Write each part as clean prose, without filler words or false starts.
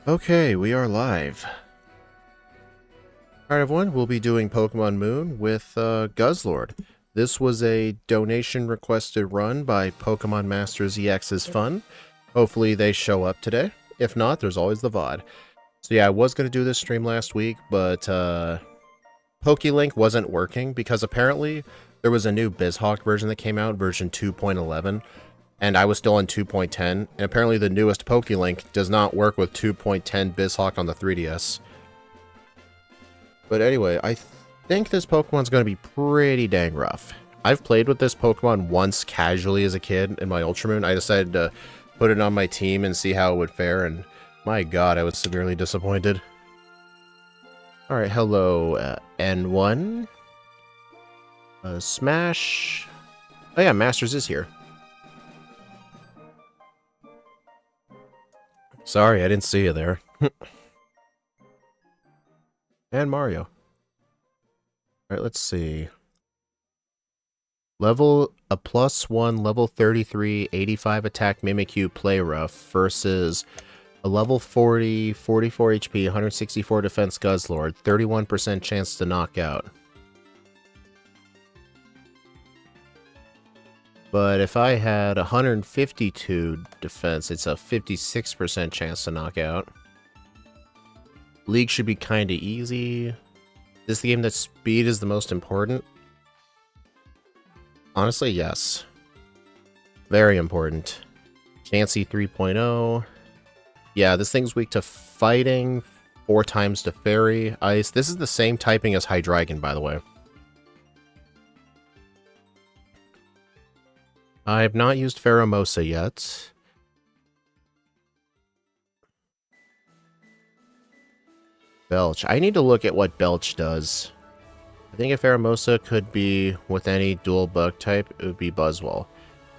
Okay, we are live. Alright everyone, we'll be doing Pokemon Moon with Guzzlord. This was a donation requested run by Pokemon Masters EX's Fun. Hopefully they show up today. If not, there's always the VOD. So yeah, I was going to do this stream last week, but PokeLink wasn't working because apparently there was a new BizHawk version that came out, version 2.11. And I was still in 2.10, and apparently the newest PokeLink does not work with 2.10 BizHawk on the 3DS. But anyway, I think this Pokemon's going to be pretty dang rough. I've played with this Pokemon once casually as a kid in my Ultramoon. I decided to put it on my team and see how it would fare, and my god, I was severely disappointed. Alright, hello, N1. Smash. Oh yeah, Masters is here. Sorry, I didn't see you there. And Mario. Alright, let's see. Level, a +1, level 33, 85 attack Mimikyu Play Rough versus a level 40, 44 HP, 164 defense Guzzlord, 31% chance to knock out. But if I had 152 defense, it's a 56% chance to knock out. League should be kinda easy. Is this the game that speed is the most important? Honestly, yes. Very important. Chansey 3.0. Yeah, this thing's weak to fighting, 4 times to fairy, ice. This is the same typing as Hydreigon, by the way. I have not used Pheromosa yet. Belch. I need to look at what Belch does. I think if Pheromosa could be with any dual bug type, it would be Buzzwole.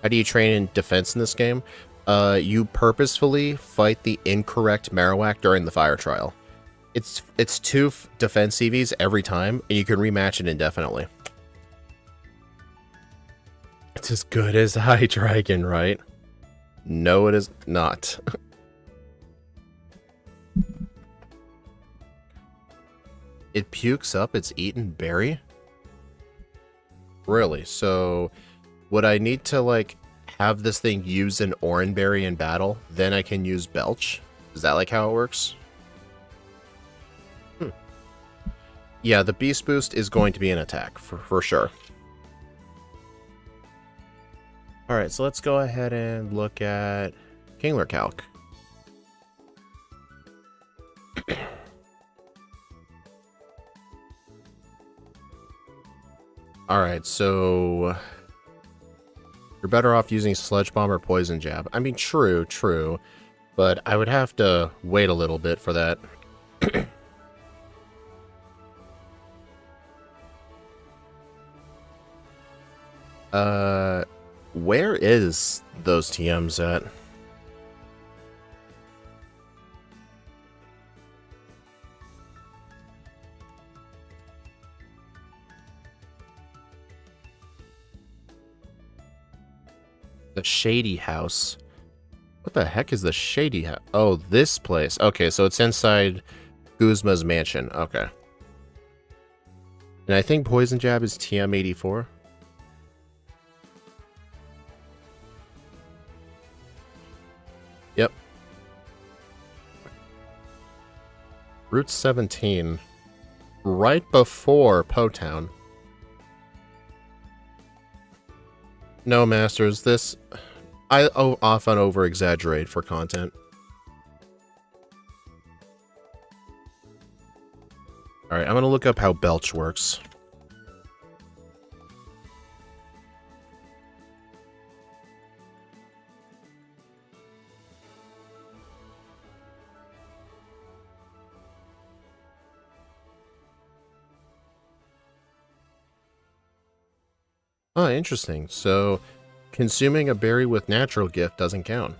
How do you train in defense in this game? You purposefully fight the incorrect Marowak during the fire trial. It's 2 defense EVs every time, and you can rematch it indefinitely. It's as good as Hydreigon, right? No, it is not. It pukes up its eaten berry? Really? So, would I need to, like, have this thing use an Oranberry in battle, then I can use Belch? Is that, like, how it works? Yeah, the Beast Boost is going to be an attack, for sure. Alright, so let's go ahead and look at Kingler Calc. Alright, so you're better off using Sludge Bomb or Poison Jab. I mean, true, but I would have to wait a little bit for that. Where is those TMs at? The Shady House. What the heck is the Shady House? Oh, this place. Okay, so it's inside Guzma's mansion. Okay. And I think Poison Jab is TM84. Yep. Route 17. Right before Po-Town. No, Masters, this... I often over-exaggerate for content. Alright, I'm gonna look up how Belch works. Oh, interesting. So, consuming a berry with natural gift doesn't count.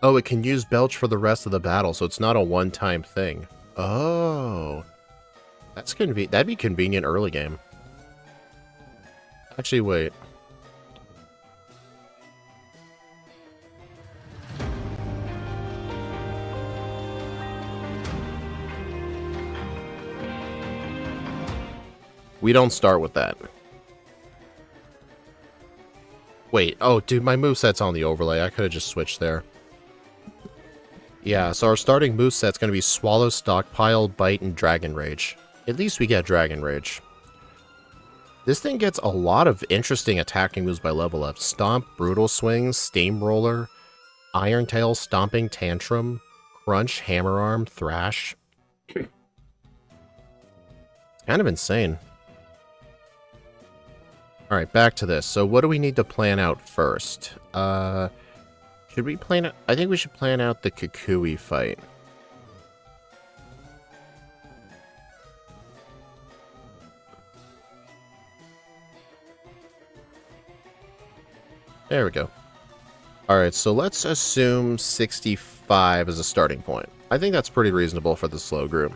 Oh, it can use Belch for the rest of the battle, so it's not a one-time thing. Oh. That's that'd be convenient early game. Actually, wait. We don't start with that. Wait, oh, dude, my moveset's on the overlay. I could have just switched there. Yeah, so our starting moveset's going to be Swallow, Stockpile, Bite, and Dragon Rage. At least we get Dragon Rage. This thing gets a lot of interesting attacking moves by level up. Stomp, Brutal Swings, Steamroller, Iron Tail, Stomping Tantrum, Crunch, Hammer Arm, Thrash. It's kind of insane. Alright, back to this. So what do we need to plan out first? Should we plan out... I think we should plan out the Kukui fight. There we go. Alright, so let's assume 65 as a starting point. I think that's pretty reasonable for the slow group.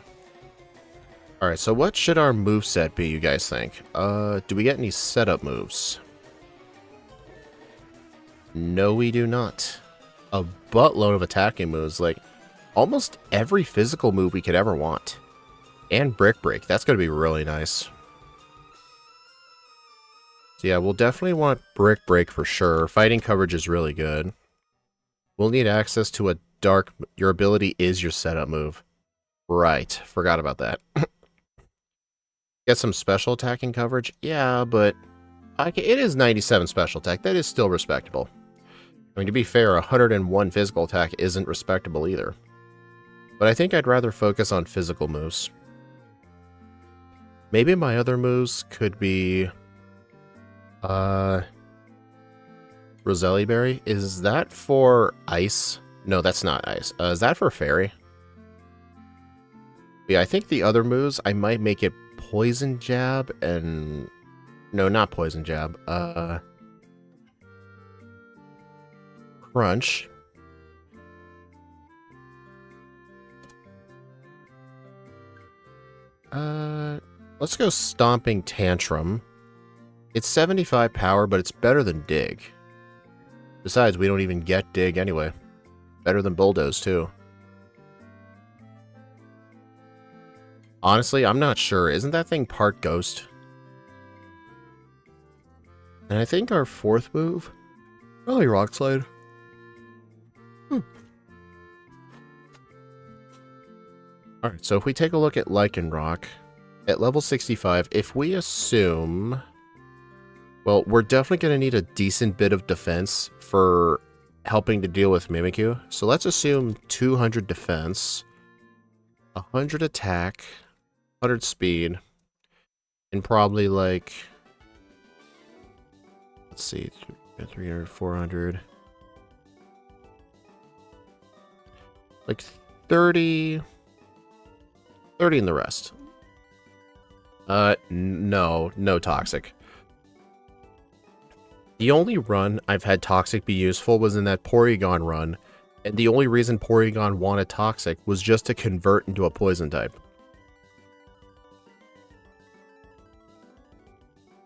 Alright, so what should our moveset be, you guys think? Do we get any setup moves? No, we do not. A buttload of attacking moves, like almost every physical move we could ever want. And Brick Break, that's going to be really nice. So yeah, we'll definitely want Brick Break for sure. Fighting coverage is really good. We'll need access to a dark... Your ability is your setup move. Right, forgot about that. Get some special attacking coverage? Yeah, but it is 97 special attack. That is still respectable. I mean, to be fair, 101 physical attack isn't respectable either. But I think I'd rather focus on physical moves. Maybe my other moves could be... Roselli Berry? Is that for ice? No, that's not ice. Is that for fairy? Yeah, I think the other moves, I might make it Poison Jab and... No, not Poison Jab. Crunch. Let's go Stomping Tantrum. It's 75 power, but it's better than Dig. Besides, we don't even get Dig anyway. Better than Bulldoze, too. Honestly, I'm not sure. Isn't that thing part ghost? And I think our fourth move... Probably Rock Slide. Alright, so if we take a look at Lycan Rock, at level 65, if we assume... Well, we're definitely going to need a decent bit of defense for helping to deal with Mimikyu. So let's assume 200 defense, 100 attack, 100 speed, and probably like... Let's see, 300, 400... Like 30 in the rest. No Toxic. The only run I've had Toxic be useful was in that Porygon run, and the only reason Porygon wanted Toxic was just to convert into a Poison type.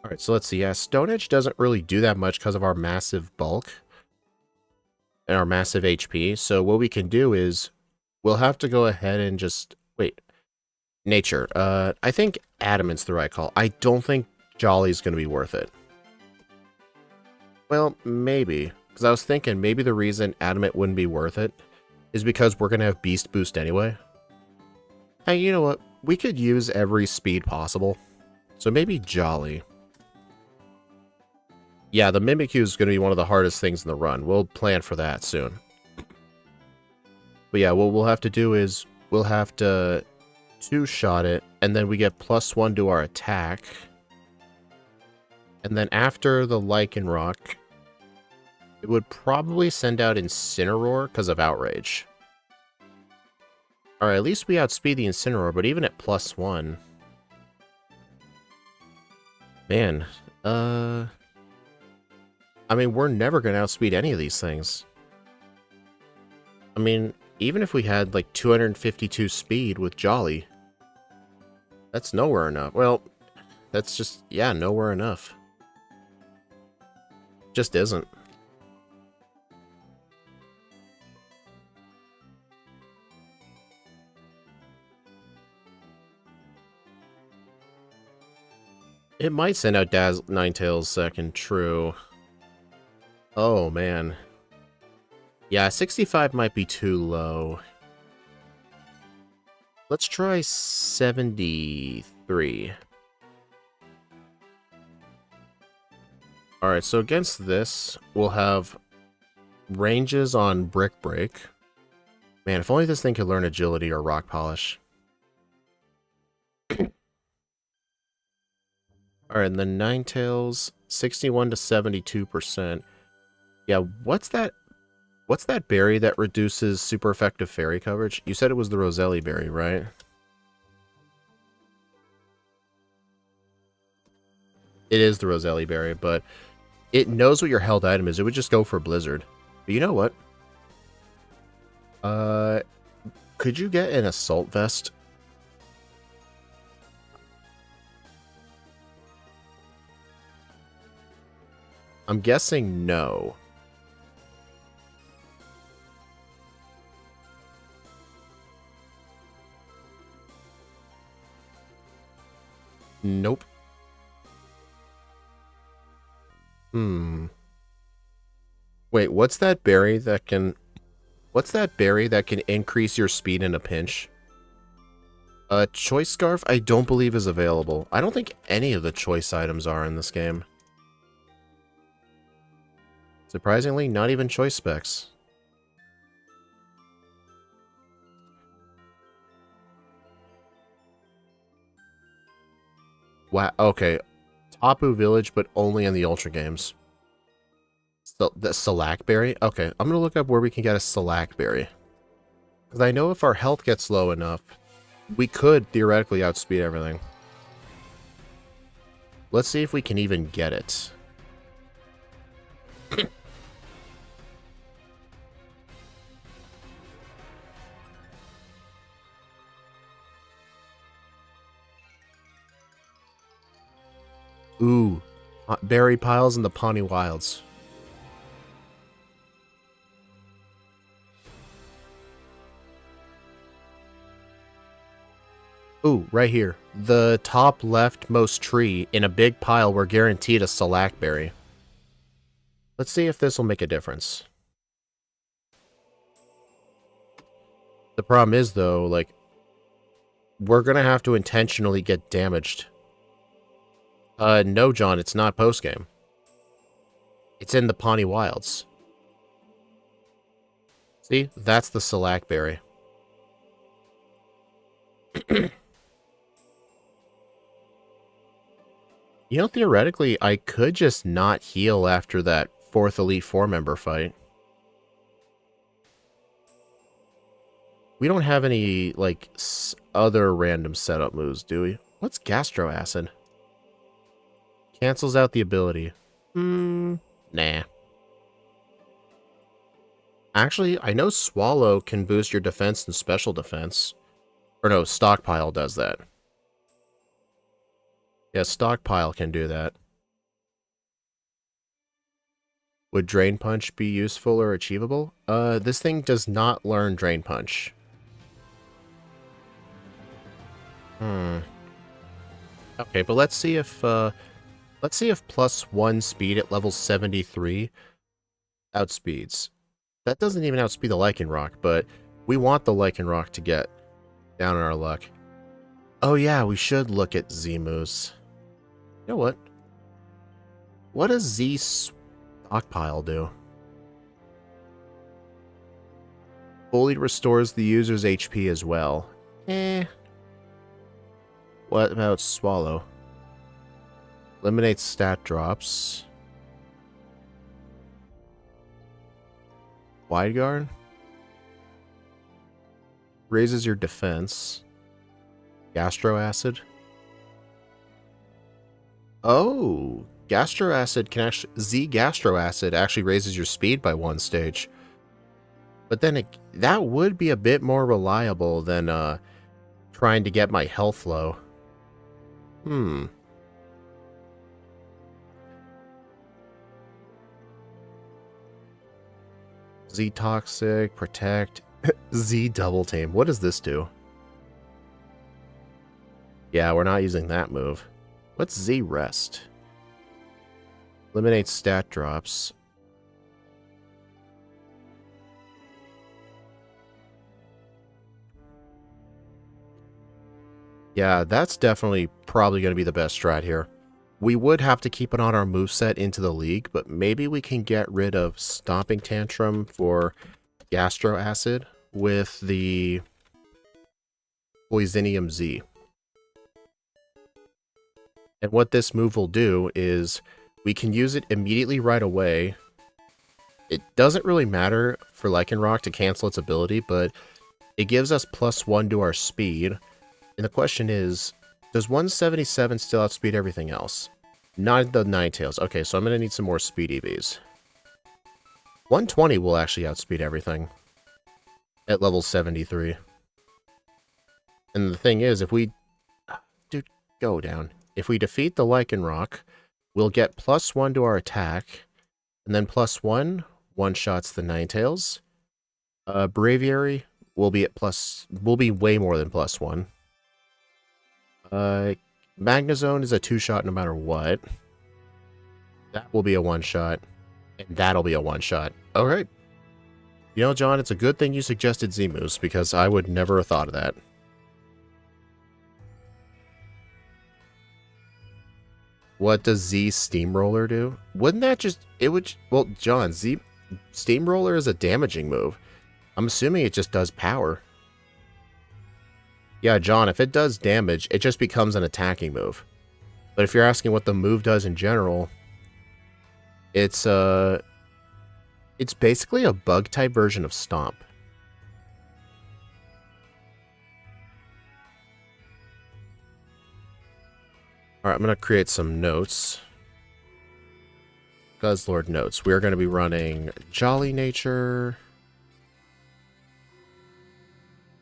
Alright, so let's see. Yeah, Stone Edge doesn't really do that much because of our massive bulk and our massive HP, so what we can do is we'll have to go ahead and just... Wait. Nature. I think Adamant's the right call. I don't think Jolly's going to be worth it. Well, maybe. Because I was thinking maybe the reason Adamant wouldn't be worth it is because we're going to have Beast Boost anyway. Hey, you know what? We could use every speed possible. So maybe Jolly. Yeah, the Mimikyu is going to be one of the hardest things in the run. We'll plan for that soon. But yeah, what we'll have to do is we'll have to two-shot it, and then we get +1 to our attack. And then after the Lycan Rock, it would probably send out Incineroar because of Outrage. Alright, at least we outspeed the Incineroar, but even at +1... Man, I mean, we're never going to outspeed any of these things. I mean, even if we had, like, 252 speed with Jolly, that's nowhere enough. Well, that's just, yeah, nowhere enough. Just isn't. It might send out Ninetales second, true. Oh, man. Yeah, 65 might be too low. Let's try 73. Alright, so against this, we'll have ranges on Brick Break. Man, if only this thing could learn Agility or Rock Polish. Alright, and then Ninetales, 61 to 72%. Yeah, what's that berry that reduces super effective fairy coverage? You said it was the Roselli berry, right? It is the Roselli berry, but it knows what your held item is. It would just go for Blizzard. But you know what? Could you get an Assault Vest? I'm guessing no. Nope. Wait, what's that berry that can increase your speed in a pinch? Choice Scarf I don't believe is available. I don't think any of the choice items are in this game. Surprisingly, not even choice specs. Wow, okay. Tapu Village, but only in the Ultra games. So, the Salakberry? Okay, I'm gonna look up where we can get a Salakberry. Because I know if our health gets low enough, we could theoretically outspeed everything. Let's see if we can even get it. Ooh, berry piles in the Pawnee Wilds. Ooh, right here. The top leftmost tree in a big pile, we're guaranteed a Salakberry. Let's see if this will make a difference. The problem is, though, like, we're gonna have to intentionally get damaged. No, John, it's not postgame. It's in the Pawnee Wilds. See? That's the Salakberry. You know, theoretically, I could just not heal after that 4th Elite 4 member fight. We don't have any, like, other random setup moves, do we? What's Gastro Acid? Cancels out the ability. Nah. Actually, I know Swallow can boost your defense and special defense. Or no, Stockpile does that. Yeah, Stockpile can do that. Would Drain Punch be useful or achievable? This thing does not learn Drain Punch. Okay, but let's see if +1 speed at level 73 outspeeds. That doesn't even outspeed the Lycanroc, but we want the Lycanroc to get down on our luck. Oh yeah, we should look at Z-Moose. You know what? What does Z Stockpile do? Fully restores the user's HP as well. What about Swallow? Eliminates stat drops. Wide Guard? Raises your defense. Gastro Acid? Oh! Gastro Acid can actually... Z Gastro Acid actually raises your speed by 1 stage. But then that would be a bit more reliable than trying to get my health low. Z Toxic, Protect, Z Double Team. What does this do? Yeah, we're not using that move. What's Z rest? Eliminate stat drops. Yeah, that's definitely probably going to be the best strat here. We would have to keep it on our moveset into the league, but maybe we can get rid of Stomping Tantrum for Gastro Acid with the Poisonium Z. And what this move will do is we can use it immediately right away. It doesn't really matter for Lycanroc to cancel its ability, but it gives us +1 to our speed. And the question is, does 177 still outspeed everything else? Not the Ninetales. Okay, so I'm going to need some more speed EVs. 120 will actually outspeed everything at level 73. And the thing is, if we... Dude, go down. If we defeat the Lycanroc, we'll get +1 to our attack, and then +1 one-shots the Ninetales. Braviary will be at will be way more than +1. Magnezone is a 2-shot no matter what. That will be a 1-shot, and that'll be a 1-shot. Alright. You know, John, it's a good thing you suggested Z-moves, because I would never have thought of that. What does Z Steamroller do? Wouldn't that just... It would... Well, John, Z Steamroller is a damaging move. I'm assuming it just does power. Yeah, John, if it does damage, it just becomes an attacking move. But if you're asking what the move does in general, it's basically a bug-type version of Stomp. Alright, I'm going to create some notes. Guzzlord notes. We are going to be running Jolly Nature.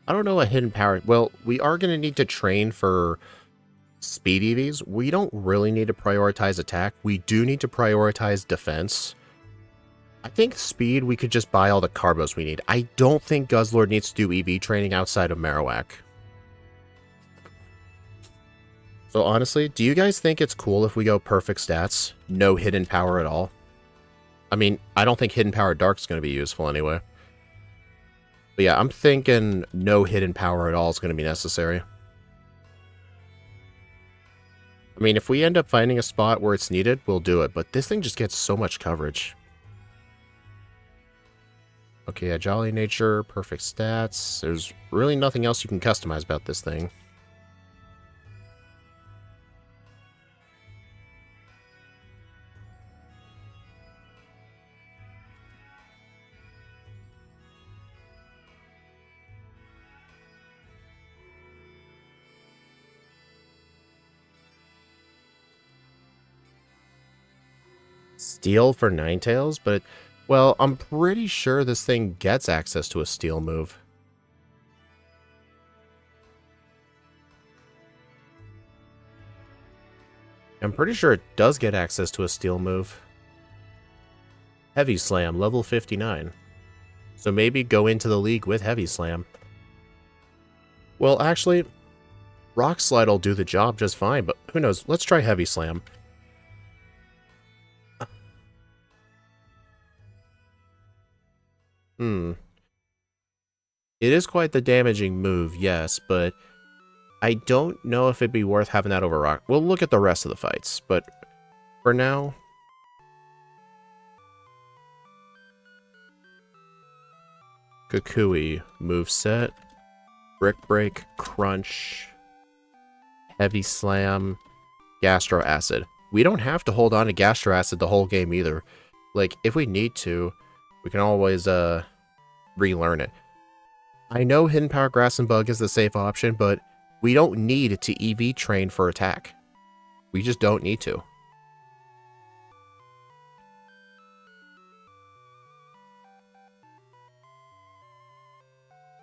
I don't know a hidden power. Well, we are going to need to train for speed EVs. We don't really need to prioritize attack. We do need to prioritize defense. I think speed, we could just buy all the Carbos we need. I don't think Guzzlord needs to do EV training outside of Marowak. So honestly, do you guys think it's cool if we go perfect stats? No hidden power at all? I mean, I don't think hidden power dark is going to be useful anyway. But yeah, I'm thinking no hidden power at all is going to be necessary. I mean, if we end up finding a spot where it's needed, we'll do it. But this thing just gets so much coverage. Okay, yeah, Jolly Nature, perfect stats. There's really nothing else you can customize about this thing. Steel for Ninetales, but, well, I'm pretty sure this thing gets access to a steel move. I'm pretty sure it does get access to a steel move. Heavy Slam, level 59. So maybe go into the league with Heavy Slam. Well, actually, Rock Slide will do the job just fine, but who knows? Let's try Heavy Slam. It is quite the damaging move, yes, but I don't know if it'd be worth having that over Rock. We'll look at the rest of the fights, but for now... Kukui, moveset, Brick Break, Crunch, Heavy Slam, Gastro Acid. We don't have to hold on to Gastro Acid the whole game either. Like, if we need to, we can always relearn it. I know Hidden Power Grass and Bug is the safe option, but we don't need to EV train for attack. We just don't need to.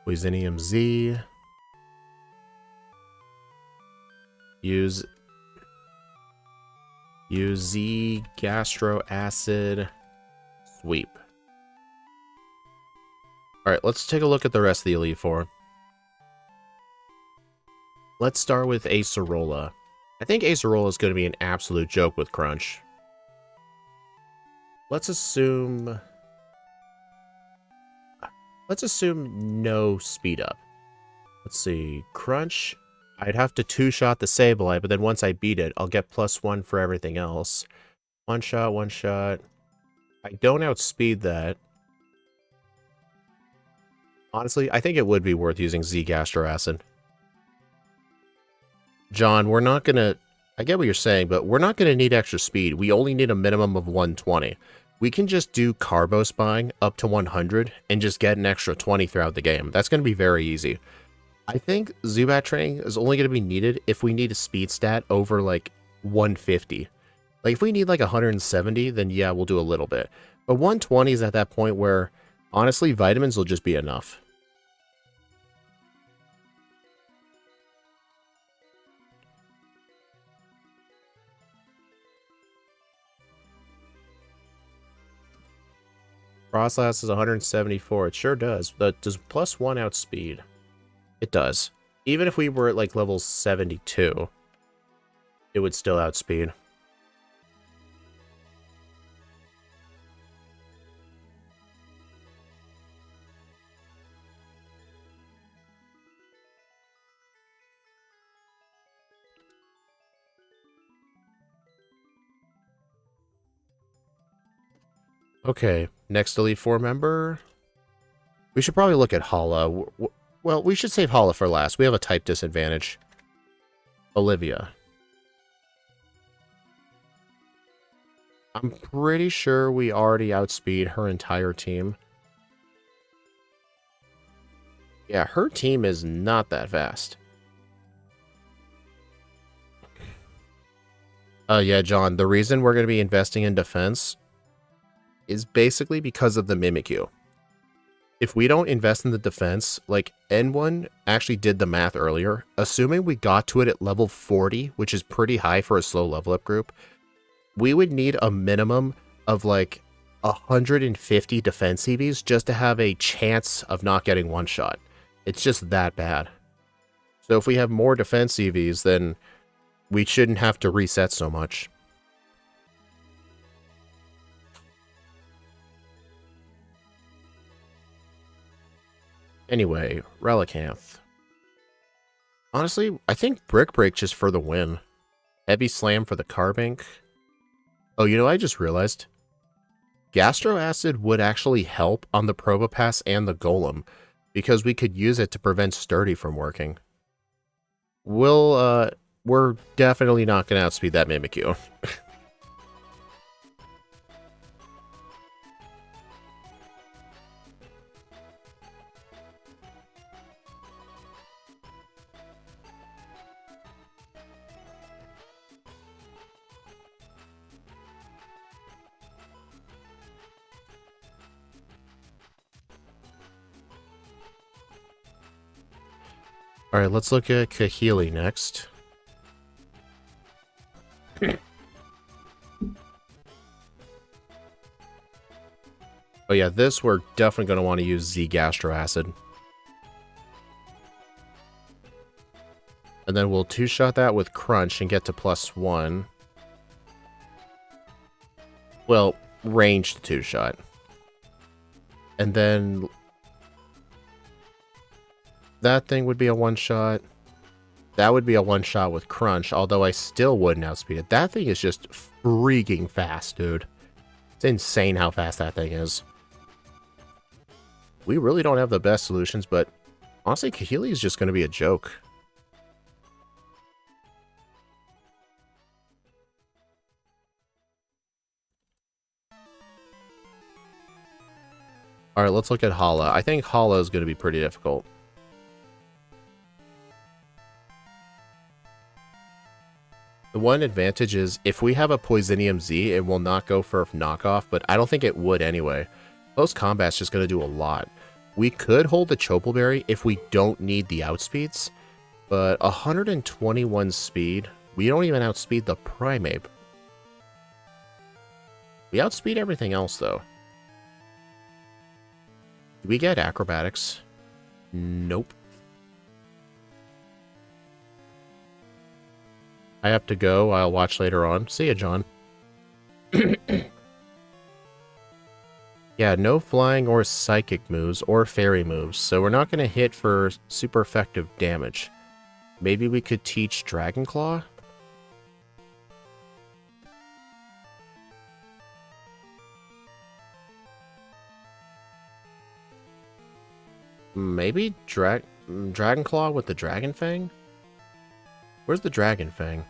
Poisonium Z. Use Z, Gastro Acid, Sweep. Alright, let's take a look at the rest of the Elite Four. Let's start with Acerola. I think Acerola is going to be an absolute joke with Crunch. Let's assume no speed up. Let's see. Crunch, I'd have to two-shot the Sableye, but then once I beat it, I'll get +1 for everything else. One shot, one shot. I don't outspeed that. Honestly, I think it would be worth using Z Gastro Acid. John, we're not gonna... I get what you're saying, but we're not gonna need extra speed. We only need a minimum of 120. We can just do Carbo Spying up to 100 and just get an extra 20 throughout the game. That's gonna be very easy. I think Zubat training is only gonna be needed if we need a speed stat over, like, 150. Like, if we need, like, 170, then yeah, we'll do a little bit. But 120 is at that point where, honestly, vitamins will just be enough. Frostlass is 174. It sure does. But does +1 outspeed? It does. Even if we were at, like, level 72, it would still outspeed. Okay, next Elite Four member. We should probably look at Hala. Well, we should save Hala for last. We have a type disadvantage. Olivia. I'm pretty sure we already outspeed her entire team. Yeah, her team is not that fast. Yeah, John, the reason we're going to be investing in defense is basically because of the Mimikyu. If we don't invest in the defense, like N1 actually did the math earlier, assuming we got to it at level 40, which is pretty high for a slow level up group, we would need a minimum of like 150 defense EVs just to have a chance of not getting one shot. It's just that bad. So if we have more defense EVs, then we shouldn't have to reset so much. Anyway, Relicanth. Honestly, I think Brick Break just for the win. Heavy Slam for the Carbink. Oh, you know, I just realized. Gastro Acid would actually help on the Probopass and the Golem, because we could use it to prevent Sturdy from working. We're definitely not going to outspeed that Mimikyu. Alright, let's look at Kahili next. Oh yeah, this we're definitely going to want to use Z Gastro Acid. And then we'll two-shot that with Crunch and get to +1. Well, ranged two-shot. And then that thing would be a one-shot. That would be a one-shot with Crunch, although I still wouldn't outspeed it. That thing is just freaking fast, dude. It's insane how fast that thing is. We really don't have the best solutions, but honestly, Kahili is just going to be a joke. Alright, let's look at Hala. I think Hala is going to be pretty difficult. The one advantage is, if we have a Poisonium Z, it will not go for knockoff, but I don't think it would anyway. Close combat's just going to do a lot. We could hold the Chople Berry if we don't need the outspeeds, but 121 speed, we don't even outspeed the Primeape. We outspeed everything else, though. Do we get Acrobatics? Nope. I have to go. I'll watch later on. See ya, John. Yeah, no flying or psychic moves or fairy moves, so we're not going to hit for super effective damage. Maybe we could teach Dragon Claw? Maybe Dragon Claw with the Dragon Fang? Where's the Dragon Fang?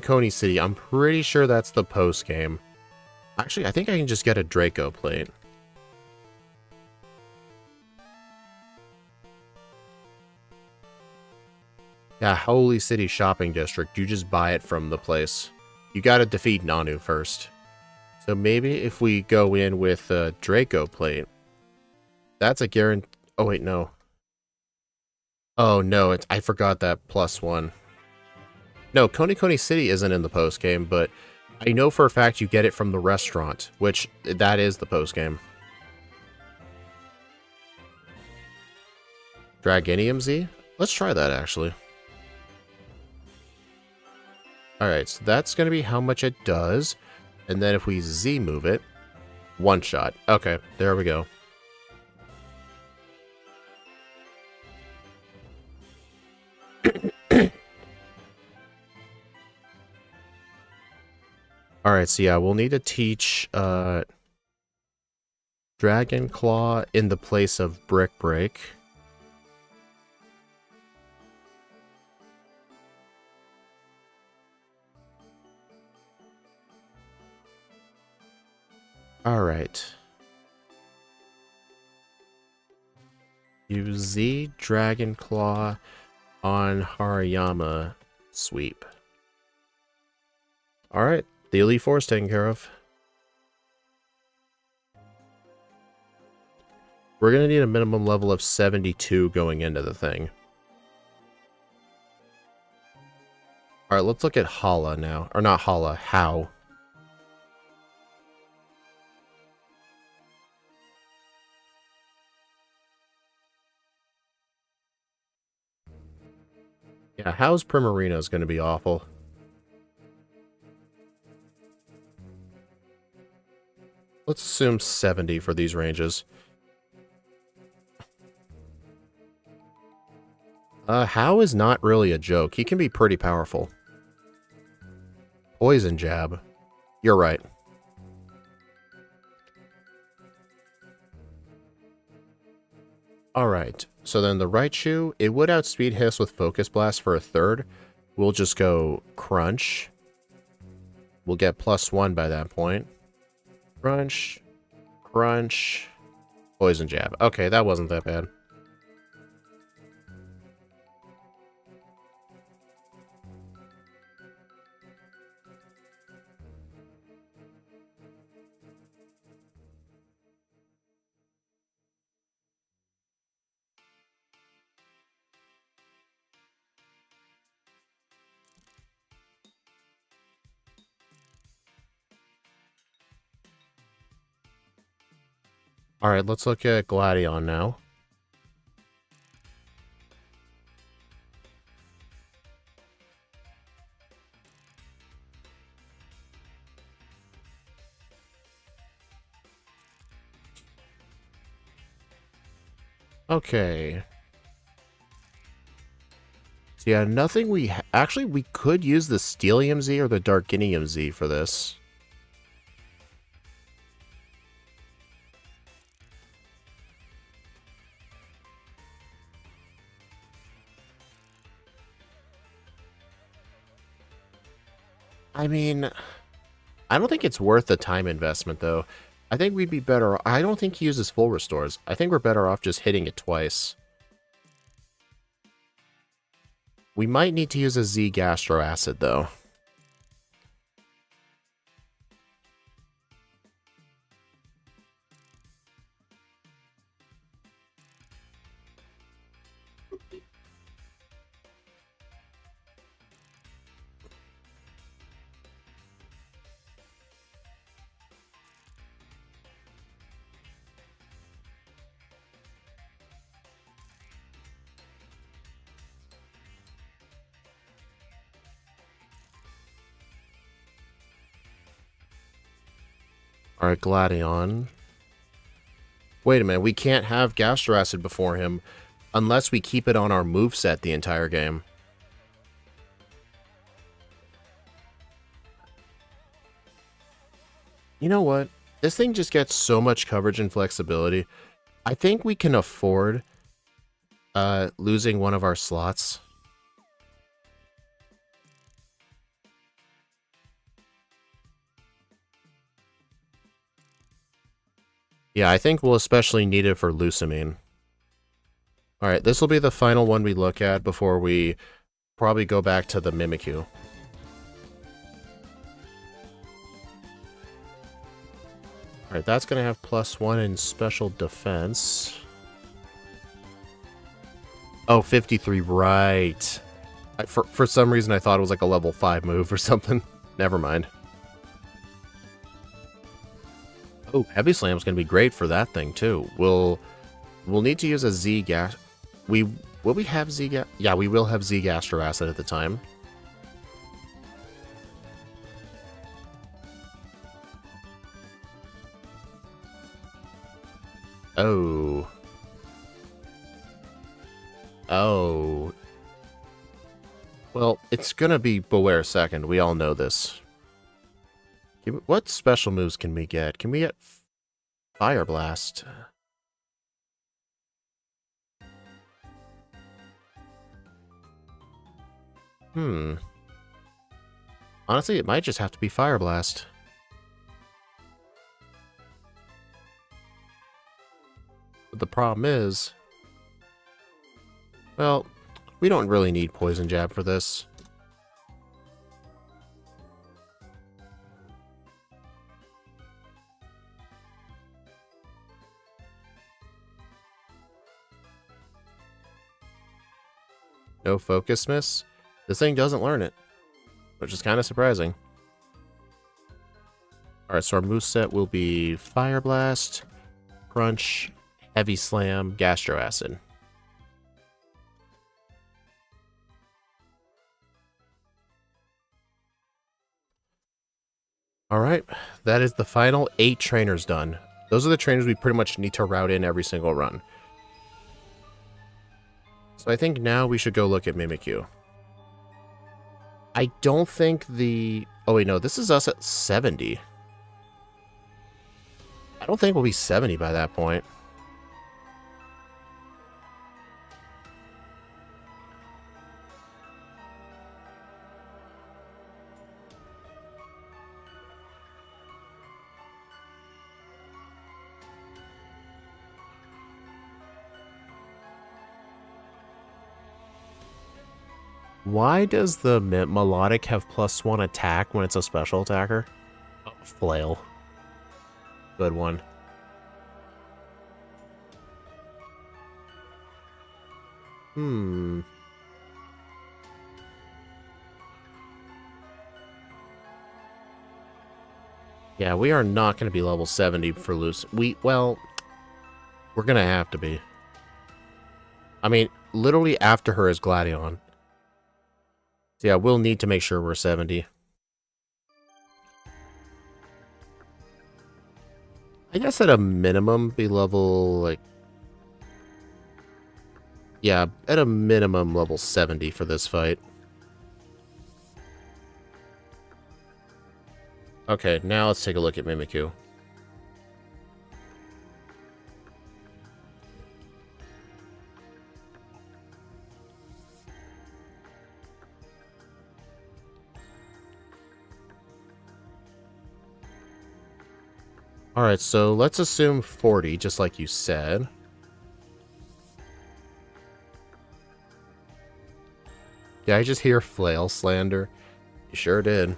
Coney City. I'm pretty sure that's the post game. Actually, I think I can just get a Draco plate. Yeah, Holy City Shopping District. You just buy it from the place. You gotta defeat Nanu first. So maybe if we go in with a Draco plate, that's a guarantee. Oh, wait, no. Oh, no, I forgot that +1. No, Coney City isn't in the post game, but I know for a fact you get it from the restaurant, which that is the post game. Dragonium Z? Let's try that, actually. Alright, so that's going to be how much it does. And then if we Z move it, one shot. Okay, there we go. Alright, so yeah, we'll need to teach Dragon Claw in the place of Brick Break. Alright. Use Z Dragon Claw on Hariyama Sweep. Alright, the Elite Four's taken care of. We're going to need a minimum level of 72 going into the thing. Alright, let's look at Hala now. Or not Hala, How. Yeah, How's Primarina is going to be awful. Let's assume 70 for these ranges. How is not really a joke. He can be pretty powerful. Poison Jab. You're right. Alright, so then the Raichu, it would outspeed Hiss with Focus Blast for a third. We'll just go Crunch. We'll get +1 by that point. Crunch. Crunch. Poison Jab. Okay, that wasn't that bad. Alright, let's look at Gladion now. Okay. So yeah, nothing we... Actually, we could use the Steelium Z or the Darkinium Z for this. I mean, I don't think it's worth the time investment, though. I think we'd be better... I don't think he uses full restores. I think we're better off just hitting it twice. We might need to use a Z Gastro Acid, though. Alright, Gladion. Wait a minute, we can't have Gastro Acid before him unless we keep it on our moveset the entire game. You know what? This thing just gets so much coverage and flexibility. I think we can afford losing one of our slots. Yeah, I think we'll especially need it for Lucamine. Alright, this will be the final one we look at before we probably go back to the Mimikyu. Alright, that's going to have +1 in special defense. Oh, 53, right. For some reason I thought it was like a level 5 move or something. Never mind. Oh, Heavy Slam's going to be great for that thing too. We'll need to use a Z gas. Will we have Z gas? Yeah, we will have Z Gastro Acid at the time. Oh. Oh. Well, it's gonna be Beware Second. We all know this. What special moves can we get? Can we get Fire Blast? Honestly, it might just have to be Fire Blast. But the problem is... well, we don't really need Poison Jab for this. No Focus Miss? This thing doesn't learn it, which is kind of surprising. Alright, so our moveset will be Fire Blast, Crunch, Heavy Slam, Gastro Acid. Alright, that is the final 8 trainers done. Those are the trainers we pretty much need to route in every single run. So I think now we should go look at Mimikyu. I don't think the... oh wait, no, this is us at 70. I don't think we'll be 70 by that point. Why does the Melodic have +1 attack when it's a special attacker? Oh, Flail. Good one. Yeah, we are not going to be level 70 for loose. Well, we're going to have to be. I mean, literally after her is Gladion. So yeah, we'll need to make sure we're 70. I guess at a minimum be level, like... yeah, at a minimum level 70 for this fight. Okay, now let's take a look at Mimikyu. Alright, so let's assume 40, just like you said. Yeah, I just hear Flail slander. You sure did.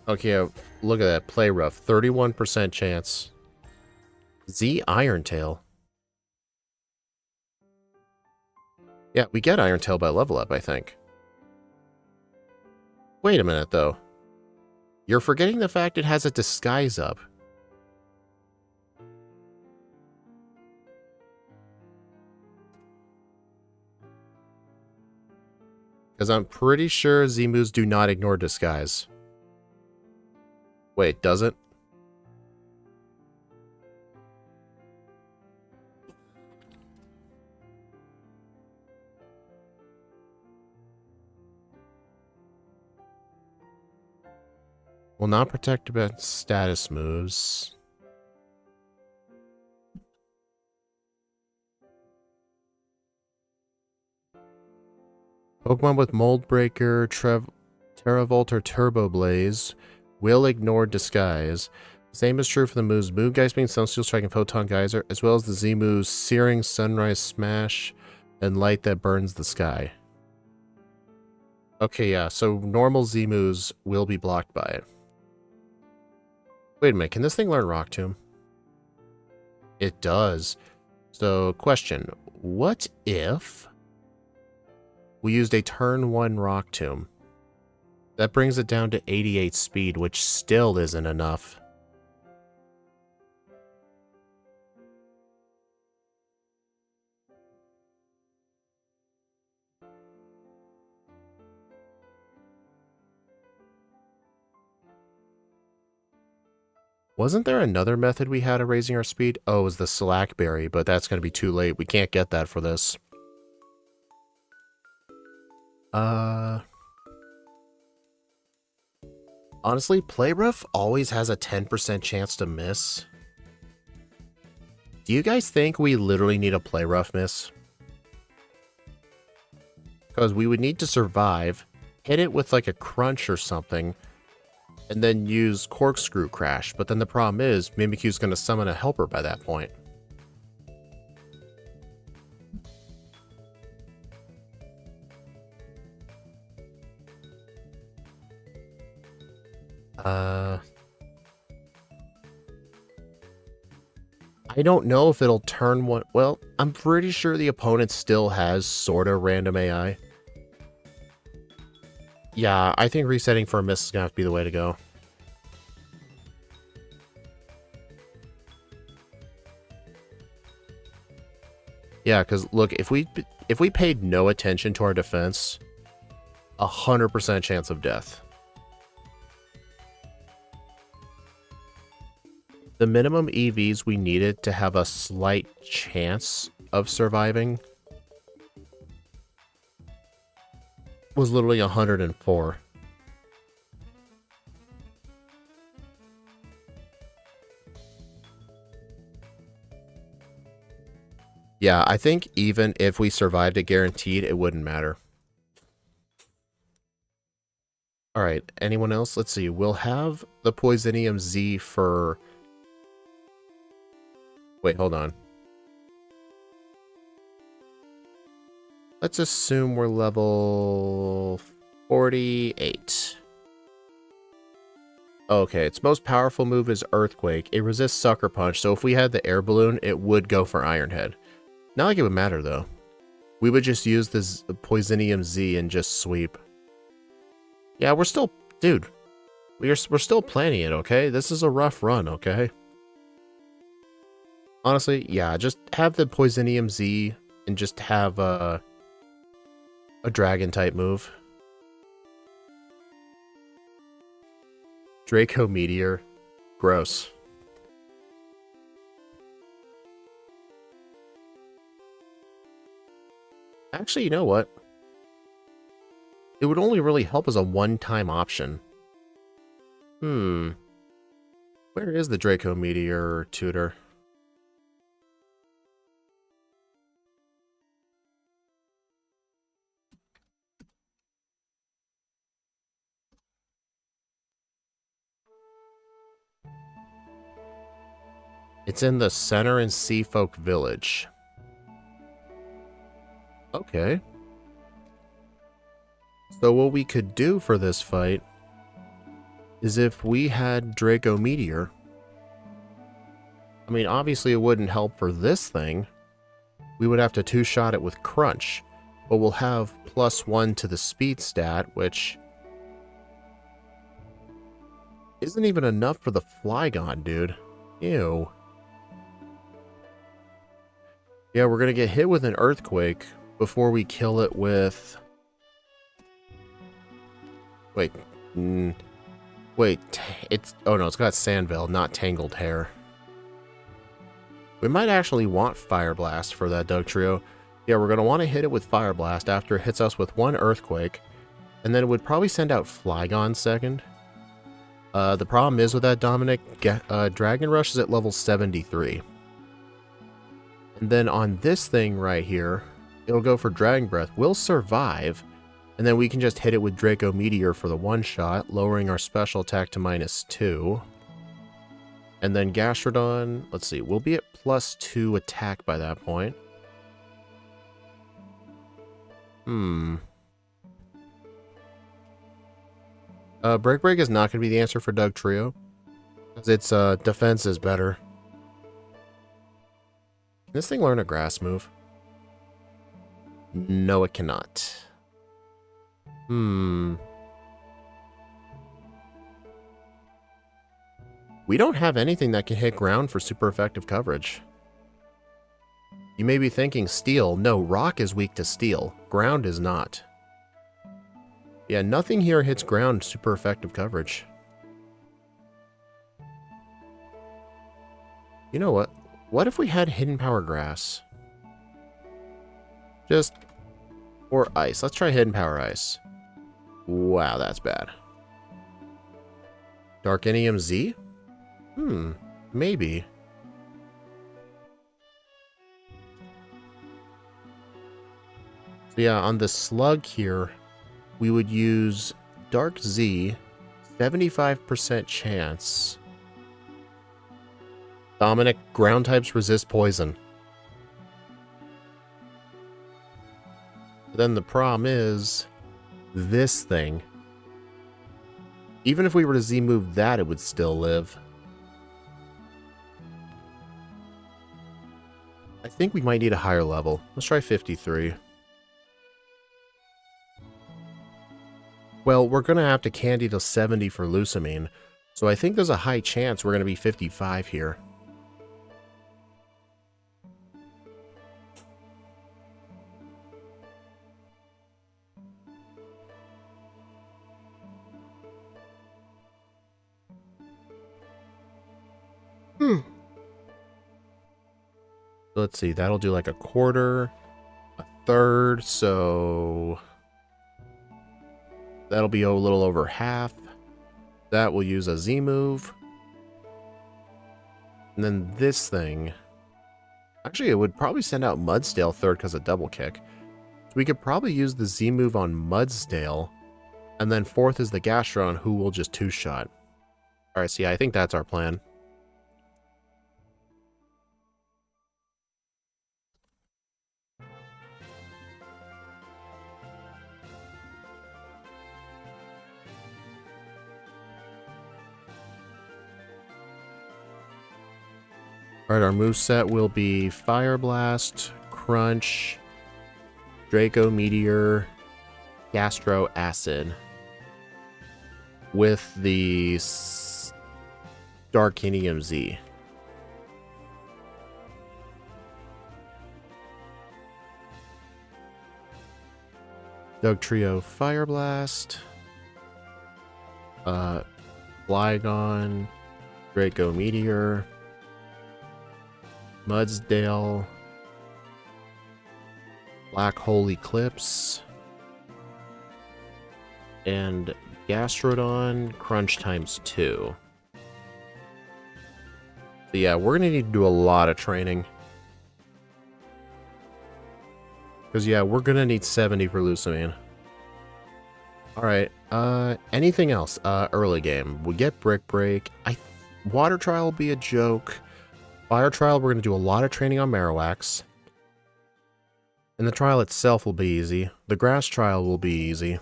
Okay, look at that. Play rough. 31% chance. Z Iron Tail. Yeah, we get Iron Tail by level up, I think. Wait a minute, though. You're forgetting the fact it has a disguise up. Because I'm pretty sure Z-moves do not ignore disguise. Wait, does it? Will not protect against status moves. Pokemon with Mold Breaker, Terravolt, or Turbo Blaze will ignore disguise. Same is true for the moves Moon Geist, Beam, Sunsteel Strike, and Photon Geyser, as well as the Z moves Searing, Sunrise Smash, and Light that burns the sky. Okay, yeah, so normal Z moves will be blocked by it. Wait a minute, can this thing learn Rock Tomb? It does. So, question, what if we used a turn 1 Rock Tomb? That brings it down to 88 speed, which still isn't enough. Wasn't there another method we had of raising our speed? Oh, it was the Slackberry, but that's going to be too late. We can't get that for this. Honestly, Play Rough always has a 10% chance to miss. Do you guys think we literally need a Play Rough miss? Because we would need to survive, hit it with like a crunch or something, and then use Corkscrew Crash. But then the problem is, Mimikyu's going to summon a helper by that point. I don't know if it'll turn one. Well, I'm pretty sure the opponent still has sorta random AI. Yeah, I think resetting for a miss is gonna have to be the way to go. Yeah, because look, if we paid no attention to our defense, 100% chance of death. The minimum EVs we needed to have a slight chance of surviving was literally 104. Yeah, I think even if we survived it guaranteed, it wouldn't matter. Alright, anyone else? Let's see. We'll have the Poisonium Z for... Wait, hold on. Let's assume we're level 48. Okay, its most powerful move is Earthquake. It resists Sucker Punch, so if we had the Air Balloon, it would go for Iron Head. Not like it would matter, though. We would just use this Poisonium Z and just sweep. Yeah, we're still... Dude, we're still planning it, okay? This is a rough run, okay? Honestly, yeah, just have the Poisonium Z and just have a Dragon-type move. Draco Meteor. Gross. Actually, you know what? It would only really help as a one-time option. Where is the Draco Meteor tutor? It's in the Center and Seafolk Village. Okay. So what we could do for this fight is if we had Draco Meteor. I mean, obviously it wouldn't help for this thing. We would have to two-shot it with Crunch. But we'll have +1 to the speed stat, which isn't even enough for the Flygon, dude. Ew. Yeah, we're gonna get hit with an Earthquake before we kill it with Wait. Wait. It's... Oh no, it's got Sandville, not Tangled Hair. We might actually want Fire Blast for that Dugtrio. Yeah, we're going to want to hit it with Fire Blast after it hits us with one Earthquake. And then it would probably send out Flygon second. The problem is with that, Dominic, Dragon Rush is at level 73. And then on this thing right here, it'll go for Dragon Breath. We'll survive. And then we can just hit it with Draco Meteor for the one-shot, lowering our special attack to -2. And then Gastrodon, let's see, we'll be at +2 attack by that point. Break Break is not going to be the answer for Dugtrio, because its defense is better. Can this thing learn a grass move? No, it cannot. We don't have anything that can hit ground for super effective coverage. You may be thinking steel. No, rock is weak to steel. Ground is not. Yeah, nothing here hits ground super effective coverage. You know what? What if we had Hidden Power Grass? Or Ice. Let's try Hidden Power Ice. Wow, that's bad. Darkinium Z? Maybe. So yeah, on the slug here, we would use Dark Z, 75% chance. Dominic, ground types resist poison. But then the problem is this thing. Even if we were to Z move that, it would still live. I think we might need a higher level. Let's try 53. Well, we're going to have to candy to 70 for Lusamine, so I think there's a high chance we're going to be 55 here. Let's see, that'll do like a quarter, a third, so that'll be a little over half. That will use a Z move. And then this thing, actually it would probably send out Mudsdale third because of double kick. So we could probably use the Z move on Mudsdale, and then fourth is the Gastrodon, who will just two-shot. Alright, so yeah, I think that's our plan. Alright, our moveset will be Fire Blast, Crunch, Draco Meteor, Gastro Acid. With the Darkinium Z. Dugtrio Fire Blast. Flygon, Draco Meteor, Mudsdale, Black Hole Eclipse, and Gastrodon Crunch ×2. So yeah, we're gonna need to do a lot of training. Because yeah, we're gonna need 70 for Lusamine. Alright, anything else? Early game. We get Brick Break. Water Trial will be a joke. Fire Trial, we're going to do a lot of training on Marowaks. And the trial itself will be easy. The Grass Trial will be easy.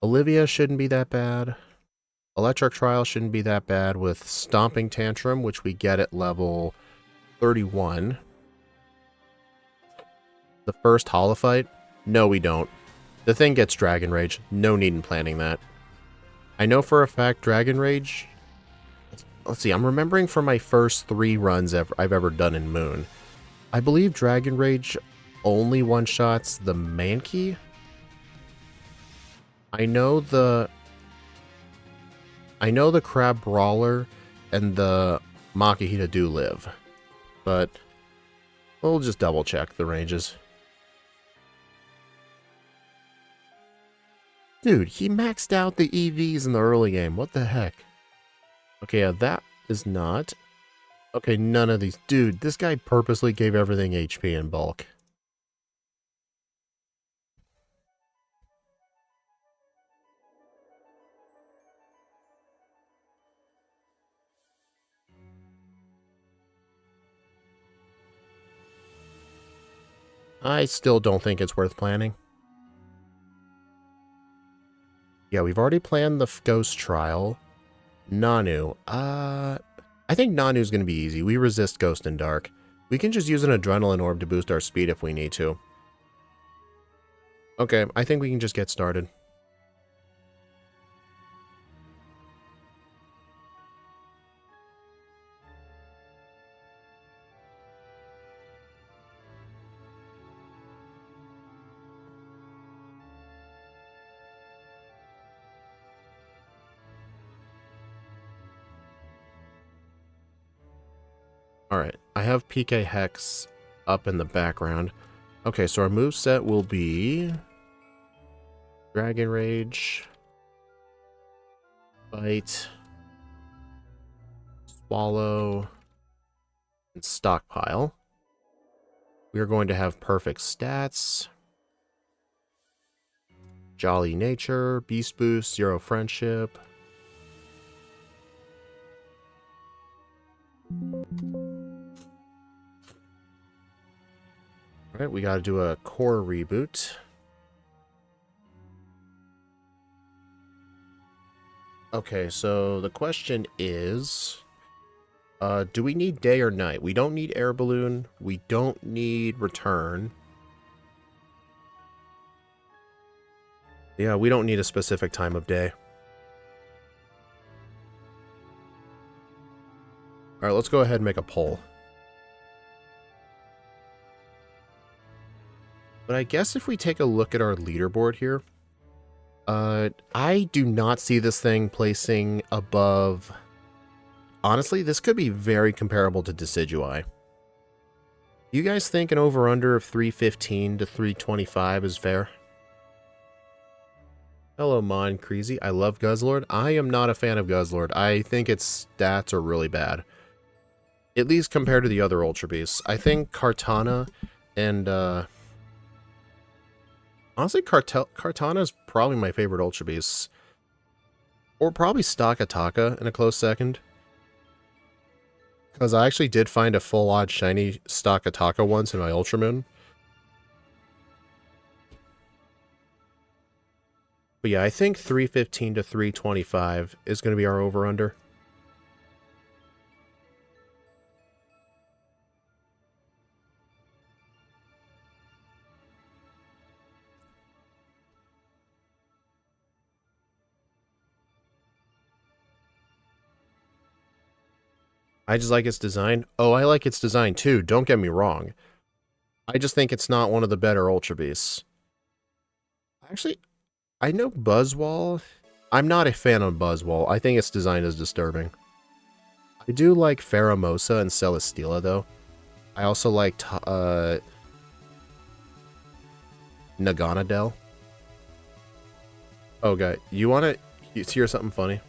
Olivia shouldn't be that bad. Electric Trial shouldn't be that bad with Stomping Tantrum, which we get at level 31. The first Holofight? No, we don't. The thing gets Dragon Rage. No need in planning that. I know for a fact Dragon Rage... Let's see, I'm remembering from my first 3 runs I've ever done in Moon. I believe Dragon Rage only one-shots the Mankey? I know the Crab Brawler and the Makihita do live, but we'll just double check the ranges. Dude, he maxed out the EVs in the early game. What the heck? Okay, yeah, that is not. Okay, none of these. Dude, this guy purposely gave everything HP in bulk. I still don't think it's worth planning. Yeah, we've already planned the Ghost Trial. Nanu. I think Nanu's going to be easy. We resist Ghost and Dark. We can just use an Adrenaline Orb to boost our speed if we need to. Okay, I think we can just get started. Alright, I have PK Hex up in the background. Okay, so our moveset will be Dragon Rage, Bite, Swallow, and Stockpile. We are going to have perfect stats, Jolly Nature, Beast Boost, Zero Friendship. Alright, we gotta do a core reboot. Okay, so the question is, do we need day or night? We don't need air balloon. We don't need return. Yeah, we don't need a specific time of day. Alright, let's go ahead and make a poll. But I guess if we take a look at our leaderboard here, I do not see this thing placing above... Honestly, this could be very comparable to Decidueye. You guys think an over-under of 315 to 325 is fair? Hello, Mon Creasy. I love Guzzlord. I am not a fan of Guzzlord. I think its stats are really bad. At least compared to the other Ultra Beasts. I think Kartana and, honestly, Kartana is probably my favorite Ultra Beast. Or probably Stakataka in a close second. Because I actually did find a full odd shiny Stakataka once in my Ultramoon. But yeah, I think 315 to 325 is going to be our over-under. I just like its design. Oh, I like its design too, don't get me wrong. I just think it's not one of the better Ultra Beasts. Actually, I know Buzzwole. I'm not a fan of Buzzwole. I think its design is disturbing. I do like Pheromosa and Celesteela, though. I also like Naganadel. Oh, God. You want to hear something funny?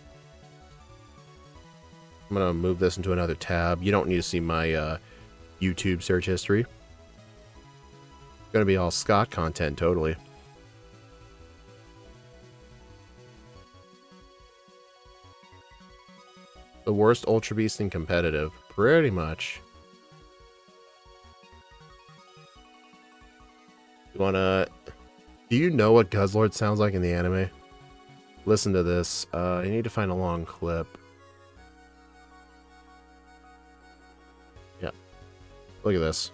I'm going to move this into another tab. You don't need to see my YouTube search history. It's going to be all Scott content, totally. The worst Ultra Beast in competitive. Pretty much. You wanna... Do you know what Guzzlord sounds like in the anime? Listen to this. I need to find a long clip. Yeah. Look at this.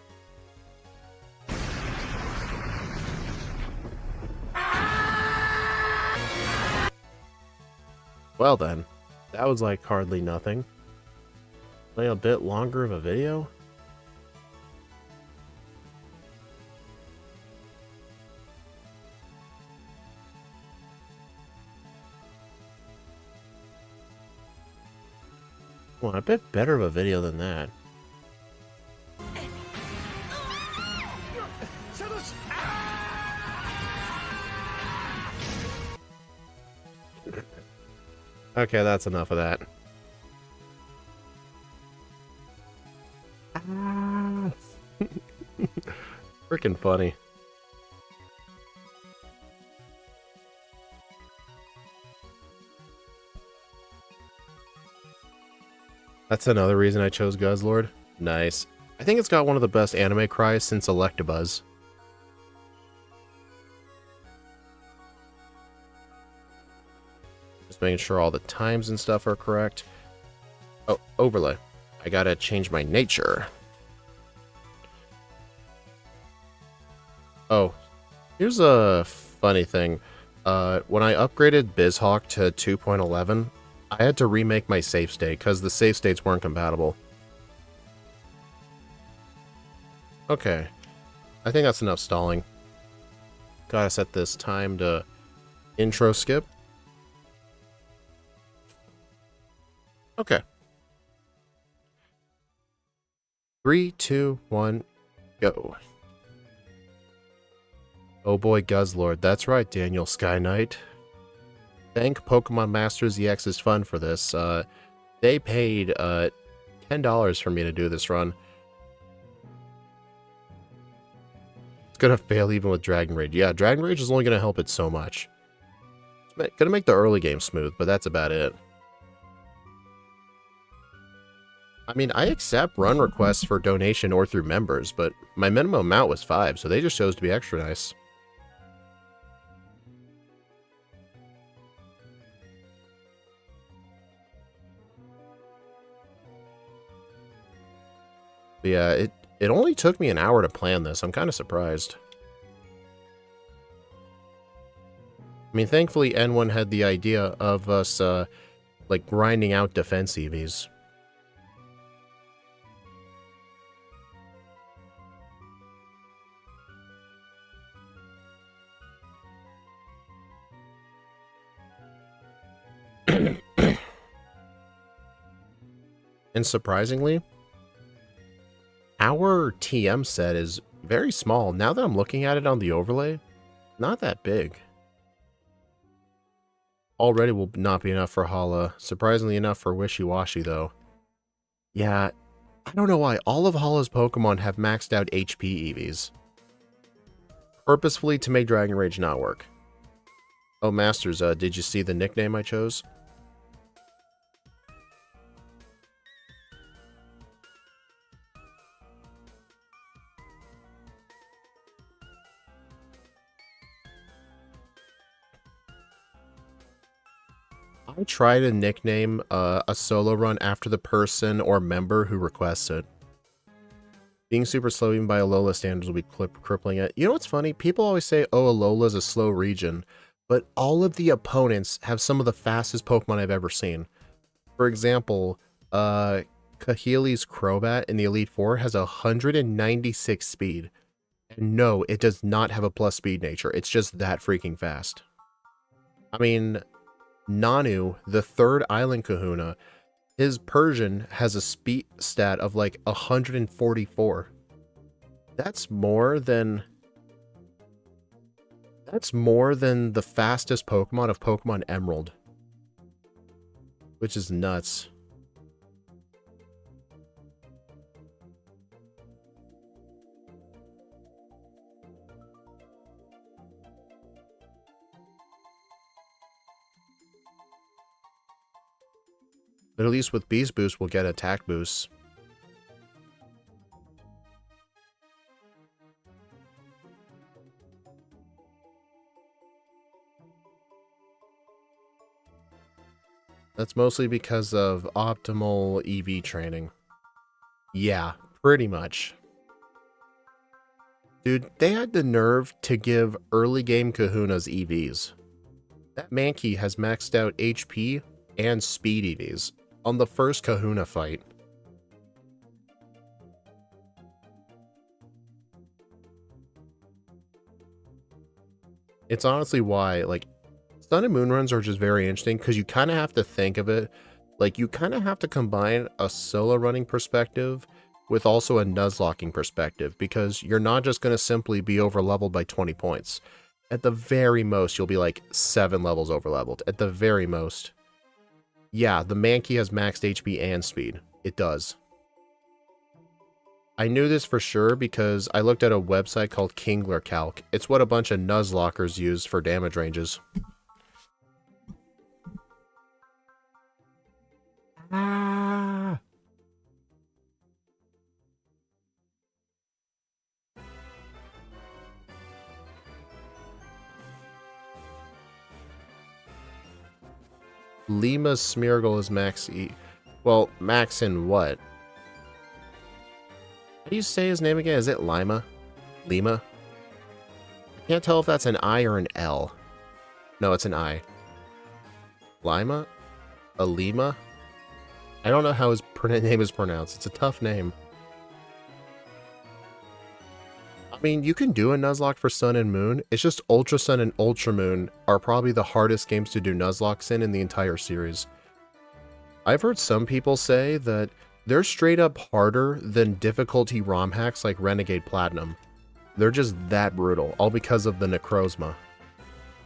Well then. That was like hardly nothing. Play a bit longer of a video? Well, a bit better of a video than that. Okay, that's enough of that. Freaking funny. That's another reason I chose Guzzlord. Nice. I think it's got one of the best anime cries since Electabuzz. Just making sure all the times and stuff are correct. Oh, overlay. I gotta change my nature. Oh, here's a funny thing. When I upgraded BizHawk to 2.11, I had to remake my save state because the save states weren't compatible. Okay, I think that's enough stalling. Gotta set this time to intro skip. Okay. 3, 2, 1, go. Oh boy, Guzzlord. That's right, Daniel Sky Knight. Thank Pokemon Masters EX's Fun for this. They paid $10 for me to do this run. It's gonna fail even with Dragon Rage. Yeah, Dragon Rage is only gonna help it so much. It's gonna make the early game smooth, but that's about it. I mean, I accept run requests for donation or through members, but my minimum amount was 5, so they just chose to be extra nice. But yeah, it only took me an hour to plan this. I'm kind of surprised. I mean, thankfully, N1 had the idea of us, like, grinding out defense EVs. And surprisingly, our TM set is very small. Now that I'm looking at it on the overlay, not that big. Already will not be enough for Hala. Surprisingly enough for Wishy-Washy, though. Yeah, I don't know why. All of Hala's Pokemon have maxed out HP EVs. Purposefully to make Dragon Rage not work. Oh, Masters, did you see the nickname I chose? I try to nickname a solo run after the person or member who requests it. Being super slow even by Alola standards will be crippling it. You know what's funny? People always say, oh, Alola's a slow region, but all of the opponents have some of the fastest Pokemon I've ever seen. For example, Kahili's Crobat in the Elite Four has 196 speed. And no, it does not have a plus speed nature. It's just that freaking fast. I mean, Nanu, the third island kahuna, his Persian has a speed stat of like 144. That's more than the fastest Pokemon of Pokemon Emerald. Which is nuts. But at least with Beast Boost, we'll get attack boosts. That's mostly because of optimal EV training. Yeah, pretty much. Dude, they had the nerve to give early game kahunas EVs. That Mankey has maxed out HP and speed EVs on the first kahuna fight. It's honestly why, like, Sun and Moon runs are just very interesting because you kind of have to think of it Like, you kind of have to combine a solo running perspective with also a Nuzlocking perspective, because you're not just going to simply be over leveled by 20 points. At the very most, you'll be like 7 levels over leveled. At the very most. Yeah, the Mankey has maxed HP and speed. It does. I knew this for sure because I looked at a website called Kingler Calc. It's what a bunch of Nuzlockers use for damage ranges. Ah! Lima's Smeargle is max E. Well, max in what? How do you say his name again? Is it Lima? Lima? I can't tell if that's an I or an L. No, it's an I. Lima? A Lima? I don't know how his name is pronounced. It's a tough name. I mean, you can do a Nuzlocke for Sun and Moon. It's just Ultra Sun and Ultra Moon are probably the hardest games to do Nuzlocks in the entire series. I've heard some people say that they're straight up harder than difficulty ROM hacks like Renegade Platinum. They're just that brutal, all because of the Necrozma.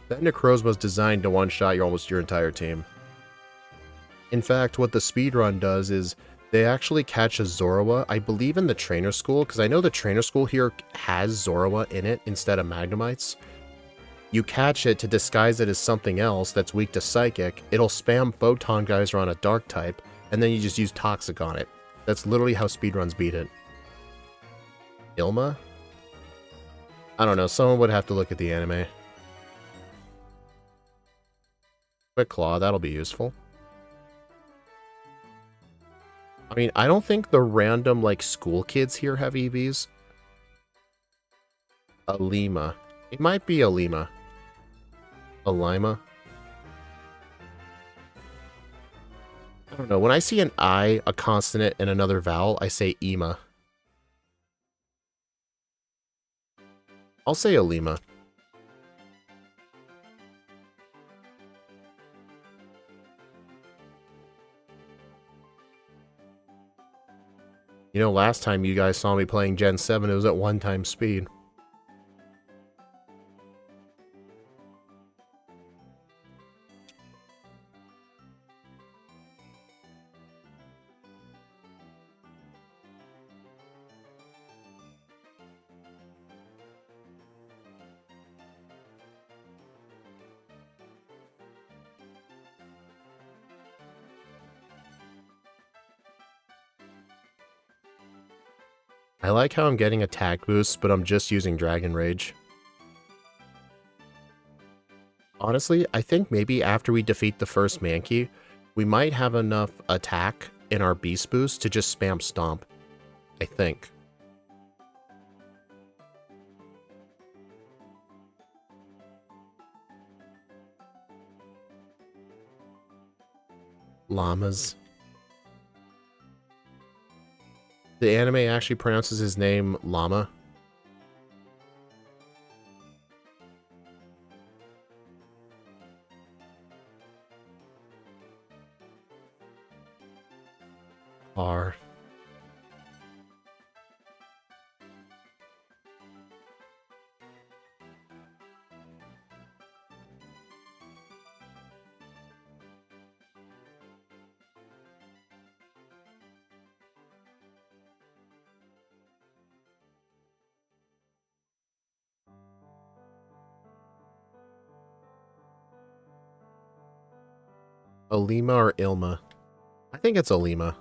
That Necrozma is designed to one-shot almost your entire team. In fact, what the speedrun does is they actually catch a Zorua, I believe in the trainer school, because I know the trainer school here has Zorua in it instead of Magnemites. You catch it to disguise it as something else that's weak to Psychic, it'll spam Photon Geyser on a Dark type, and then you just use Toxic on it. That's literally how speedruns beat it. Ilma? I don't know, someone would have to look at the anime. Quick Claw, that'll be useful. I mean, I don't think the random, like, school kids here have EVs. Alima. It might be Alima. Alima. I don't know. When I see an I, a consonant, and another vowel, I say Ema. I'll say Alima. You know, last time you guys saw me playing Gen 7, it was at 1x speed. I like how I'm getting attack boosts, but I'm just using Dragon Rage. Honestly, I think maybe after we defeat the first Mankey, we might have enough attack in our Beast Boost to just spam Stomp. I think. Llamas. The anime actually pronounces his name Llama. R. Alima or Ilma? I think it's Alima.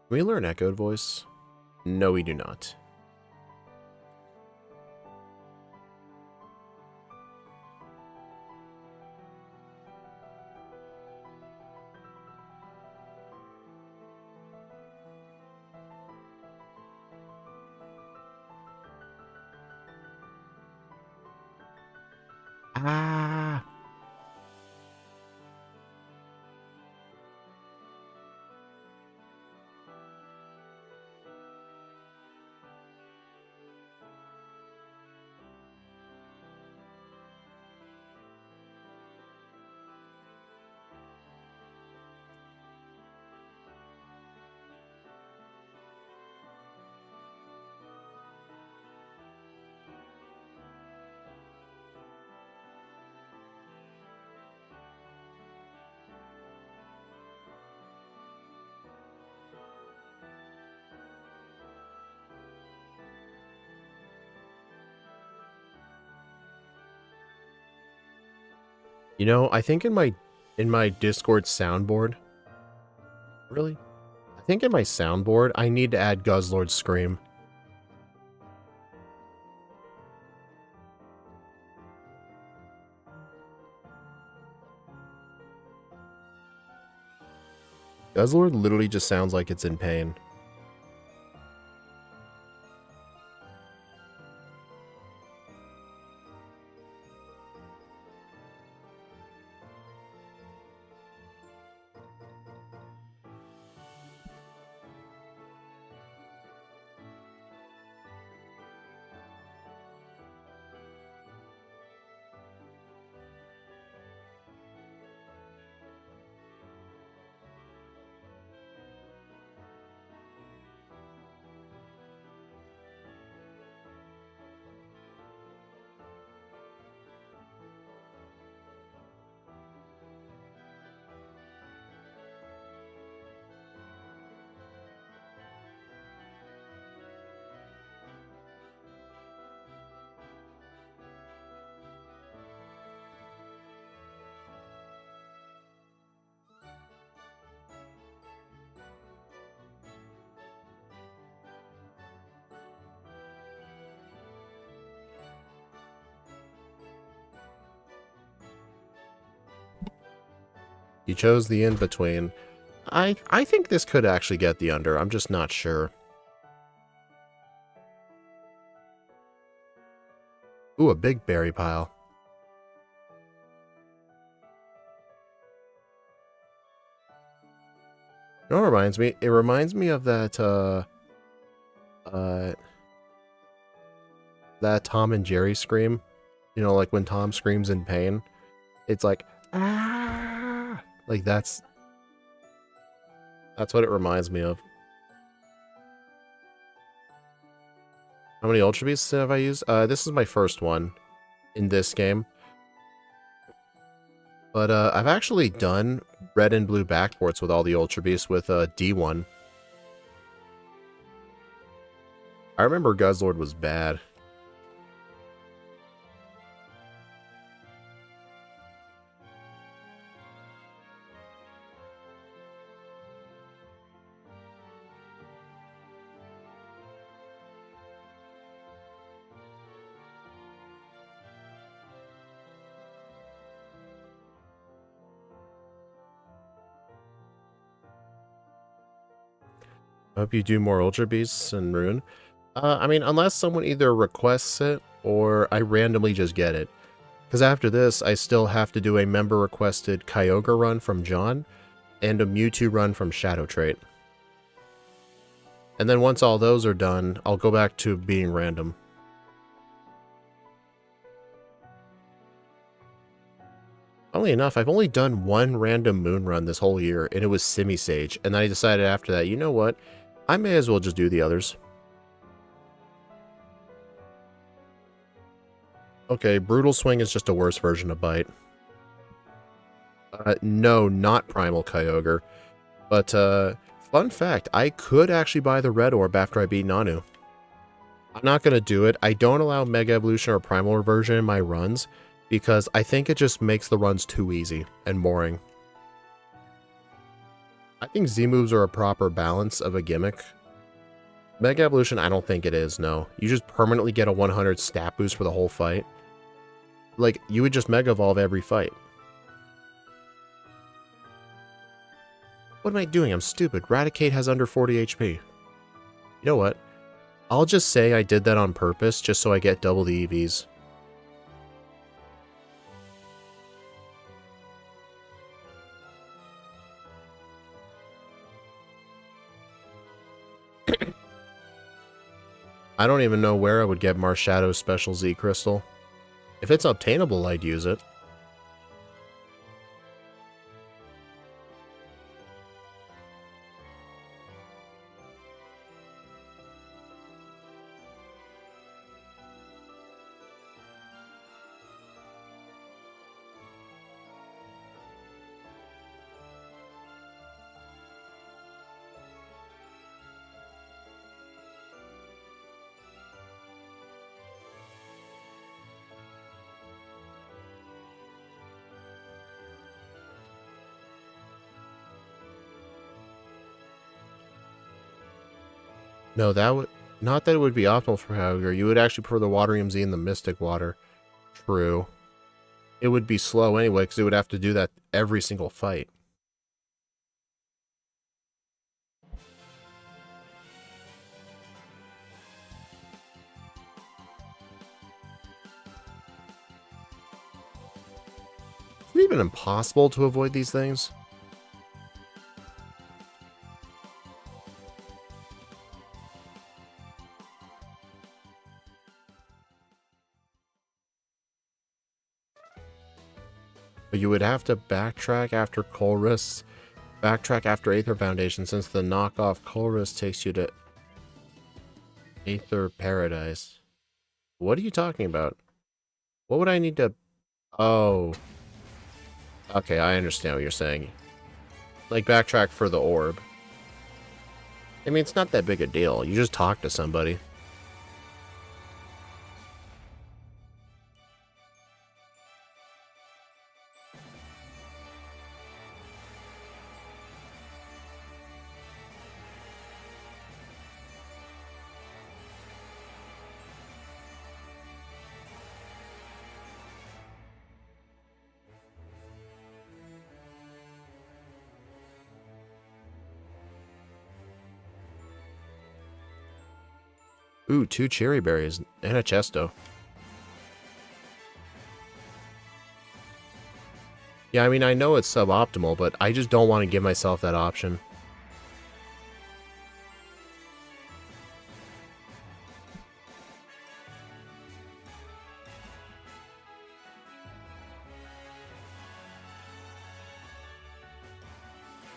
Can we learn Echoed Voice? No, we do not. Ah. You know, I think in my Discord soundboard, really? I think in my soundboard, I need to add Guzzlord's scream. Guzzlord literally just sounds like it's in pain. You chose the in-between. I think this could actually get the under. I'm just not sure. Ooh, a big berry pile. You know what it reminds me? It reminds me of that, that Tom and Jerry scream. You know, like when Tom screams in pain. It's like, ah! Like that's what it reminds me of. How many Ultra Beasts have I used? This is my first one in this game. But I've actually done red and blue backports with all the Ultra Beasts with D1. I remember Guzzlord was bad. I hope you do more Ultra Beasts and Rune. I mean, unless someone either requests it or I randomly just get it. Because after this, I still have to do a member-requested Kyogre run from John and a Mewtwo run from Shadow Trait. And then once all those are done, I'll go back to being random. Funnily enough, I've only done one random moon run this whole year, and it was Simisage. And then I decided after that, you know what? I may as well just do the others. Okay, Brutal Swing is just a worse version of Bite. No, not Primal Kyogre. But, fun fact, I could actually buy the Red Orb after I beat Nanu. I'm not going to do it. I don't allow Mega Evolution or Primal Reversion in my runs, because I think it just makes the runs too easy and boring. I think Z-moves are a proper balance of a gimmick. Mega Evolution, I don't think it is, no. You just permanently get a 100 stat boost for the whole fight. Like, you would just Mega Evolve every fight. What am I doing? I'm stupid. Raticate has under 40 HP. You know what? I'll just say I did that on purpose, just so I get double the EVs. I don't even know where I would get Marshadow's special Z crystal. If it's obtainable, I'd use it. No, that would... Not that it would be optimal for Hauger. You would actually prefer the Water EMZ and the Mystic Water. True. It would be slow anyway, because it would have to do that every single fight. Is it even impossible to avoid these things? But you would have to backtrack after Colress, backtrack after Aether Foundation, since the knockoff Colress takes you to Aether Paradise. What are you talking about? What would I need to... Oh. Okay, I understand what you're saying. Like, backtrack for the orb. I mean, it's not that big a deal. You just talk to somebody. Ooh, 2 cherry berries and a chesto. Yeah, I mean, I know it's suboptimal, but I just don't want to give myself that option.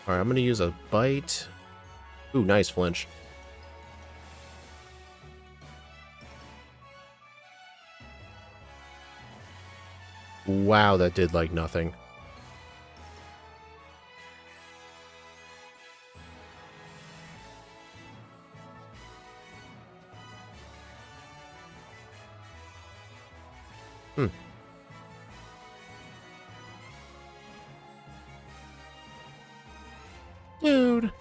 Alright, I'm going to use a bite. Ooh, nice flinch. Wow, that did like nothing. Dude.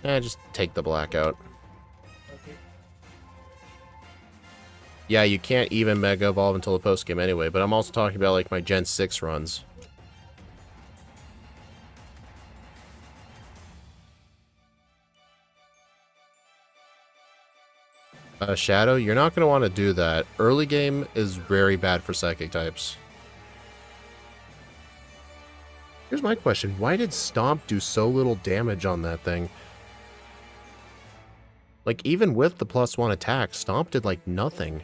Just take the blackout. Okay. Yeah, you can't even Mega Evolve until the post-game anyway, but I'm also talking about, like, my Gen 6 runs. Shadow, you're not going to want to do that. Early game is very bad for Psychic types. Here's my question. Why did Stomp do so little damage on that thing? Like, even with the +1 attack, Stomp did, like, nothing.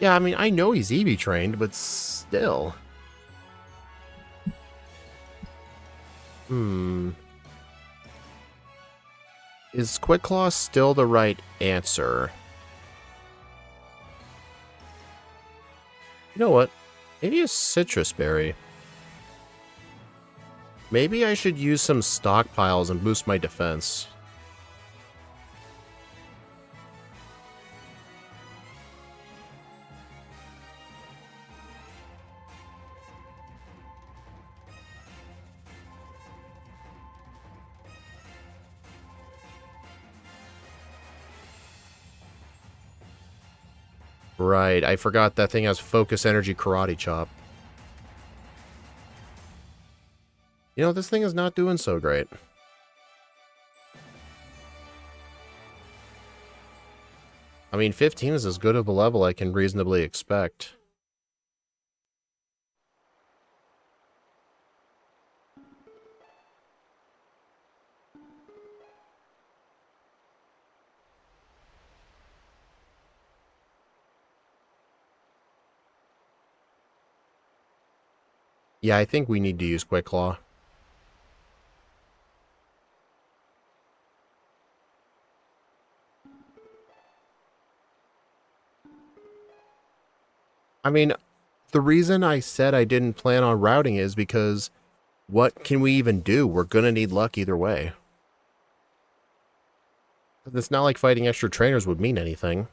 Yeah, I mean, I know he's EV trained, but still. Is Quick Claw still the right answer? You know what? Maybe a Citrus Berry. Maybe I should use some stockpiles and boost my defense. Right, I forgot that thing has focus energy karate chop. You know, this thing is not doing so great. I mean, 15 is as good of a level I can reasonably expect. Yeah, I think we need to use Quick Claw. I mean, the reason I said I didn't plan on routing is because what can we even do? We're gonna need luck either way. It's not like fighting extra trainers would mean anything.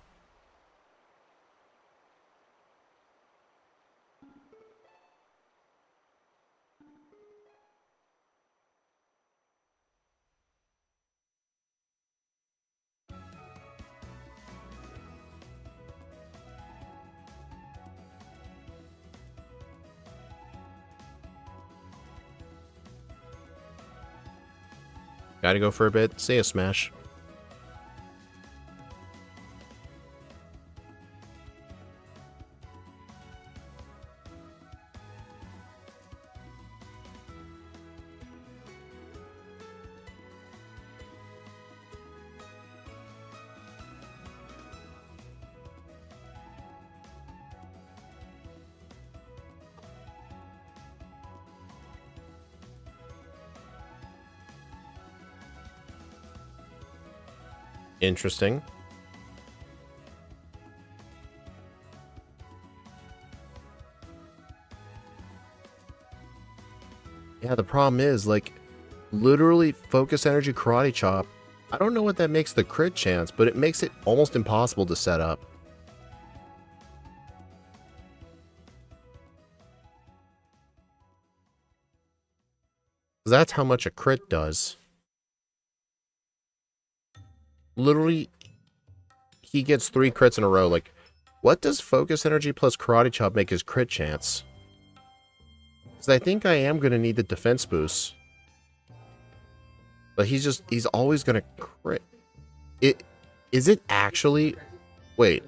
Gotta go for a bit. Say a smash. Interesting. Yeah, the problem is, like, literally focus energy karate chop. I don't know what that makes the crit chance, but it makes it almost impossible to set up. That's how much a crit does. Literally, he gets 3 crits in a row. Like, what does focus energy plus karate chop make his crit chance? Because I think I am going to need the defense boost. But he's always going to crit. Is it actually... Wait.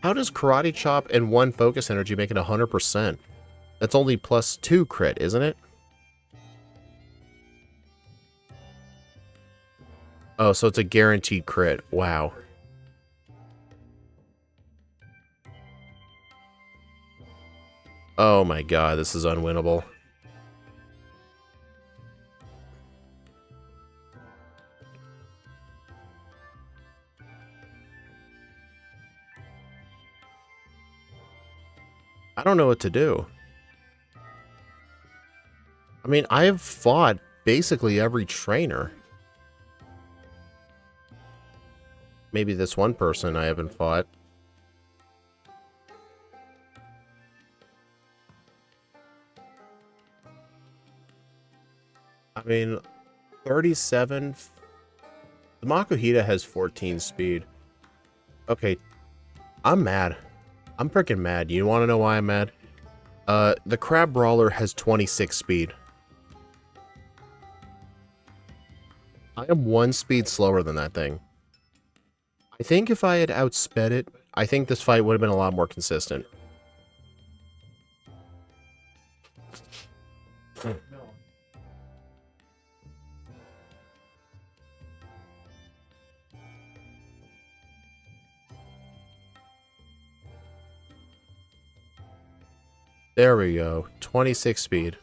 How does karate chop and 1 focus energy make it 100%? That's only plus 2 crit, isn't it? Oh, so it's a guaranteed crit. Wow. Oh my god, this is unwinnable. I don't know what to do. I mean, I have fought basically every trainer. Maybe this one person I haven't fought. I mean, 37... The Makuhita has 14 speed. Okay, I'm mad. I'm freaking mad. You want to know why I'm mad? The Crab Brawler has 26 speed. I am 1 speed slower than that thing. I think if I had outsped it, I think this fight would have been a lot more consistent. There we go. 26 speed.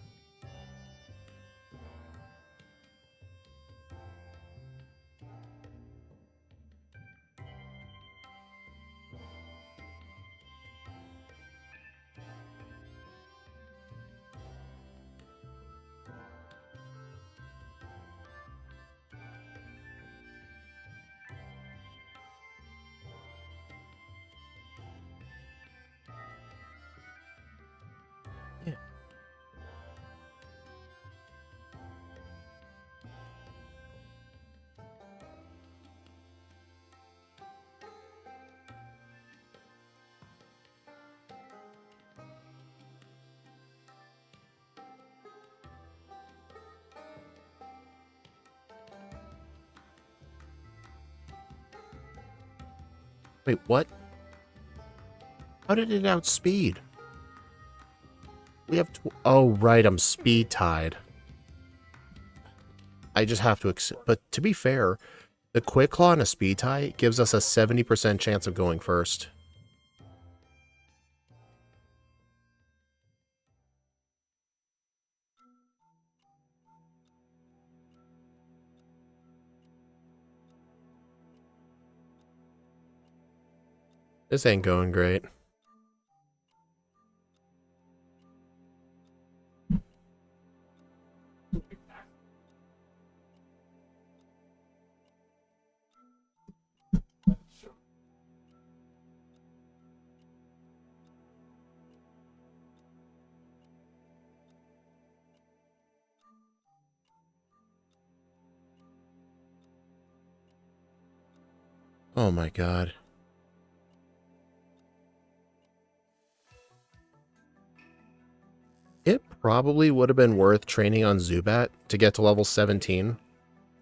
Wait, what? How did it outspeed? We have oh, right, I'm speed tied. I just have to but to be fair, the Quick Claw and a speed tie gives us a 70% chance of going first. This ain't going great. Oh my god. It probably would have been worth training on Zubat to get to level 17.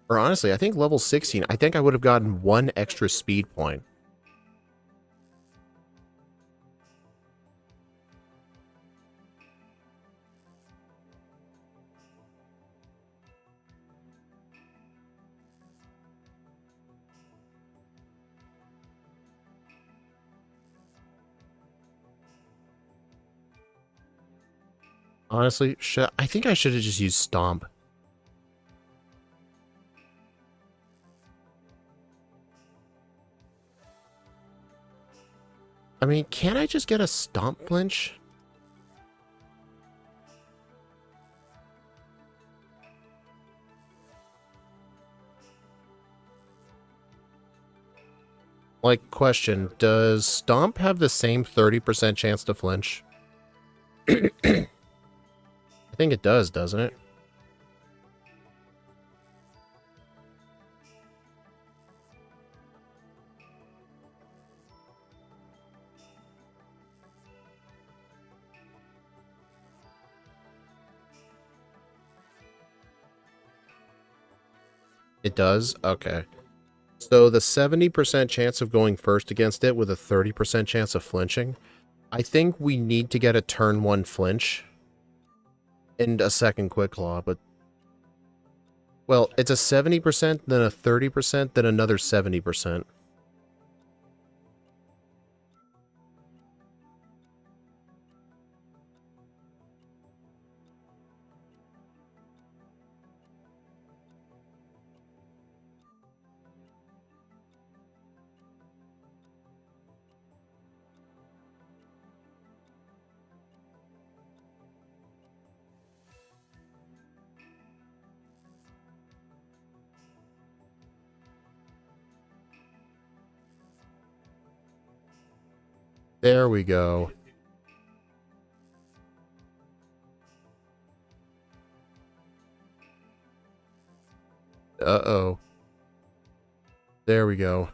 Or honestly, I think level 16, I think I would have gotten one extra speed point. Honestly, I think I should have just used Stomp. I mean, can't I just get a Stomp flinch? Like, question, does Stomp have the same 30% chance to flinch? I think it does, doesn't it? It does? Okay. So the 70% chance of going first against it with a 30% chance of flinching, I think we need to get a turn 1 flinch and a second Quick Claw, but... Well, it's a 70%, then a 30%, then another 70%. There we go. Uh-oh. There we go.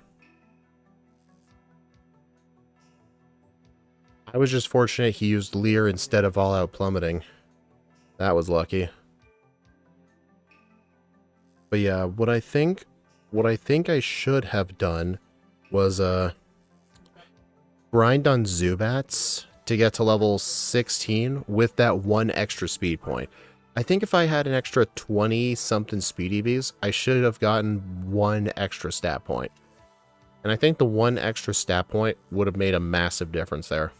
I was just fortunate he used Leer instead of all-out plummeting. That was lucky. But yeah, what I think I should have done was grind on Zubats to get to level 16 with that one extra speed point. I think if I had an extra 20-something speed EVs, I should have gotten one extra stat point. And I think the one extra stat point would have made a massive difference there.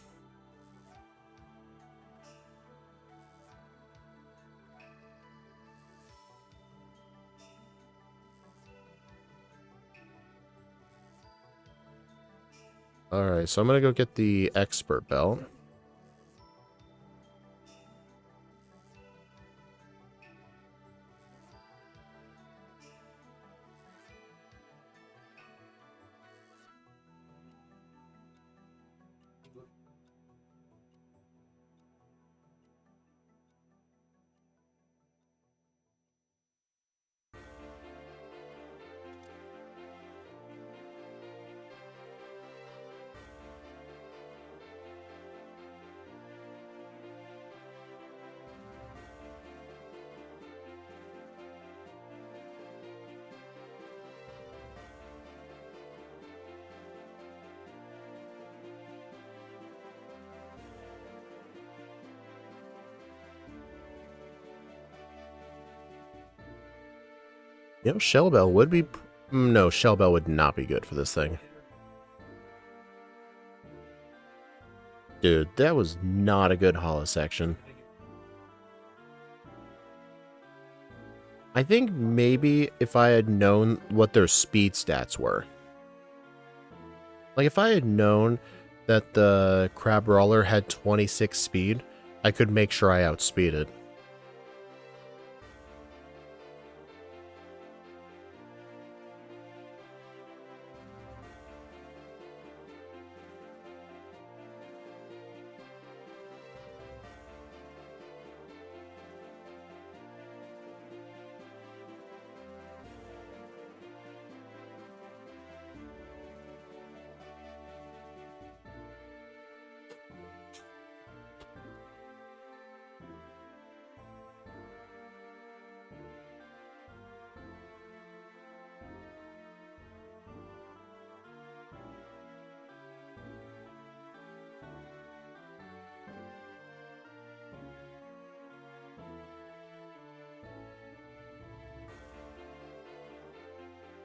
Alright, so I'm going to go get the expert belt. You know, Shell Bell would be... No, Shell Bell would not be good for this thing. Dude, that was not a good holo section. I think maybe if I had known what their speed stats were. Like, if I had known that the Crab Brawler had 26 speed, I could make sure I outspeed it.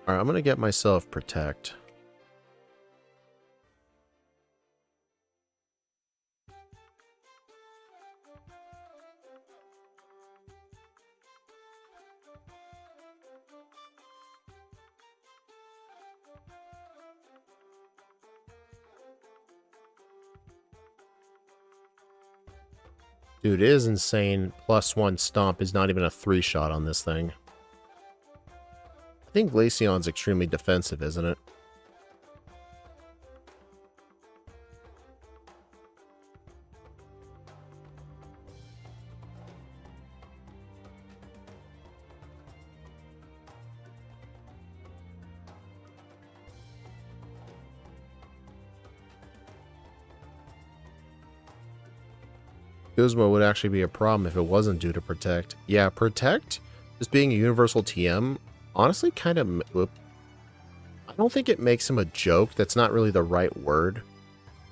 Alright, I'm gonna get myself Protect. Dude, it is insane. +1 Stomp is not even a 3-shot on this thing. I think Glaceon's extremely defensive, isn't it? Guzma would actually be a problem if it wasn't due to Protect. Yeah, Protect, just being a universal TM, honestly kind of... I don't think it makes him a joke. That's not really the right word.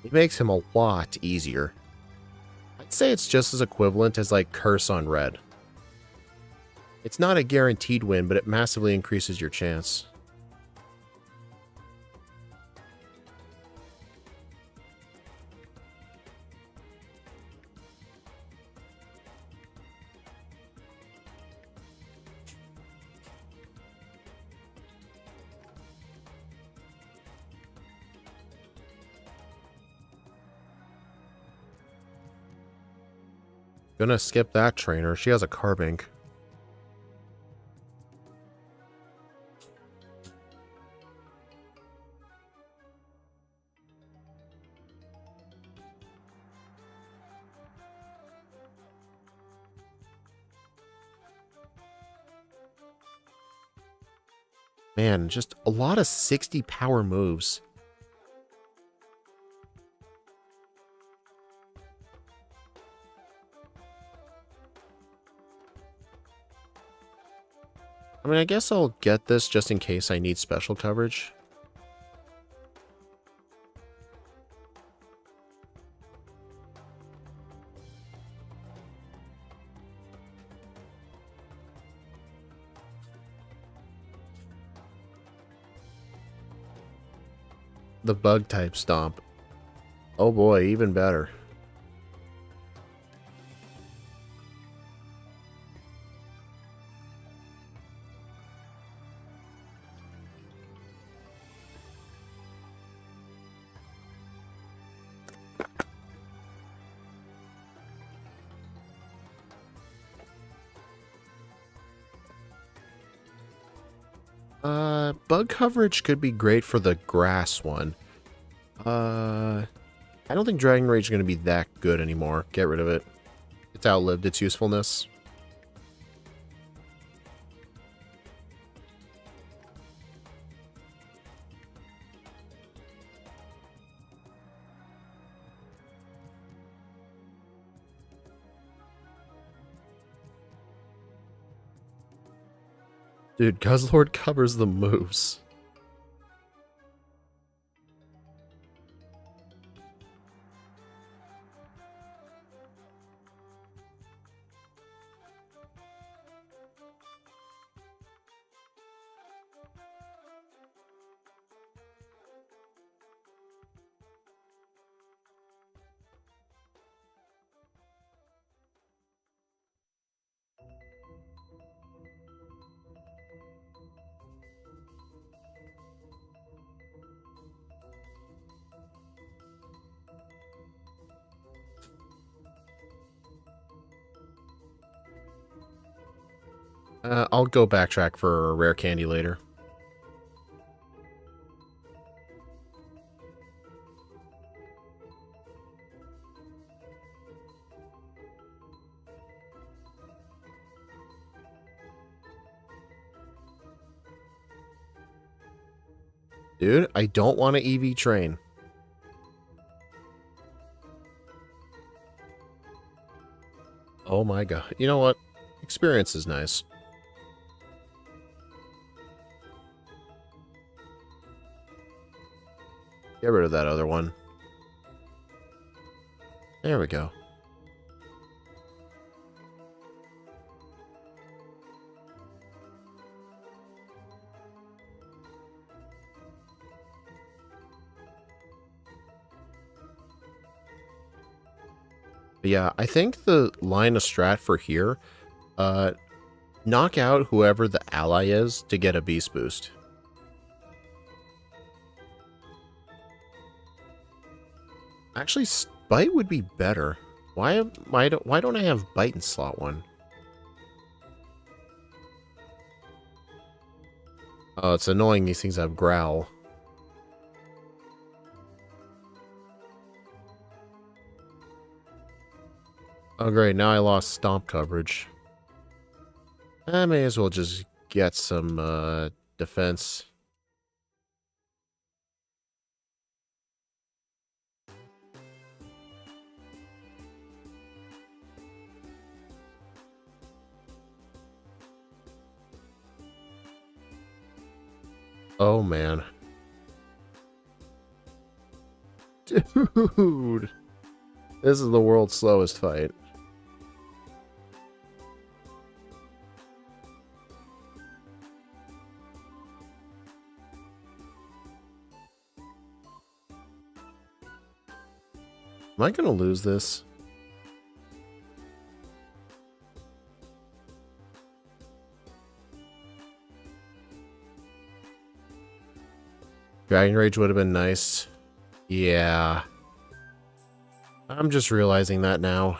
It makes him a lot easier. I'd say it's just as equivalent as, like, Curse on Red. It's not a guaranteed win, but it massively increases your chance. Gonna skip that trainer. She has a Carbink. Man, just a lot of 60 power moves. I mean, I guess I'll get this just in case I need special coverage. The bug type stomp. Oh boy, even better. Bug coverage could be great for the grass one. I don't think Dragon Rage is going to be that good anymore. Get rid of it. It's outlived its usefulness. Dude, Guzzlord covers the moves. I'll go backtrack for a rare candy later. Dude, I don't want an EV train. Oh my god. You know what? Experience is nice. Get rid of that other one. There we go. But yeah, I think the line of strat for here, knock out whoever the ally is to get a beast boost. Actually, Bite would be better. Why don't I have Bite in slot 1? Oh, it's annoying these things have Growl. Oh great, now I lost Stomp coverage. I may as well just get some defense. Oh man. Dude. This is the world's slowest fight. Am I gonna lose this? Dragon Rage would have been nice. Yeah. I'm just realizing that now.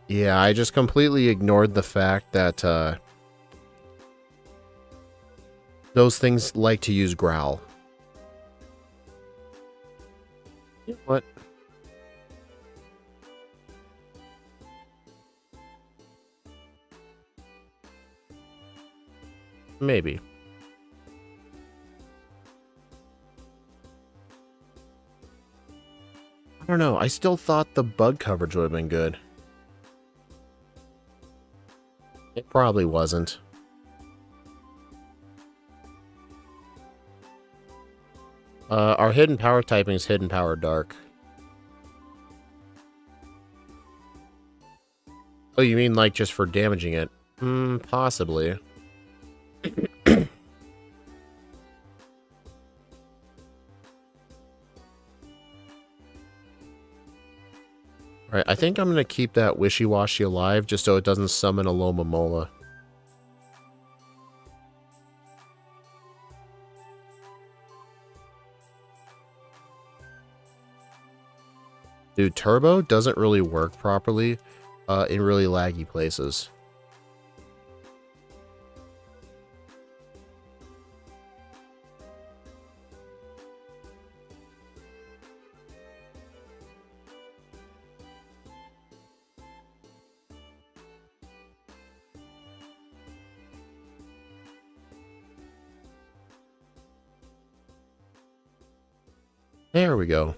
Yeah, I just completely ignored the fact that those things like to use Growl. You know what? Maybe. I don't know. I still thought the bug coverage would have been good. It probably wasn't. Our hidden power typing is hidden power dark. Oh, you mean like just for damaging it? Possibly. Alright, I think I'm going to keep that Wishy-Washy alive just so it doesn't summon a Lomamola. Dude, Turbo doesn't really work properly in really laggy places. There we go.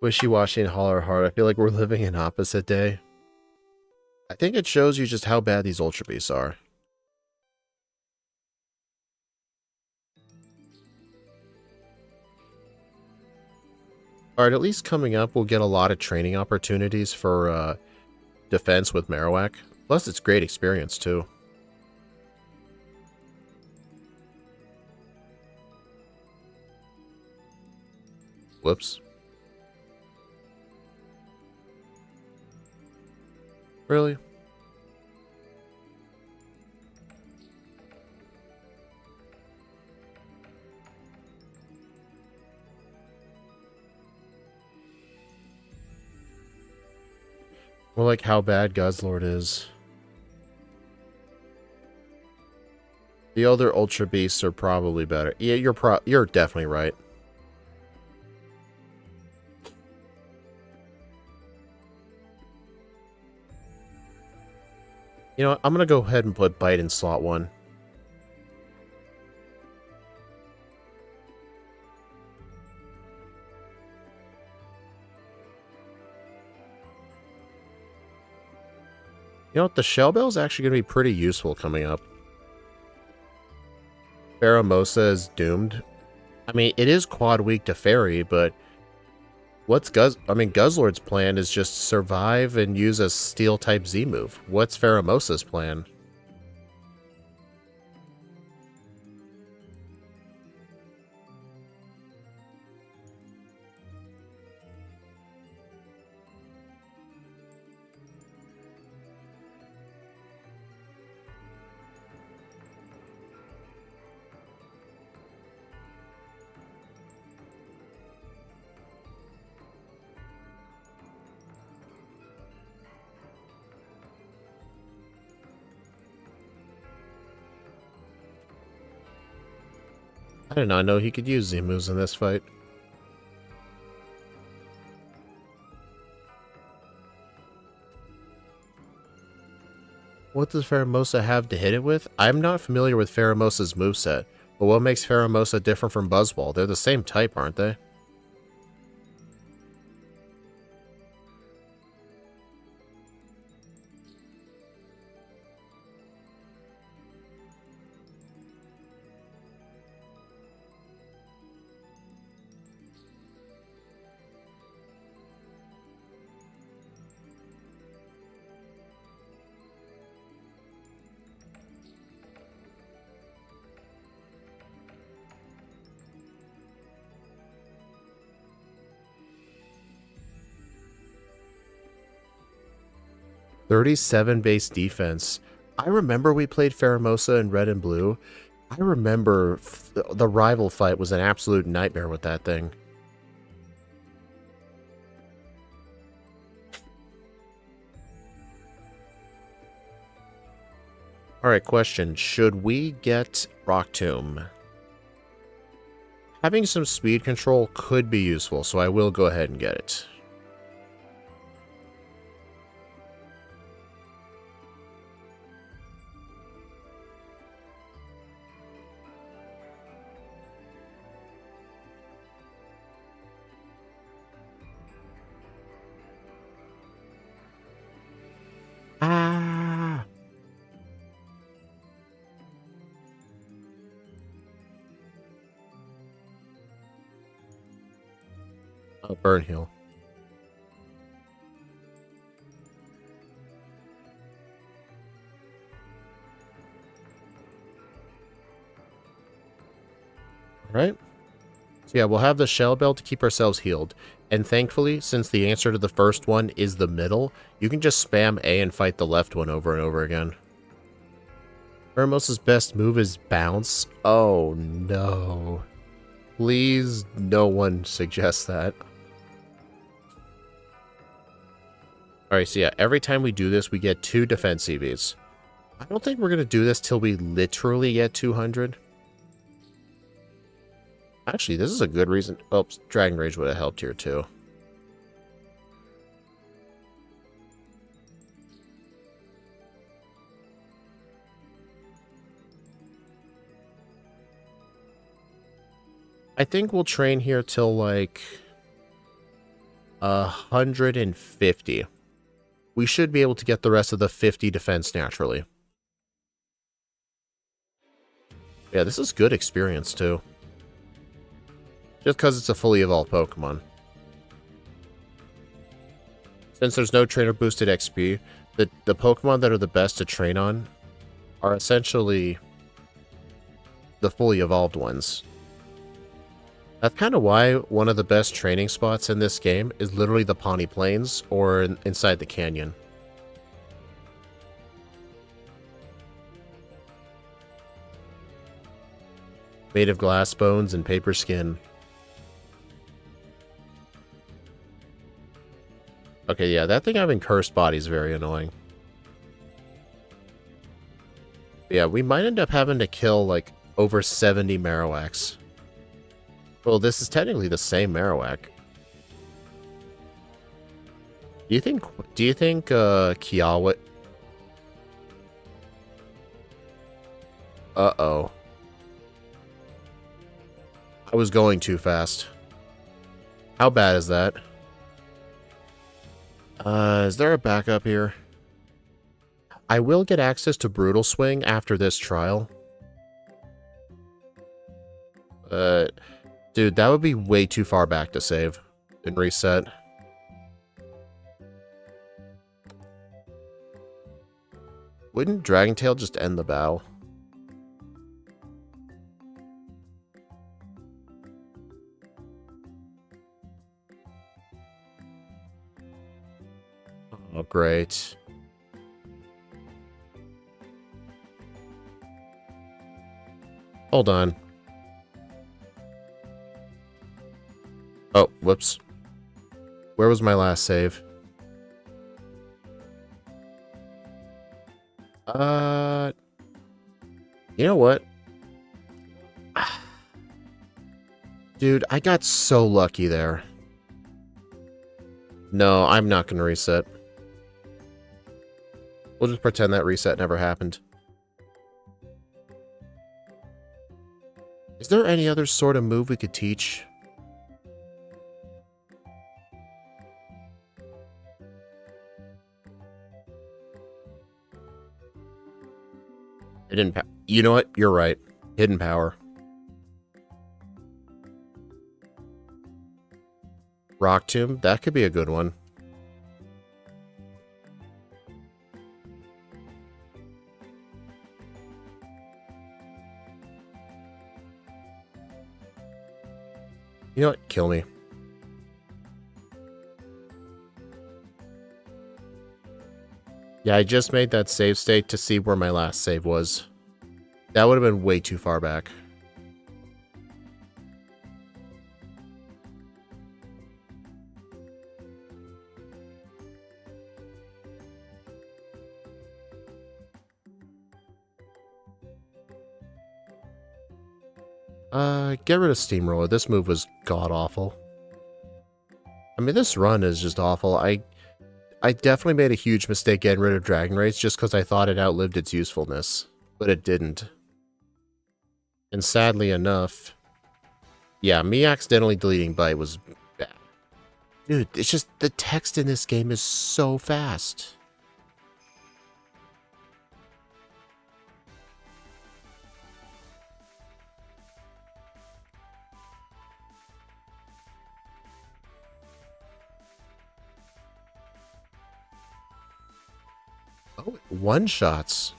Wishy-washy and holler hard. I feel like we're living in opposite day. I think it shows you just how bad these Ultra Beasts are. Alright, at least coming up, we'll get a lot of training opportunities for defense with Marowak. Plus, it's great experience, too. Whoops. Really? More like how bad Guzzlord is. The other Ultra Beasts are probably better. Yeah, you're definitely right. You know what? I'm gonna go ahead and put Bite in slot 1. You know what? The Shell Bell is actually going to be pretty useful coming up. Pheromosa is doomed. I mean, it is quad weak to Fairy, but Guzzlord's plan is just survive and use a Steel-type Z move. What's Pheromosa's plan? I did not know he could use Z moves in this fight. What does Pheromosa have to hit it with? I'm not familiar with Pheromosa's moveset, but what makes Pheromosa different from Buzzball? They're the same type, aren't they? .37 base defense. I remember we played Pheromosa in red and blue. I remember the rival fight was an absolute nightmare with that thing. Alright, question. Should we get Rock Tomb? Having some speed control could be useful, so I will go ahead and get it. Ah! Oh, burn heal. Alright. So yeah, we'll have the Shell Bell to keep ourselves healed. And thankfully, since the answer to the first one is the middle, you can just spam A and fight the left one over and over again. Pheromosa's best move is Bounce. Oh no. Please, no one suggests that. Alright, so yeah, every time we do this, we get 2 defense CVs. I don't think we're going to do this till we literally get 200. Actually, this is a good reason. Oh, Dragon Rage would have helped here too. I think we'll train here till like 150. We should be able to get the rest of the 50 defense naturally. Yeah, this is good experience, too. Just because it's a fully evolved Pokemon. Since there's no trainer boosted XP, the Pokemon that are the best to train on are essentially the fully evolved ones. That's kind of why one of the best training spots in this game is literally the Pawnee Plains or inside the canyon. Made of glass bones and paper skin. Okay, yeah, that thing having cursed body is very annoying. Yeah, we might end up having to kill, like, over 70 Marowaks. Well, this is technically the same Marowak. Do you think Kiawe... Uh-oh. I was going too fast. How bad is that? Is there a backup here? I will get access to Brutal Swing after this trial. Dude, that would be way too far back to save and reset. Wouldn't Dragon Tail just end the battle? Oh, great. Hold on. Oh, whoops. Where was my last save? You know what? Dude, I got so lucky there. No, I'm not gonna reset. We'll just pretend that reset never happened. Is there any other sort of move we could teach? Hidden power. You know what? You're right. Hidden power. Rock Tomb. That could be a good one. You know what? Kill me. Yeah, I just made that save state to see where my last save was. That would have been way too far back. Get rid of Steamroller. This move was god-awful. I mean, this run is just awful. I definitely made a huge mistake getting rid of Dragon Rage just because I thought it outlived its usefulness. But it didn't. And sadly enough... Yeah, me accidentally deleting Bite was bad. Dude, it's just... The text in this game is so fast. Oh, one-shots.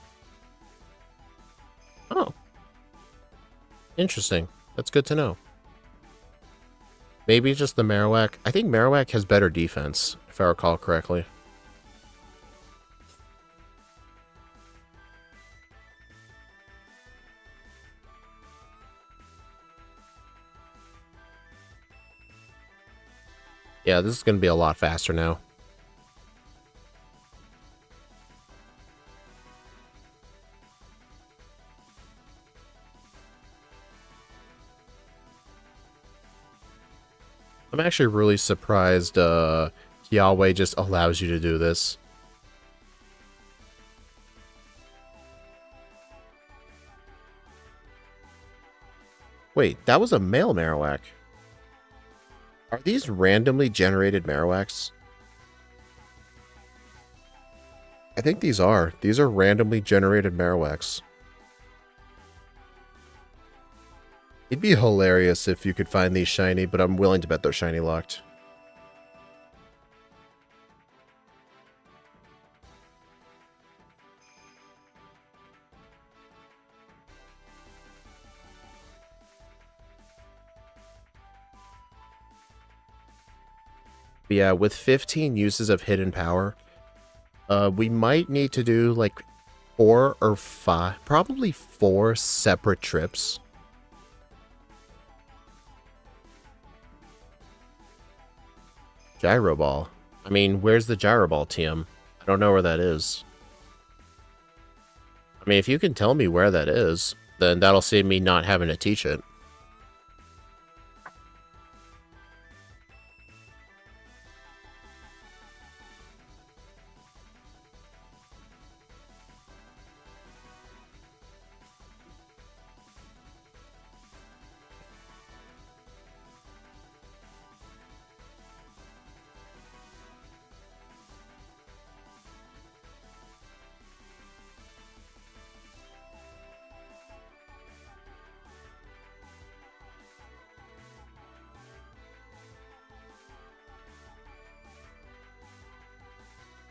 Oh. Interesting. That's good to know. Maybe just the Marowak. I think Marowak has better defense, if I recall correctly. Yeah, this is going to be a lot faster now. I'm actually really surprised Kiawe just allows you to do this. Wait, that was a male Marowak. Are these randomly generated Marowaks? I think these are. These are randomly generated Marowaks. It'd be hilarious if you could find these shiny, but I'm willing to bet they're shiny locked. But yeah, with 15 uses of hidden power, we might need to do like 4 or 5, probably 4 separate trips. Gyro Ball. I mean, where's the Gyro Ball, TM? I don't know where that is. I mean, if you can tell me where that is, then that'll save me not having to teach it.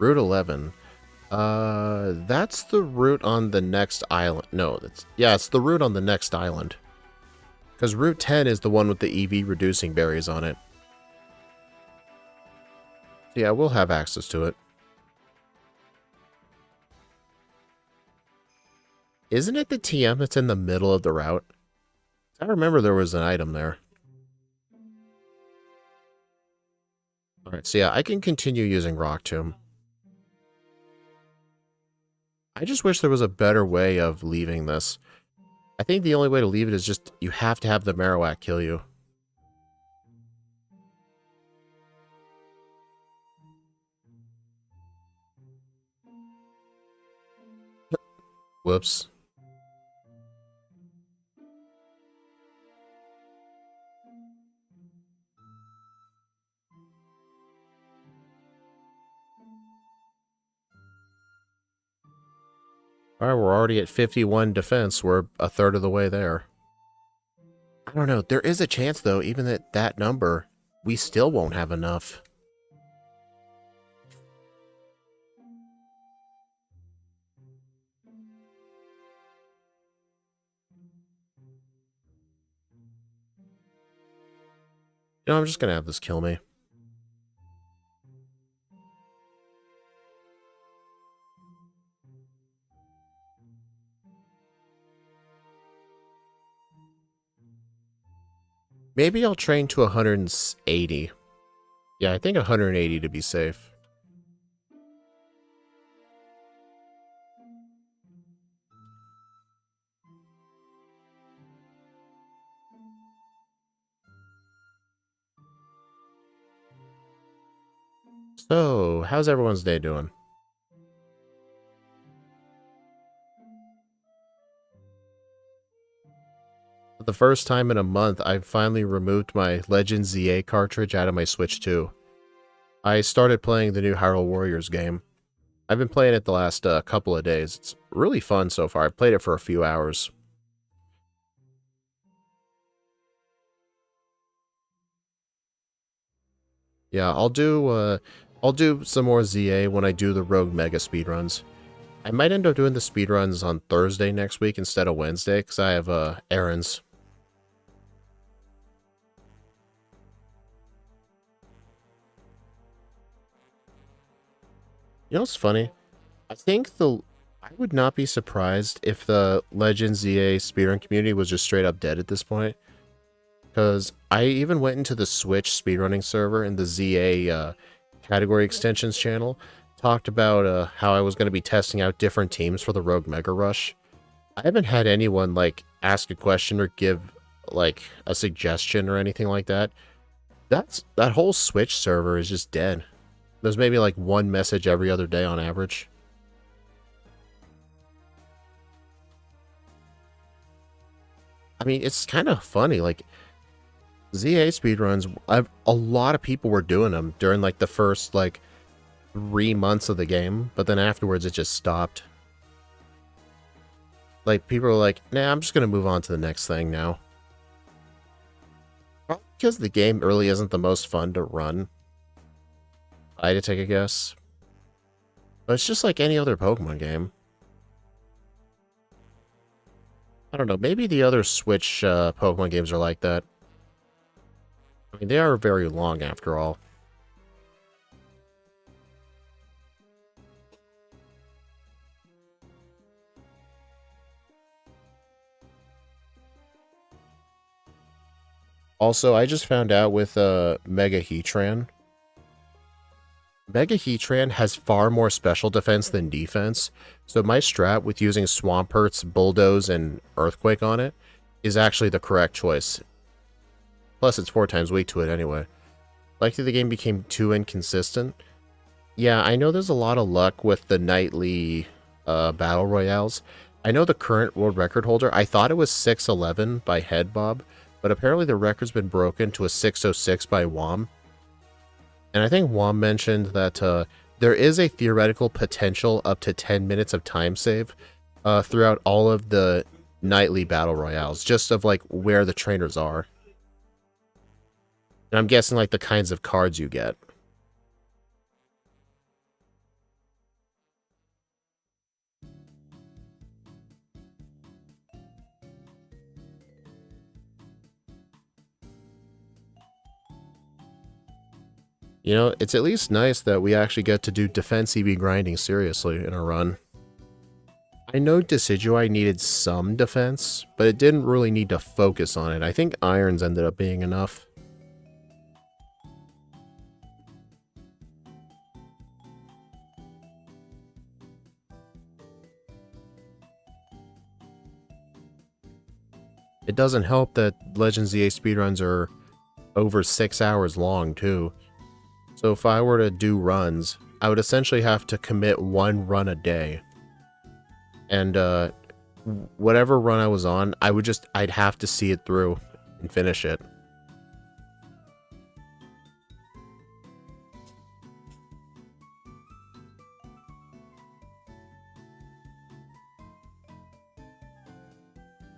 Route 11. That's the route on the next island. No, it's the route on the next island. Because Route 10 is the one with the EV reducing berries on it. So yeah, we'll have access to it. Isn't it the TM that's in the middle of the route? I remember there was an item there. Alright, so yeah, I can continue using Rock Tomb. I just wish there was a better way of leaving this. I think the only way to leave it is just, you have to have the Marowak kill you. Whoops. Alright, we're already at 51 defense. We're a third of the way there. I don't know. There is a chance, though, even at that number, we still won't have enough. You know, I'm just gonna have this kill me. Maybe I'll train to 180. Yeah, I think 180 to be safe. So, how's everyone's day doing? For the first time in a month, I've finally removed my Legend ZA cartridge out of my Switch 2. I started playing the new Hyrule Warriors game. I've been playing it the last couple of days. It's really fun so far. I played it for a few hours. Yeah, I'll do some more ZA when I do the Rogue Mega speedruns. I might end up doing the speedruns on Thursday next week instead of Wednesday, because I have errands. You know what's funny? I think I would not be surprised if the Legend ZA speedrun community was just straight up dead at this point. Because I even went into the Switch speedrunning server in the ZA category extensions channel, talked about how I was going to be testing out different teams for the Rogue Mega Rush. I haven't had anyone, like, ask a question or give, like, a suggestion or anything like that. That whole Switch server is just dead. There's maybe, like, one message every other day on average. I mean, it's kind of funny, like, ZA speedruns, a lot of people were doing them during like the first like 3 months of the game, but then afterwards it just stopped. Like people were like, nah, I'm just gonna move on to the next thing now. Probably because the game really isn't the most fun to run. I had to take a guess. But it's just like any other Pokemon game. I don't know, maybe the other Switch Pokemon games are like that. I mean, they are very long after all. Also, I just found out with Mega Heatran. Mega Heatran has far more special defense than defense, so my strat with using Swampert's, Bulldoze, and Earthquake on it is actually the correct choice. Plus, it's 4 times weak to it anyway. Likely the game became too inconsistent. Yeah, I know there's a lot of luck with the nightly battle royales. I know the current world record holder, I thought it was 611 by Headbob, but apparently the record's been broken to a 606 by Wom. And I think Wom mentioned that there is a theoretical potential up to 10 minutes of time save throughout all of the nightly battle royales, just of like where the trainers are. And I'm guessing like the kinds of cards you get. You know, it's at least nice that we actually get to do defense EV grinding seriously in a run. I know Decidueye needed some defense, but it didn't really need to focus on it. I think Irons ended up being enough. It doesn't help that Legends ZA speedruns are over 6 hours long, too. So if I were to do runs, I would essentially have to commit 1 run a day. And whatever run I was on, I'd have to see it through and finish it.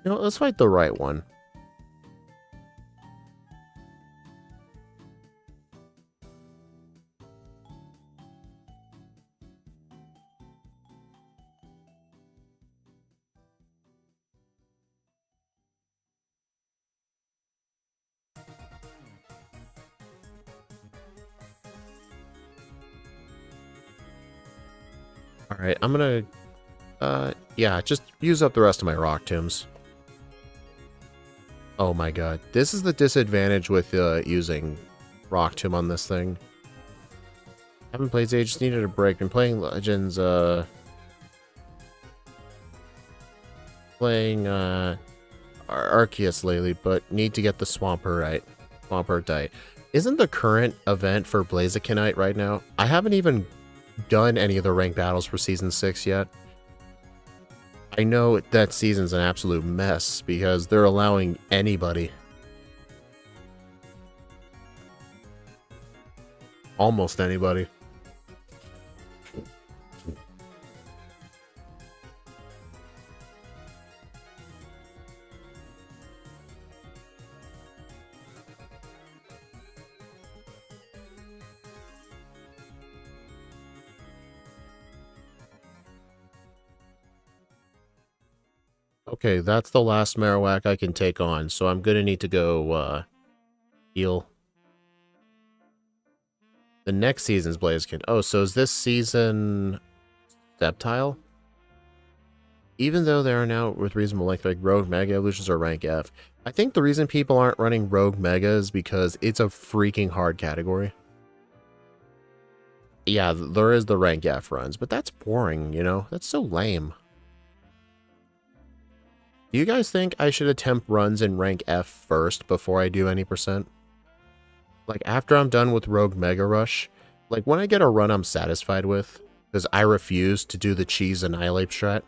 You know, let's fight the right one. Alright, I'm gonna, yeah, just use up the rest of my rock tombs. Oh my god, this is the disadvantage with using rock tomb on this thing. Haven't played ZA, just needed a break. Been playing Legends, playing, Arceus lately, but need to get the Swampert right. Isn't the current event for Blazikenite right now? I haven't even done any of the ranked battles for Season 6 yet. I know that season's an absolute mess because they're allowing anybody. Almost anybody. Okay, that's the last Marowak I can take on, so I'm gonna need to go, heal. The next season's Blaziken. Oh, so is this season Sceptile? Even though they are now with reasonable length, like Rogue Mega Evolutions or Rank F. I think the reason people aren't running Rogue Mega is because it's a freaking hard category. Yeah, there is the Rank F runs, but that's boring, you know? That's so lame. Do you guys think I should attempt runs in rank F first before I do any percent? Like, after I'm done with Rogue Mega Rush, like, when I get a run I'm satisfied with, because I refuse to do the Cheese Annihilate strat,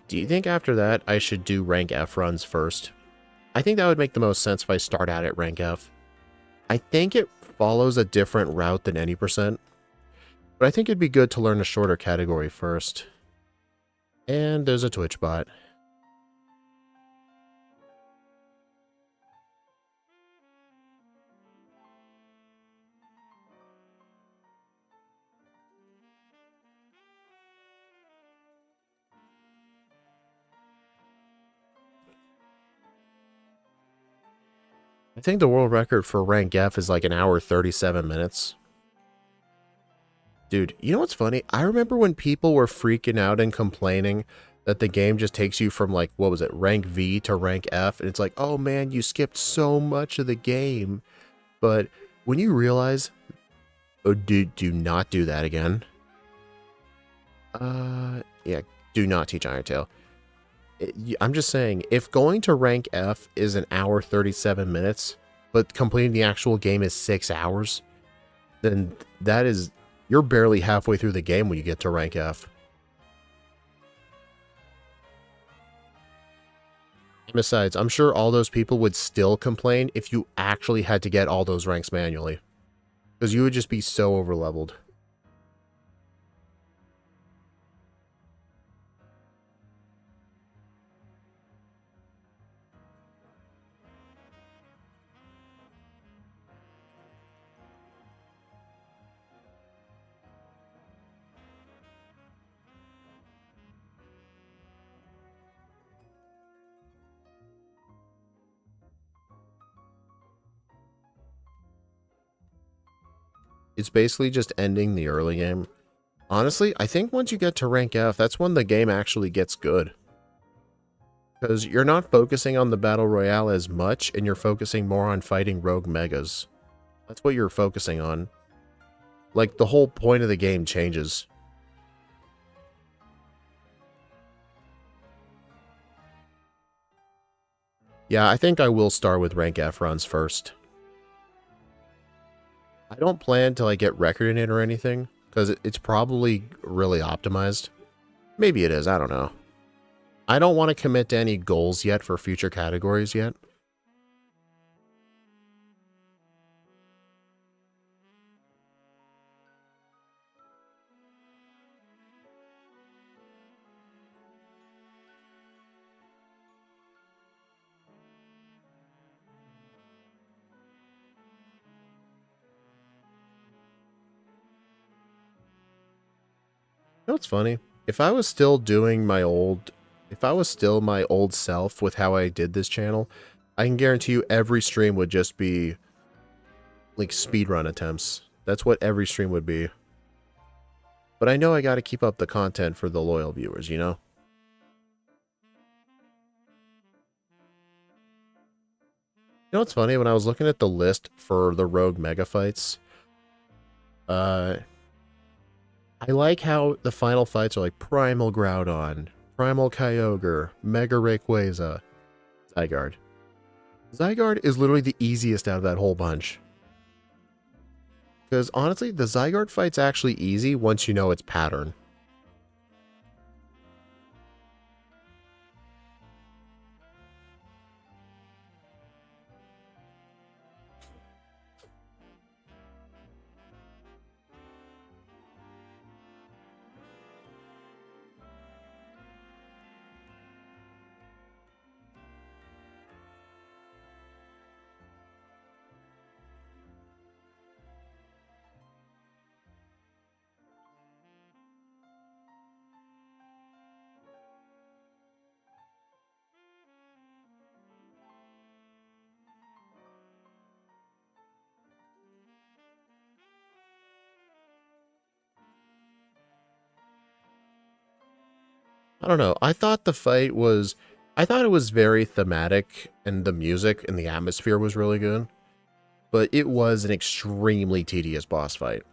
do you think after that I should do rank F runs first? I think that would make the most sense if I start out at rank F. I think it follows a different route than any percent, but I think it'd be good to learn a shorter category first. And there's a Twitch bot. I think the world record for rank F is like an hour 37 minutes. Dude, you know what's funny? I remember when people were freaking out and complaining that the game just takes you from like, what was it, rank V to rank F, and it's like, oh man, you skipped so much of the game. But when you realize, oh, do not do that again. Yeah, do not teach Iron Tail. I'm just saying, if going to rank F is an hour 37 minutes, but completing the actual game is 6 hours, then that is, you're barely halfway through the game when you get to rank F. Besides, I'm sure all those people would still complain if you actually had to get all those ranks manually, because you would just be so overleveled. It's basically just ending the early game. Honestly, I think once you get to rank F, that's when the game actually gets good. Because you're not focusing on the Battle Royale as much, and you're focusing more on fighting rogue megas. That's what you're focusing on. Like, the whole point of the game changes. Yeah, I think I will start with rank F runs first. I don't plan to like get record in it or anything, because it's probably really optimized. Maybe it is, I don't know. I don't want to commit to any goals yet for future categories yet. You know what's funny? If I was still doing my old... If I was still my old self with how I did this channel, I can guarantee you every stream would just be like speedrun attempts. That's what every stream would be. But I know I gotta keep up the content for the loyal viewers, you know? You know what's funny? When I was looking at the list for the rogue mega fights, I like how the final fights are like Primal Groudon, Primal Kyogre, Mega Rayquaza, Zygarde. Zygarde is literally the easiest out of that whole bunch. Because honestly, the Zygarde fight's actually easy once you know its pattern. I don't know. I thought the fight was... I thought it was very thematic, and the music and the atmosphere was really good. But it was an extremely tedious boss fight.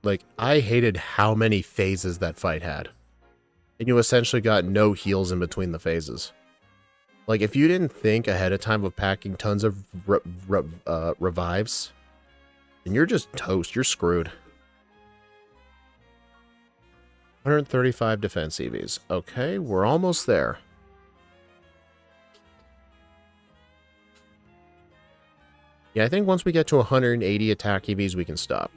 Like, I hated how many phases that fight had. And you essentially got no heals in between the phases. Like, if you didn't think ahead of time of packing tons of revives, then you're just toast. You're screwed. 135 defense EVs. Okay, we're almost there. Yeah, I think once we get to 180 attack EVs, we can stop.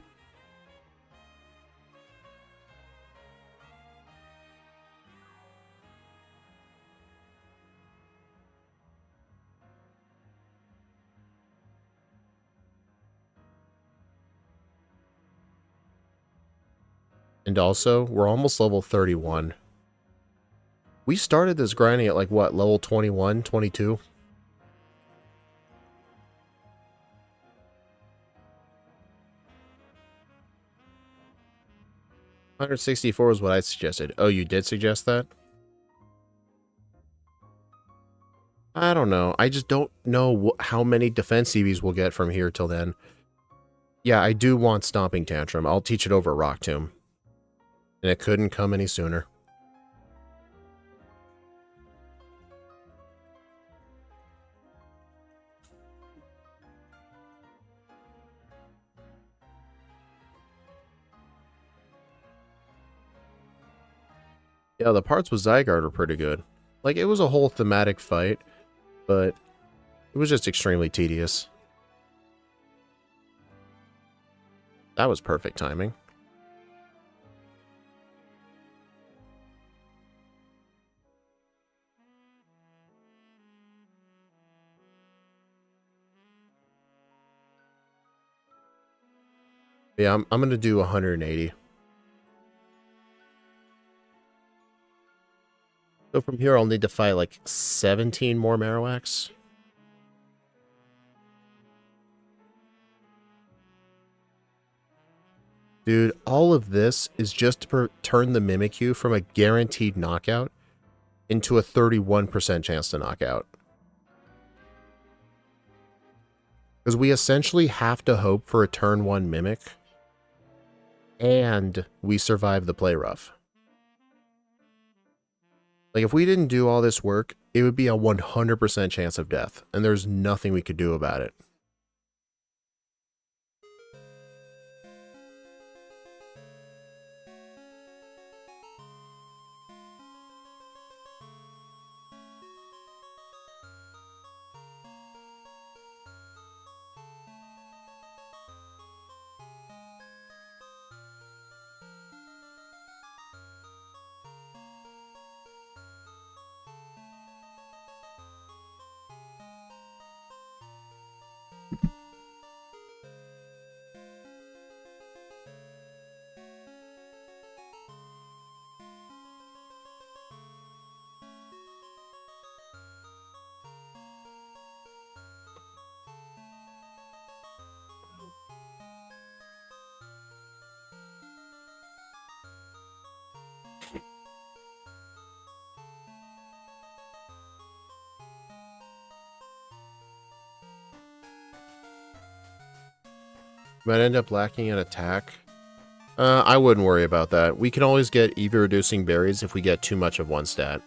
And also, we're almost level 31. We started this grinding at like, what, level 21, 22? $164 is what I suggested. Oh, you did suggest that? I don't know. I just don't know how many defense EVs we'll get from here till then. Yeah, I do want Stomping Tantrum. I'll teach it over Rock Tomb. And it couldn't come any sooner. Yeah, the parts with Zygarde are pretty good. Like, it was a whole thematic fight, but it was just extremely tedious. That was perfect timing. Yeah, I'm going to do 180. So from here, I'll need to fight like 17 more Marowaks. Dude, all of this is just to turn the Mimikyu from a guaranteed knockout into a 31% chance to knock out. Because we essentially have to hope for a turn 1 Mimic, and we survive the play rough. Like, if we didn't do all this work, it would be a 100% chance of death, and there's nothing we could do about it. Might end up lacking an attack. I wouldn't worry about that. We can always get EV reducing berries if we get too much of one stat.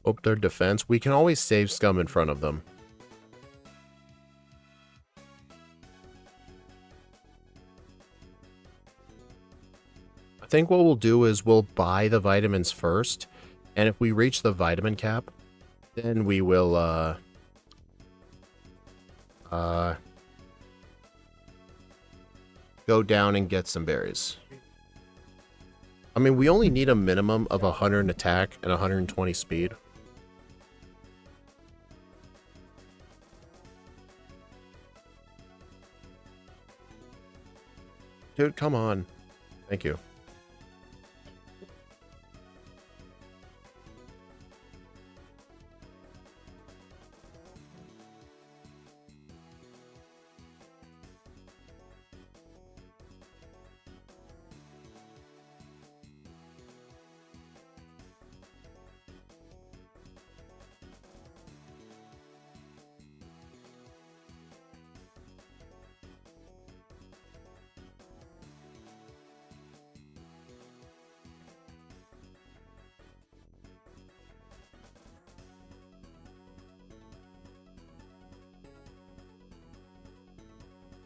Hope their defense. We can always save scum in front of them. I think what we'll do is we'll buy the vitamins first, and if we reach the vitamin cap, then we will, go down and get some berries. I mean, we only need a minimum of 100 attack and 120 speed. Dude, come on. Thank you.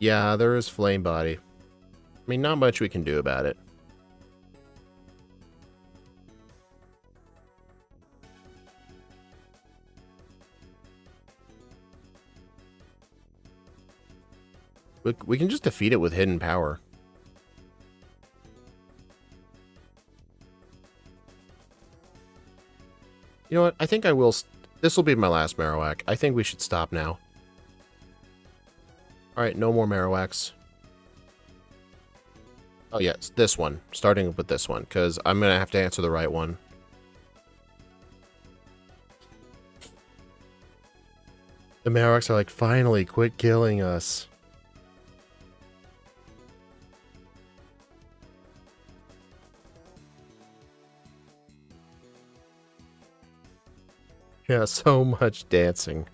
Yeah, there is flame body. I mean, not much we can do about it. We can just defeat it with hidden power. You know what? I think I will... This will be my last Marowak. I think we should stop now. Alright, no more Marowaks. Oh, yes, this one. Starting with this one, because I'm going to have to answer the right one. The Marowaks are like, finally, quit killing us. Yeah, so much dancing.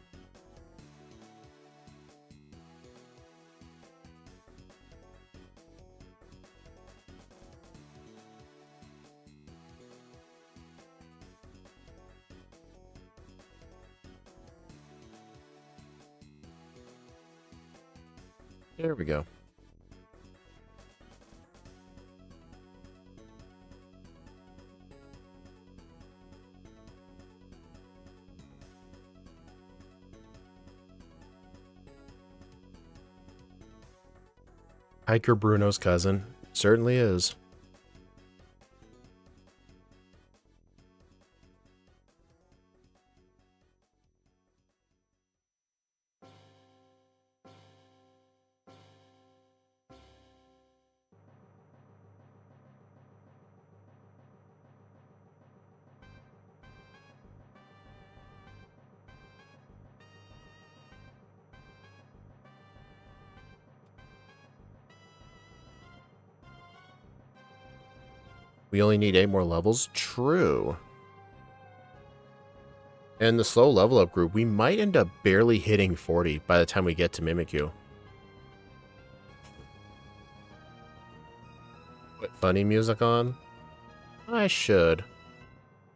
There we go. Hiker Bruno's cousin. Certainly is. We only need 8 more levels? True. And the slow level up group, we might end up barely hitting 40 by the time we get to Mimikyu. Put funny music on? I should.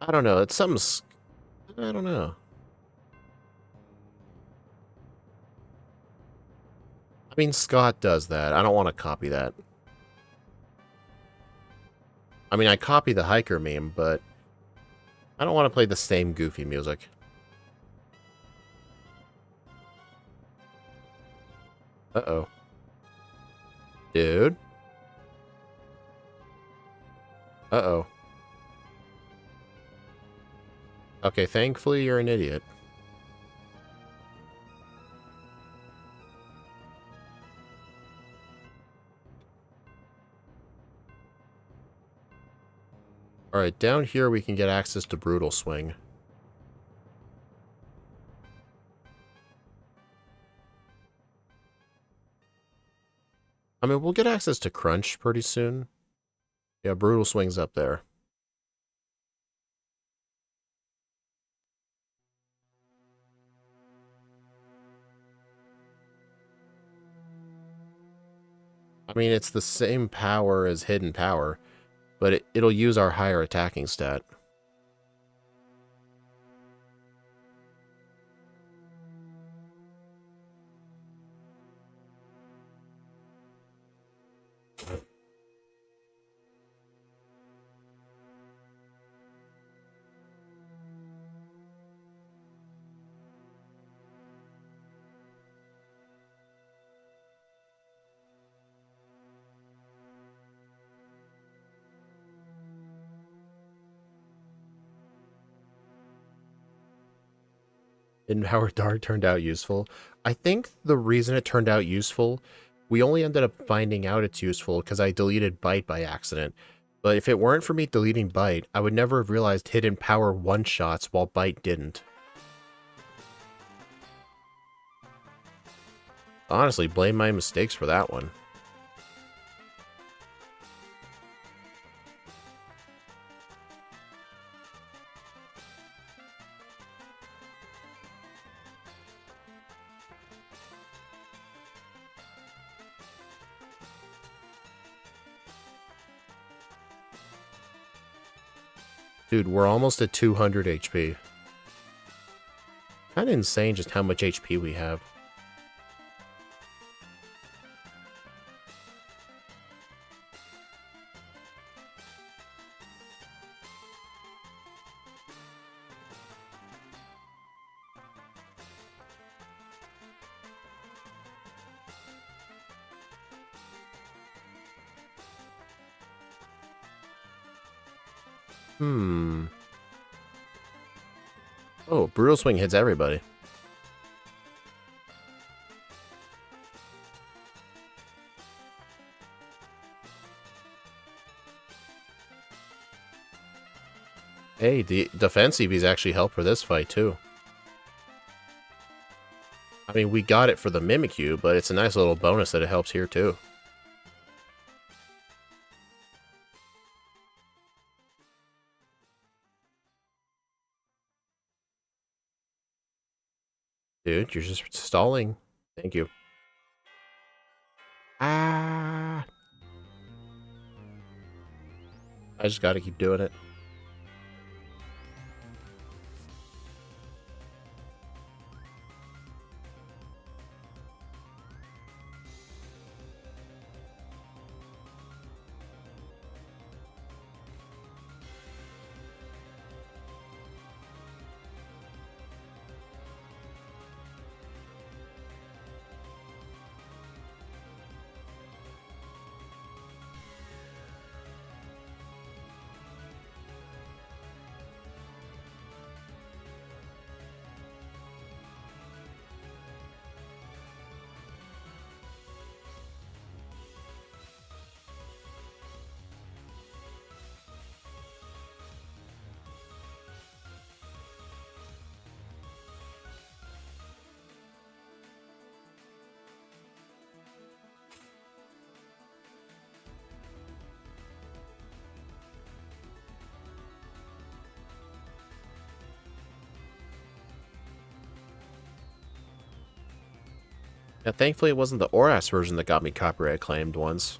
I don't know. It's something... I don't know. I mean, Scott does that. I don't want to copy that. I mean, I copy the hiker meme, but I don't want to play the same goofy music. Uh-oh. Dude? Uh-oh. Okay, thankfully you're an idiot. Alright, down here we can get access to Brutal Swing. I mean, we'll get access to Crunch pretty soon. Yeah, Brutal Swing's up there. I mean, it's the same power as Hidden Power, but it'll use our higher attacking stat. And how our dart turned out useful. I think the reason it turned out useful, we only ended up finding out it's useful because I deleted Bite by accident. But if it weren't for me deleting Bite, I would never have realized Hidden Power one-shots while Bite didn't. Honestly, blame my mistakes for that one. Dude, we're almost at 200 HP. Kind of insane just how much HP we have. Hmm. Oh, Brutal Swing hits everybody. Hey, the defense EVs actually help for this fight, too. I mean, we got it for the Mimikyu, but it's a nice little bonus that it helps here, too. Dude, you're just stalling. Thank you. Ah! I just gotta keep doing it. Yeah, thankfully it wasn't the Oras version that got me copyright claimed once.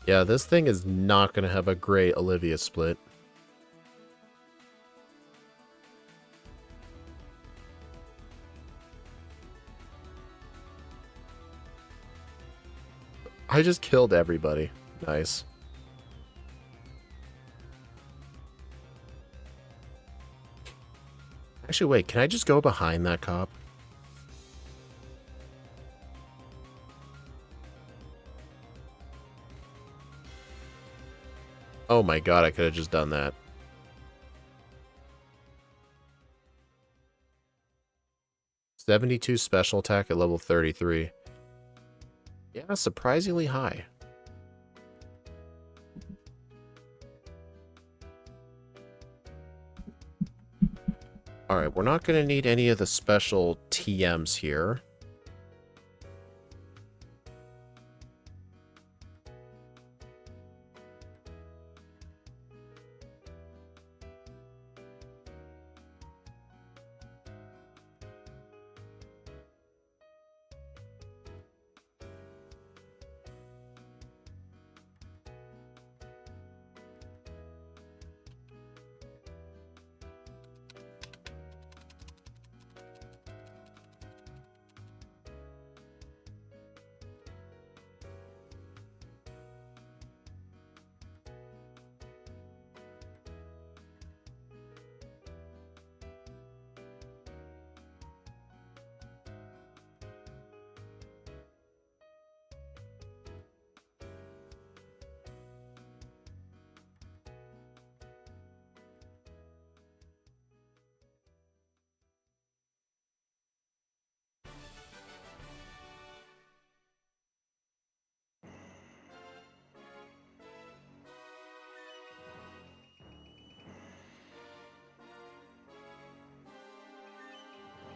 Yeah, this thing is not going to have a great Olivia split. I just killed everybody. Nice. Actually, wait, can I just go behind that cop? Oh my god, I could have just done that. $72 special attack at level 33. Yeah, surprisingly high. Alright, we're not going to need any of the special TMs here.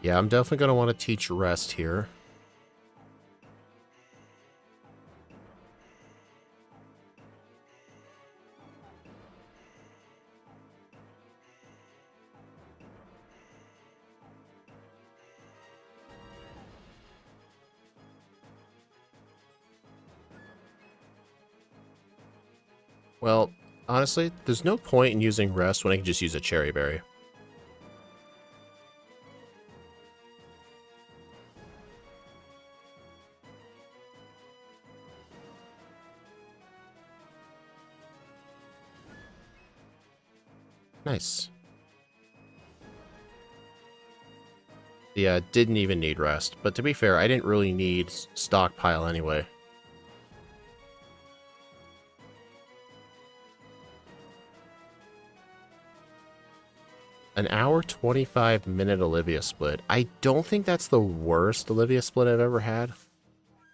Yeah, I'm definitely going to want to teach rest here. Well, honestly, there's no point in using rest when I can just use a cherry berry. Nice. Yeah, didn't even need rest. But to be fair, I didn't really need stockpile anyway. An hour 25-minute Olivia split. I don't think that's the worst Olivia split I've ever had.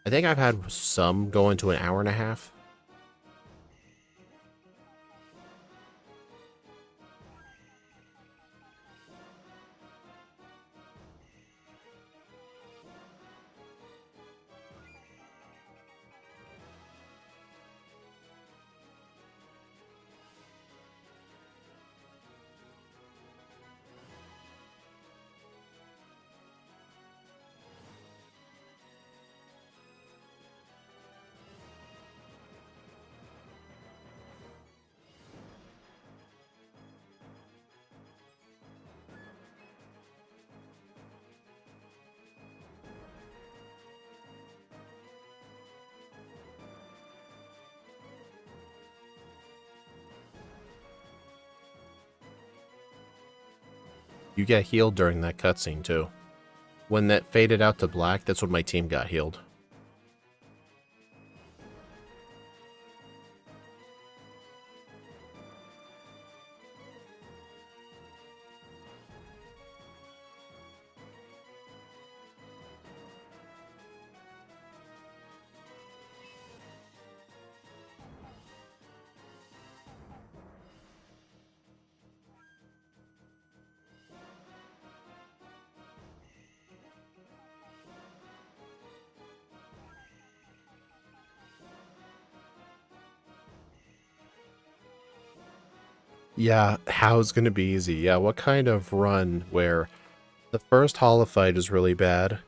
I think I've had some go into an hour and a half. You get healed during that cutscene too. When that faded out to black, that's when my team got healed. Yeah, how's gonna be easy? Yeah, what kind of run where the first Holofight is really bad?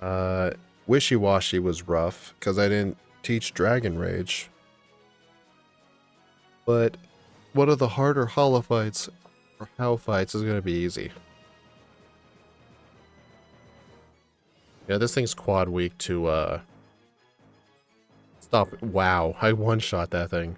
Uh, Wishy-Washy was rough, because I didn't teach Dragon Rage. But one of the harder Holofights, or Hell fights, is gonna be easy. Yeah, this thing's quad weak to, stop. Wow, I one-shot that thing.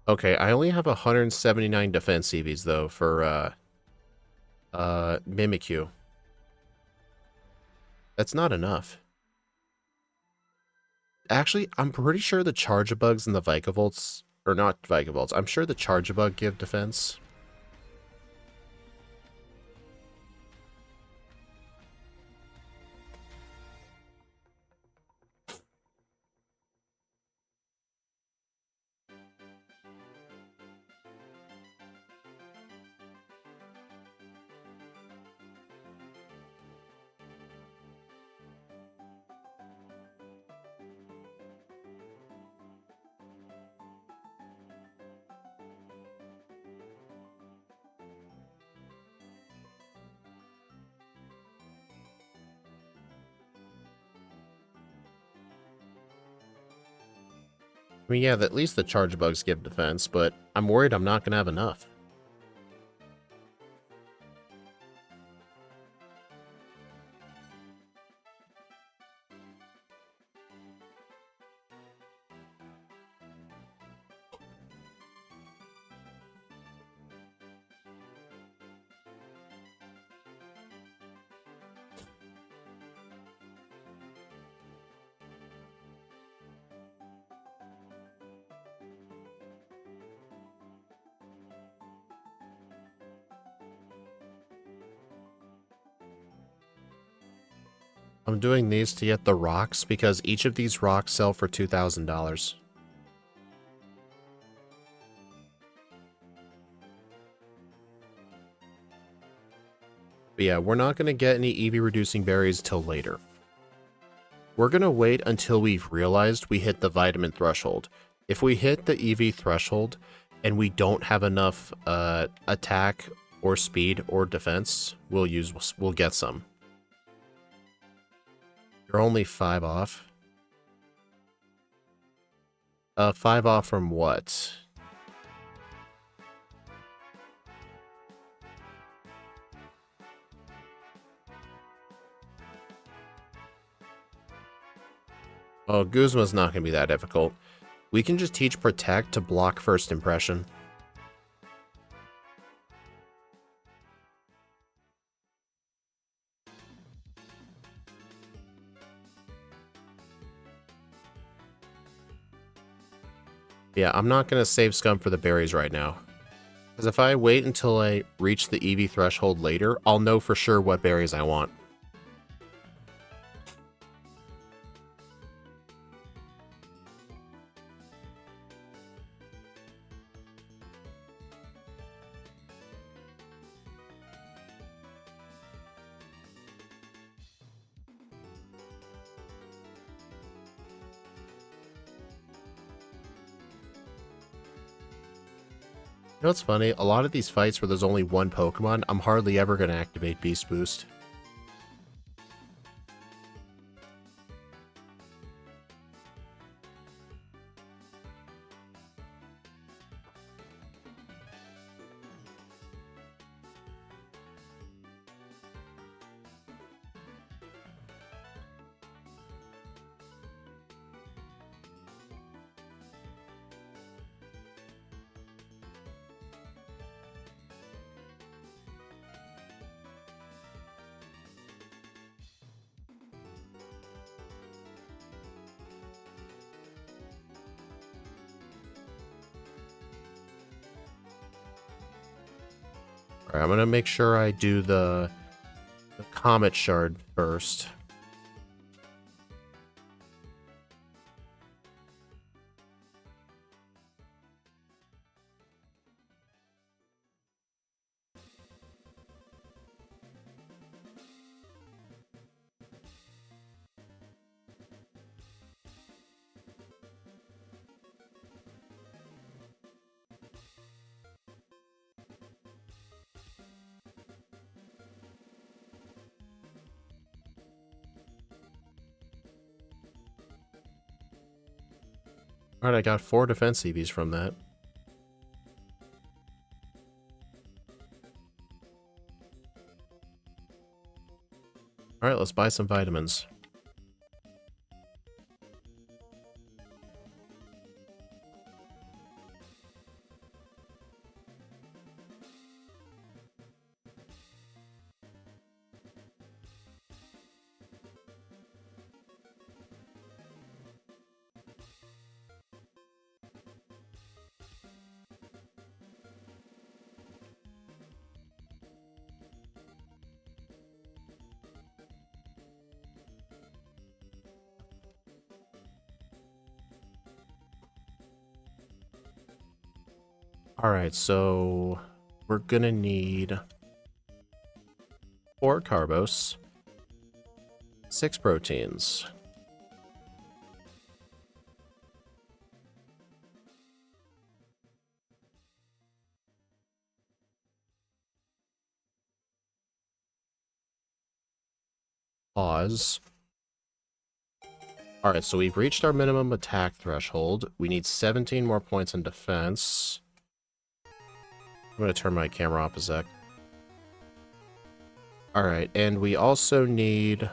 Okay, I only have 179 defense EVs, though, for, Mimikyu. That's not enough. Actually, I'm pretty sure the Charge-a-Bugs and the Vikavolt, or not Vikavolt, I'm sure the Charge-a-Bug give defense. I mean, yeah, at least the Charge-a-Bugs give defense, but I'm worried I'm not going to have enough. I'm doing these to get the rocks, because each of these rocks sell for $2,000. But yeah, we're not going to get any EV reducing berries till later. We're going to wait until we've realized we hit the vitamin threshold. If we hit the EV threshold and we don't have enough attack or speed or defense, we'll get some. You're only 5 off. 5 off from what? Oh, Guzma's not going to be that difficult. We can just teach Protect to block first impression. Yeah, I'm not going to save Scum for the berries right now. Because if I wait until I reach the EV threshold later, I'll know for sure what berries I want. You know what's funny? A lot of these fights where there's only one Pokemon, I'm hardly ever going to activate Beast Boost. Alright, I'm going to make sure I do the Comet Shard first. Alright, I got 4 defense EVs from that. Alright, let's buy some vitamins. Alright, so we're gonna need 4 carbos, 6 proteins. Pause. Alright, so we've reached our minimum attack threshold. We need 17 more points in defense. I'm going to turn my camera off a sec. Alright, and we also need...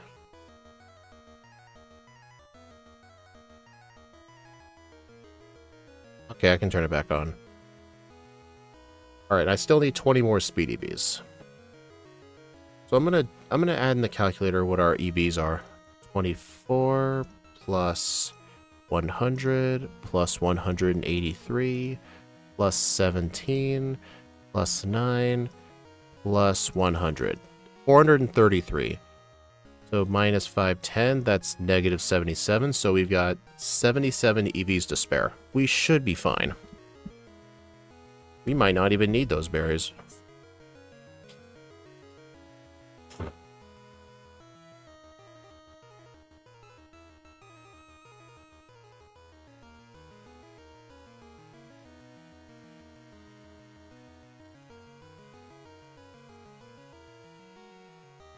Okay, I can turn it back on. Alright, I still need 20 more speed EVs. So I'm gonna add in the calculator what our EVs are. 24 plus 100 plus 183 plus 17 plus 9 plus 100. 433. So minus 510, that's negative 77. So we've got 77 EVs to spare. We should be fine. We might not even need those berries.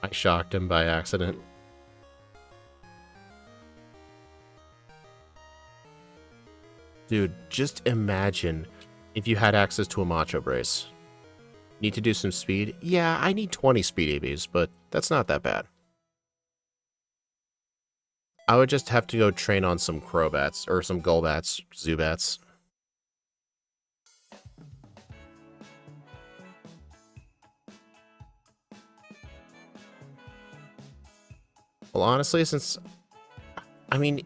I shocked him by accident. Dude, just imagine if you had access to a Macho Brace. Need to do some speed? Yeah, I need 20 speed EVs, but that's not that bad. I would just have to go train on some Crowbats, or some Golbats, Zubats. Well, honestly, since... I mean,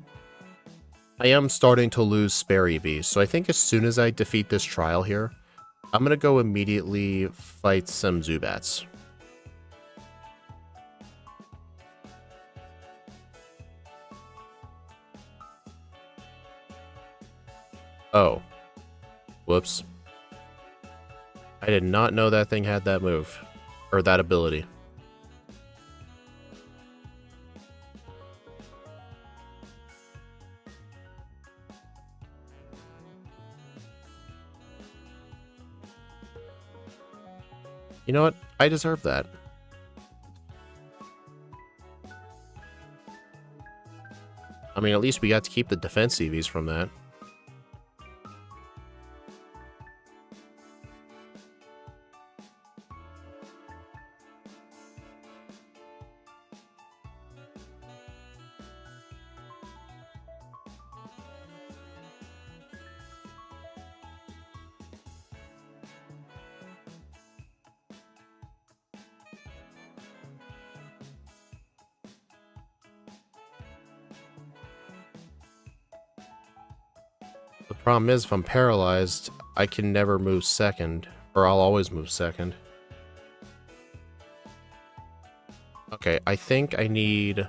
I am starting to lose spare EVs, so I think as soon as I defeat this trial here, I'm gonna go immediately fight some Zubats. Oh. Whoops. I did not know that thing had that move. Or that ability. You know what? I deserve that. I mean, at least we got to keep the defense EVs from that. The problem is, if I'm paralyzed, I can never move second. Or I'll always move second. Okay, I think I need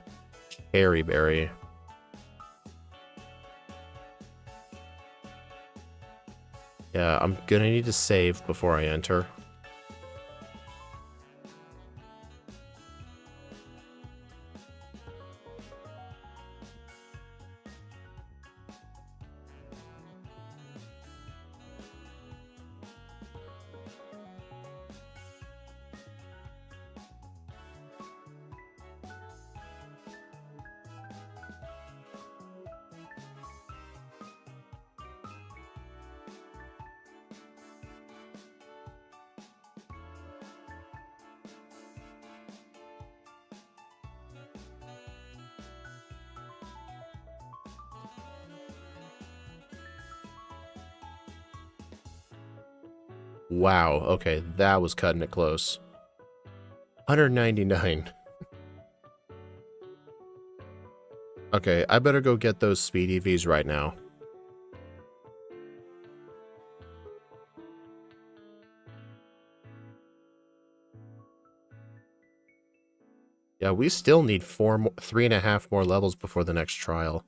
Cherry Berry. Yeah, I'm gonna need to save before I enter. Wow, okay, that was cutting it close. 199. Okay, I better go get those speed EVs right now. Yeah, we still need 3.5 more levels before the next trial.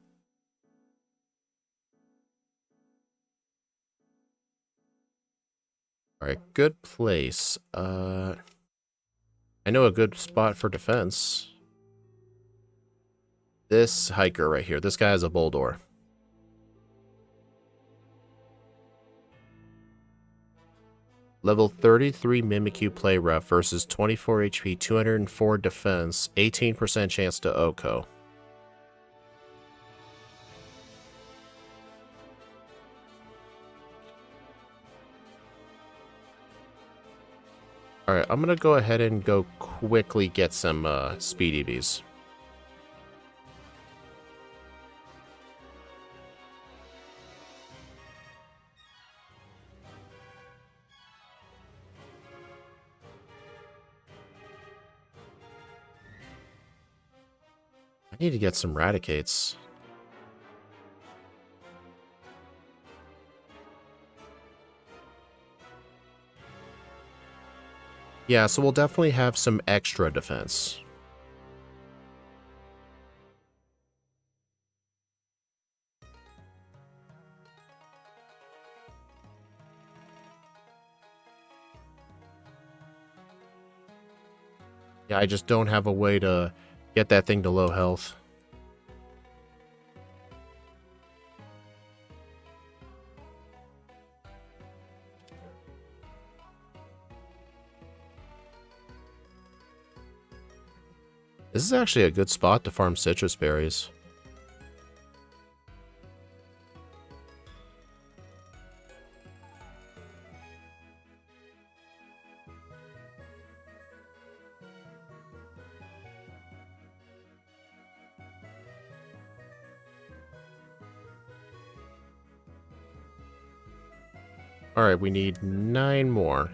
Alright, good place. I know a good spot for defense. This hiker right here. This guy has a Boldor. Level 33 Mimikyu play rep versus 24 HP, 204 defense, 18% chance to OHKO. Alright, I'm gonna go ahead and go quickly get some speed EVs. I need to get some Raticates. Yeah, so we'll definitely have some extra defense. Yeah, I just don't have a way to get that thing to low health. This is actually a good spot to farm citrus berries. Alright, we need 9 more.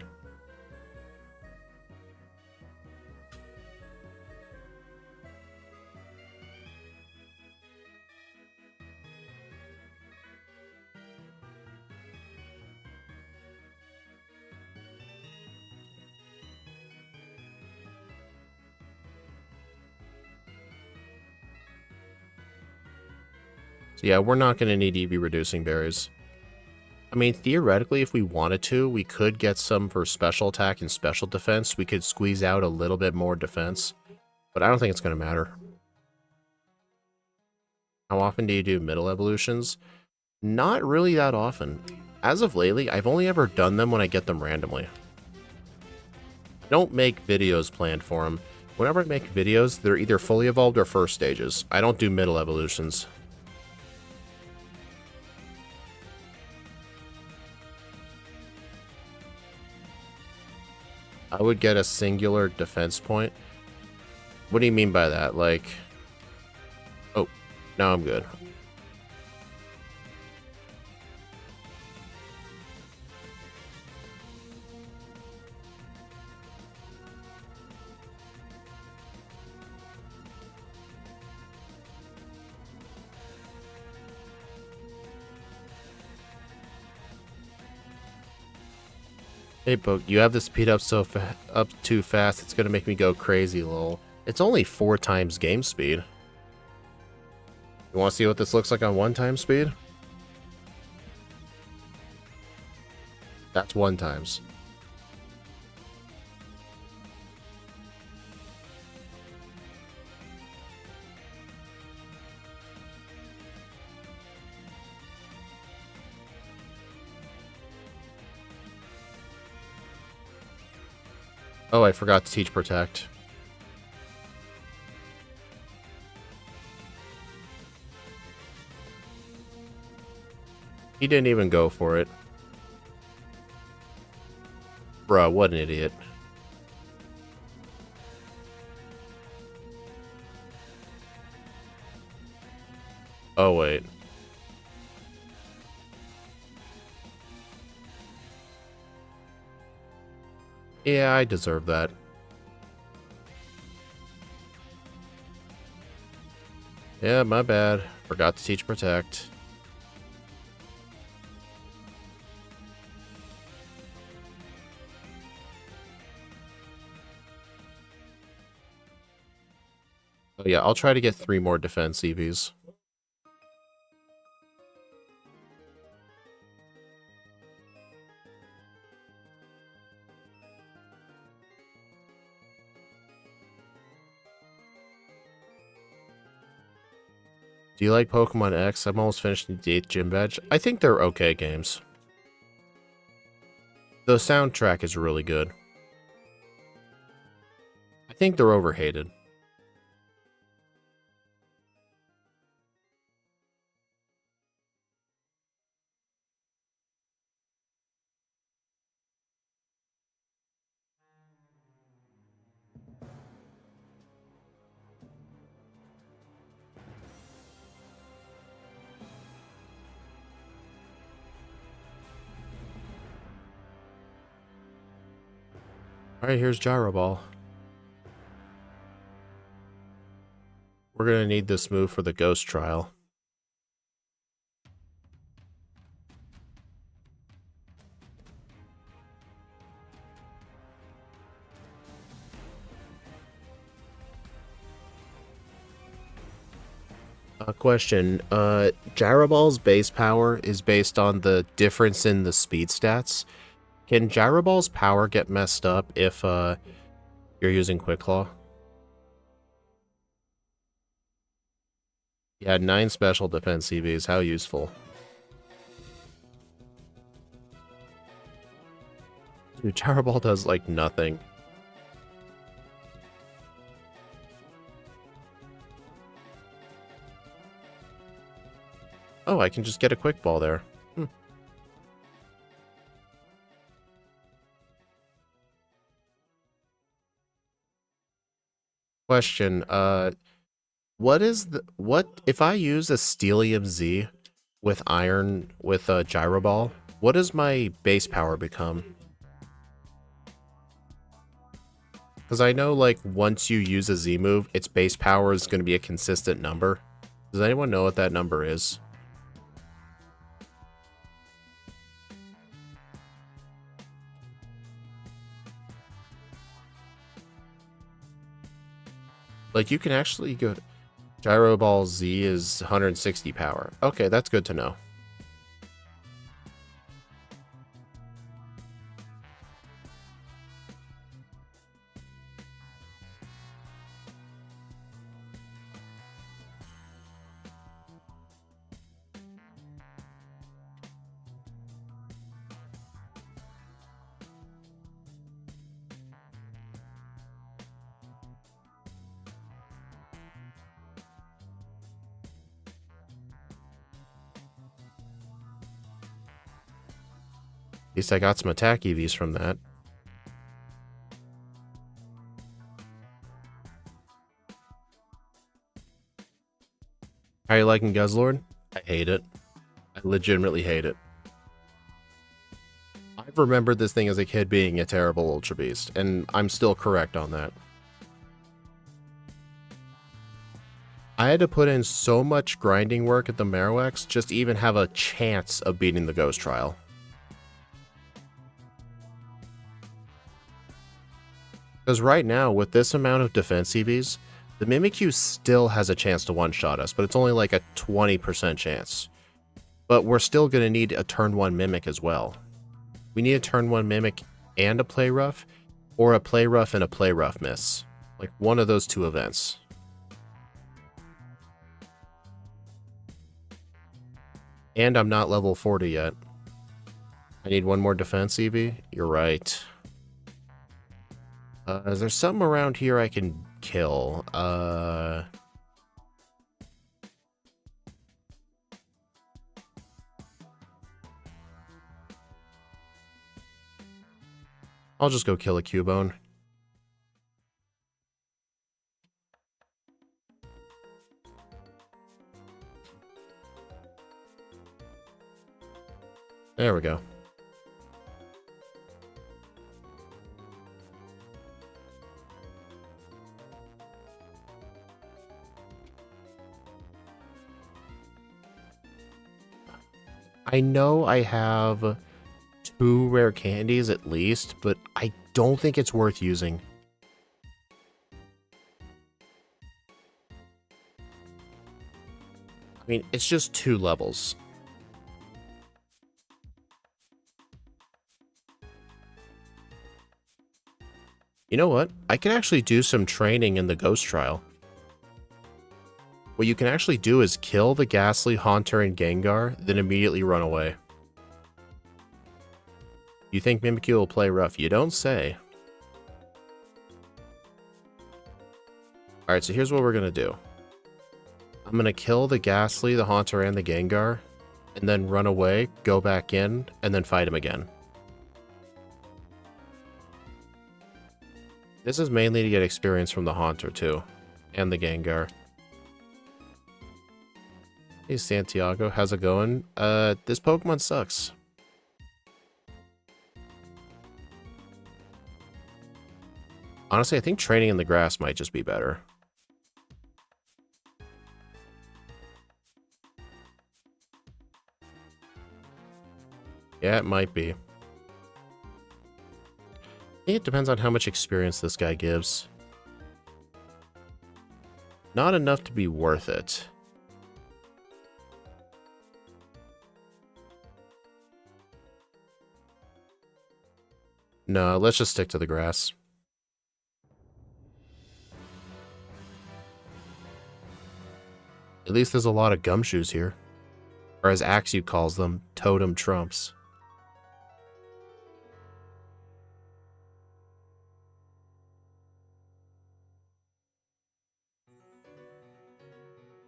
So yeah, we're not going to need EV reducing berries. I mean, theoretically, if we wanted to, we could get some for special attack and special defense. We could squeeze out a little bit more defense, but I don't think it's going to matter. How often do you do middle evolutions? Not really that often. As of lately, I've only ever done them when I get them randomly. I don't make videos planned for them. Whenever I make videos, they're either fully evolved or first stages. I don't do middle evolutions. I would get a singular defense point. What do you mean by that? Like... Oh, now I'm good. Hey, Poke, you have the speed up up too fast, it's gonna make me go crazy, lol. It's only 4 times game speed. You wanna see what this looks like on 1 time speed? That's 1 times. Oh, I forgot to teach Protect. He didn't even go for it. Bruh, what an idiot. Oh, wait. Yeah, I deserve that. Yeah, my bad. Forgot to teach Protect. Oh yeah, I'll try to get 3 more defense EVs. Do you like Pokemon X? I'm almost finished the 8th gym badge. I think they're okay games. The soundtrack is really good. I think they're overhated. Alright, here's Gyro Ball. We're gonna need this move for the Ghost Trial. Question. Gyro Ball's base power is based on the difference in the speed stats. Can Gyro Ball's power get messed up if you're using Quick Claw? Yeah, 9 special defense CVs. How useful. Dude, Gyro Ball does like nothing. Oh, I can just get a quick ball there. Hmm. Question, what if I use a Stelium Z with iron with a gyro ball, what does my base power become? Because I know, like, once you use a Z move, its base power is going to be a consistent number. Does anyone know what that number is? Like, you can actually go... Gyro Ball Z is 160 power. Okay, that's good to know. At least I got some attack EVs from that. How are you liking Guzzlord? I hate it. I legitimately hate it. I've remembered this thing as a kid being a terrible Ultra Beast, and I'm still correct on that. I had to put in so much grinding work at the Marowaks just to even have a chance of beating the Ghost Trial. Because right now, with this amount of defense EVs, the Mimikyu still has a chance to one-shot us, but it's only like a 20% chance. But we're still going to need a turn 1 Mimic as well. We need a turn 1 Mimic and a Play Rough, or a Play Rough and a Play Rough miss. Like, one of those two events. And I'm not level 40 yet. I need one more defense EV? You're right. Is there something around here I can kill? I'll just go kill a Cubone. There we go. I know I have 2 rare candies at least, but I don't think it's worth using. I mean, it's just 2 levels. You know what? I can actually do some training in the Ghost Trial. What you can actually do is kill the Ghastly, Haunter, and Gengar, then immediately run away. You think Mimikyu will play rough? You don't say. Alright, so here's what we're going to do. I'm going to kill the Ghastly, the Haunter, and the Gengar, and then run away, go back in, and then fight him again. This is mainly to get experience from the Haunter, too, and the Gengar. Hey, Santiago, how's it going? This Pokemon sucks. Honestly, I think training in the grass might just be better. Yeah, it might be. I think it depends on how much experience this guy gives. Not enough to be worth it. No, let's just stick to the grass. At least there's a lot of gumshoes here. Or as Axew calls them, totem trumps.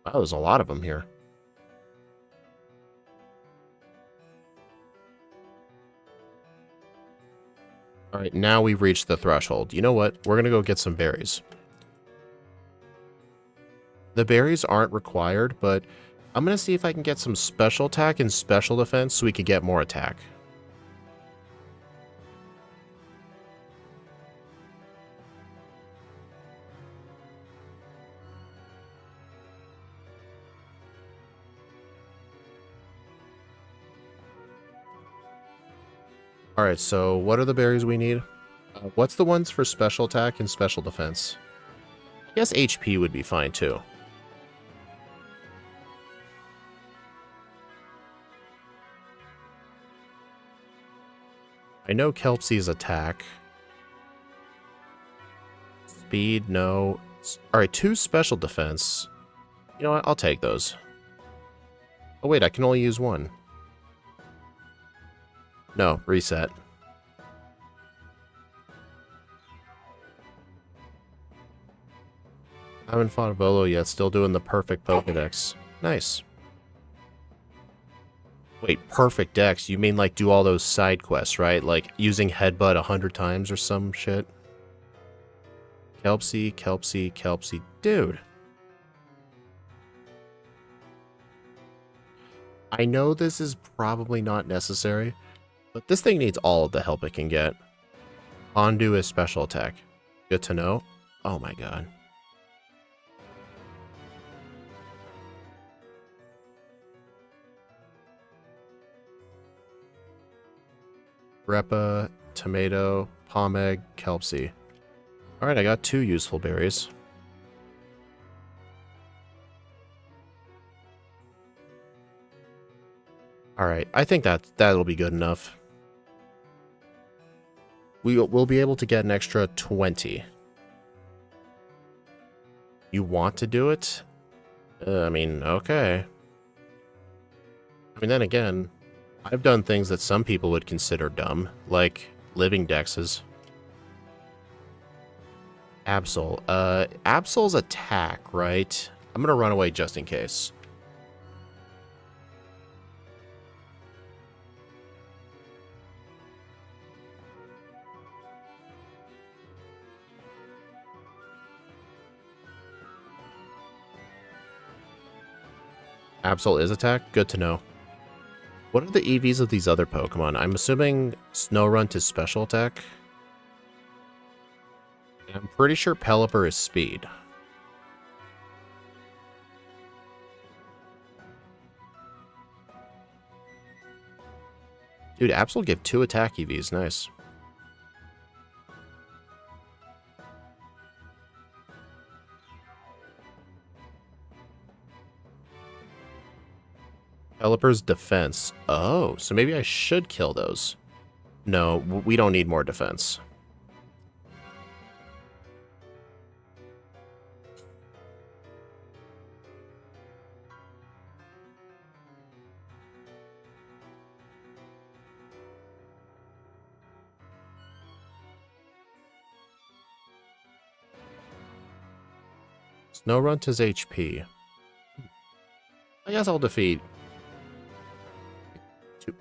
Wow, there's a lot of them here. Alright, now we've reached the threshold. You know what? We're gonna go get some berries. The berries aren't required, but I'm gonna see if I can get some special attack and special defense so we can get more attack. Alright, so what are the berries we need? What's the ones for special attack and special defense? I guess HP would be fine too. I know Kelpsie's attack. Speed, no. Alright, 2 special defense. You know what? I'll take those. Oh wait, I can only use 1. No, reset. I haven't fought a Volo yet, still doing the perfect Pokedex. Nice. Wait, perfect dex? You mean like do all those side quests, right? Like using Headbutt 100 times or some shit? Kelpsie, Kelpsie, Kelpsie. Dude. I know this is probably not necessary, but this thing needs all of the help it can get. Undo is special attack. Good to know. Oh my god. Repa, Tomato, Pomeg, Kelpsie. Alright, I got 2 useful berries. Alright, I think that'll be good enough. We'll be able to get an extra 20. You want to do it? I mean, okay. I mean, then again, I've done things that some people would consider dumb, like living dexes. Absol. Absol's attack, right? I'm gonna run away just in case. Absol is attack? Good to know. What are the EVs of these other Pokemon? I'm assuming Snorunt is special attack. I'm pretty sure Pelipper is speed. Dude, Absol give 2 attack EVs. Nice. Pelipper's defense. Oh, so maybe I should kill those. No, we don't need more defense. Snorunt is HP. I guess I'll defeat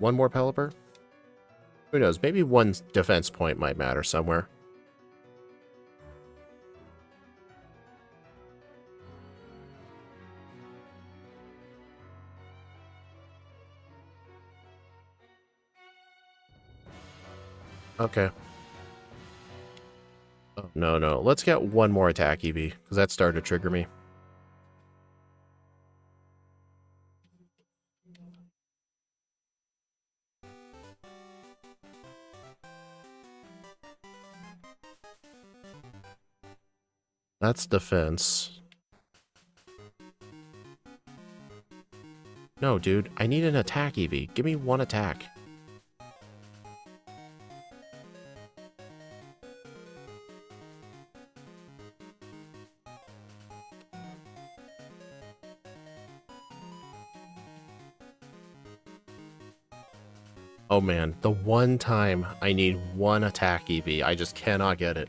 1 more Pelipper. Who knows? Maybe 1 defense point might matter somewhere. Okay. Oh, no. Let's get 1 more attack EV, because that started to trigger me. That's defense. No, dude. I need an attack EV. Give me 1 attack. Oh man, the one time I need 1 attack EV, I just cannot get it.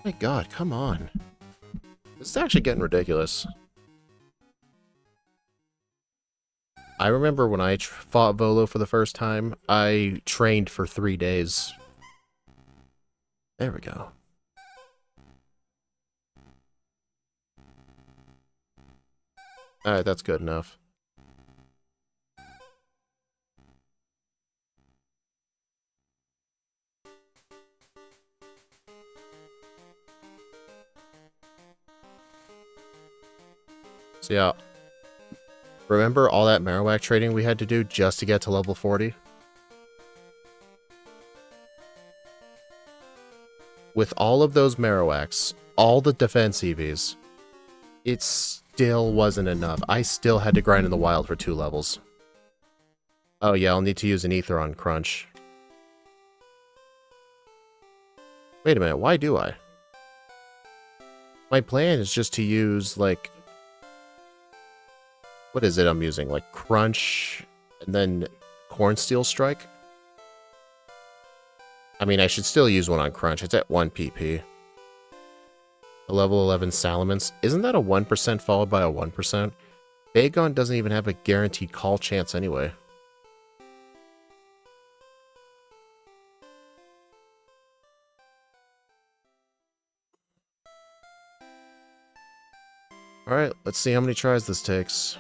My god, come on. This is actually getting ridiculous. I remember when I fought Volo for the first time, I trained for 3 days. There we go. Alright, that's good enough. So yeah, remember all that Marowak trading we had to do just to get to level 40? With all of those Marowaks, all the defense EVs, it still wasn't enough. I still had to grind in the wild for 2 levels. Oh yeah, I'll need to use an ether on Crunch. Wait a minute, why do I? My plan is just to use, like... What is it I'm using? Like, Crunch, and then Cornsteel Strike? I mean, I should still use one on Crunch. It's at 1 PP. A level 11 Salamence. Isn't that a 1% followed by a 1%? Bagon doesn't even have a guaranteed call chance anyway. Alright, let's see how many tries this takes.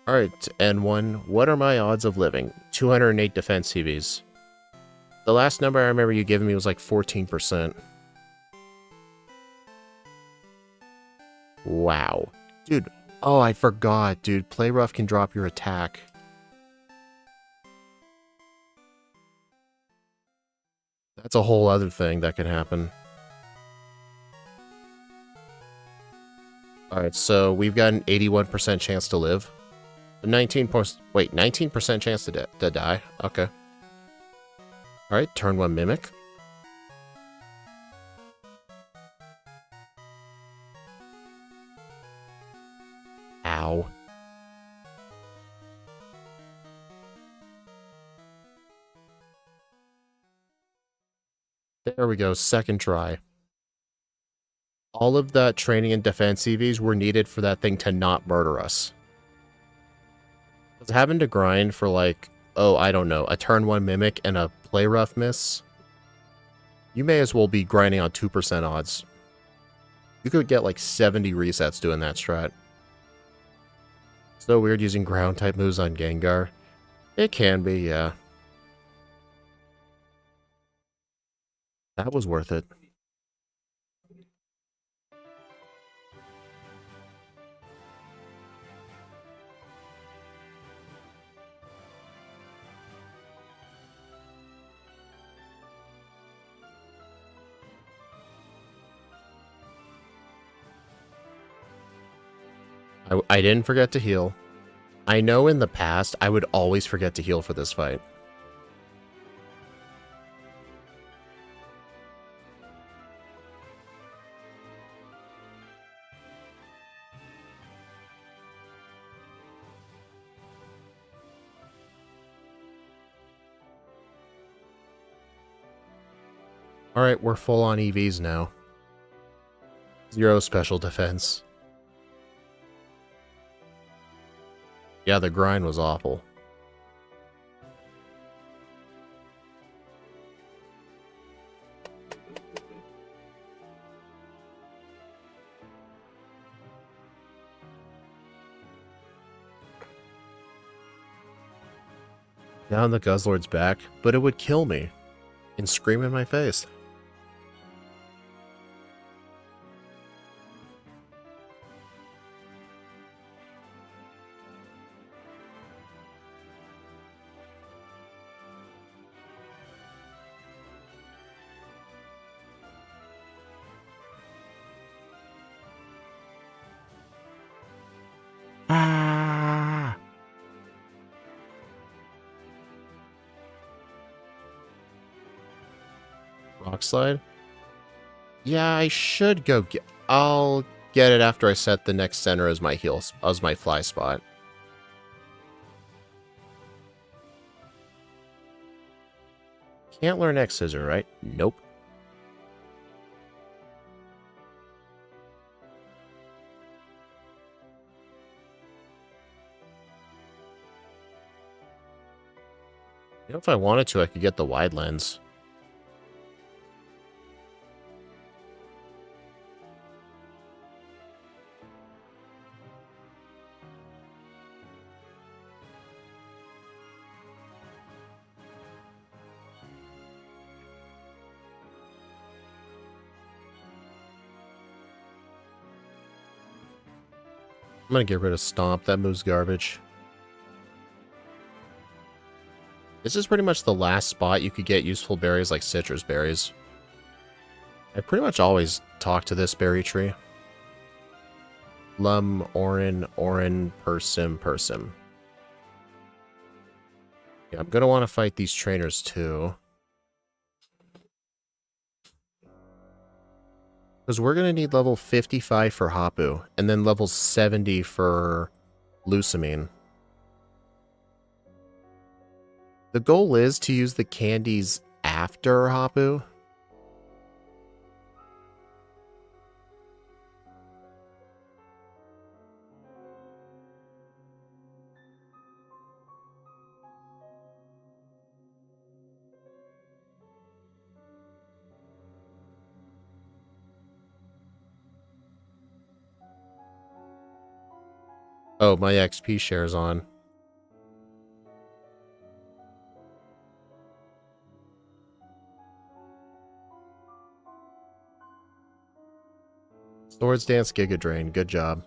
Alright, N1, what are my odds of living? 208 defense CVs. The last number I remember you giving me was like 14%. Wow. Dude, oh, I forgot, dude. Play rough can drop your attack. That's a whole other thing that can happen. Alright, so we've got an 81% chance to live. 19% chance to die. Okay. Alright, turn 1 Mimic. Ow. There we go, second try. All of that training and defense EVs were needed for that thing to not murder us. Because having to grind for like, oh, I don't know, a turn 1 Mimic and a play rough miss, you may as well be grinding on 2% odds. You could get like 70 resets doing that strat. So weird using ground type moves on Gengar. It can be, yeah. That was worth it. I didn't forget to heal. I know in the past, I would always forget to heal for this fight. Alright, we're full on EVs now. 0 special defense. Yeah, the grind was awful. Now the Guzzlord's back, but it would kill me and scream in my face. Ah! Rock slide? Yeah, I should go get... I'll get it after I set the next center as my heal, as my fly spot. Can't learn X Scissor, right? Nope. If I wanted to, I could get the wide lens. I'm gonna get rid of Stomp. That moves garbage. This is pretty much the last spot you could get useful berries like citrus berries. I pretty much always talk to this berry tree. Lum, Orin, Persim, Persim. Yeah, I'm gonna want to fight these trainers too. Because we're gonna need level 55 for Hapu, and then level 70 for Lusamine. The goal is to use the candies after Hapu. Oh, my XP share's on. Swords Dance Giga Drain. Good job.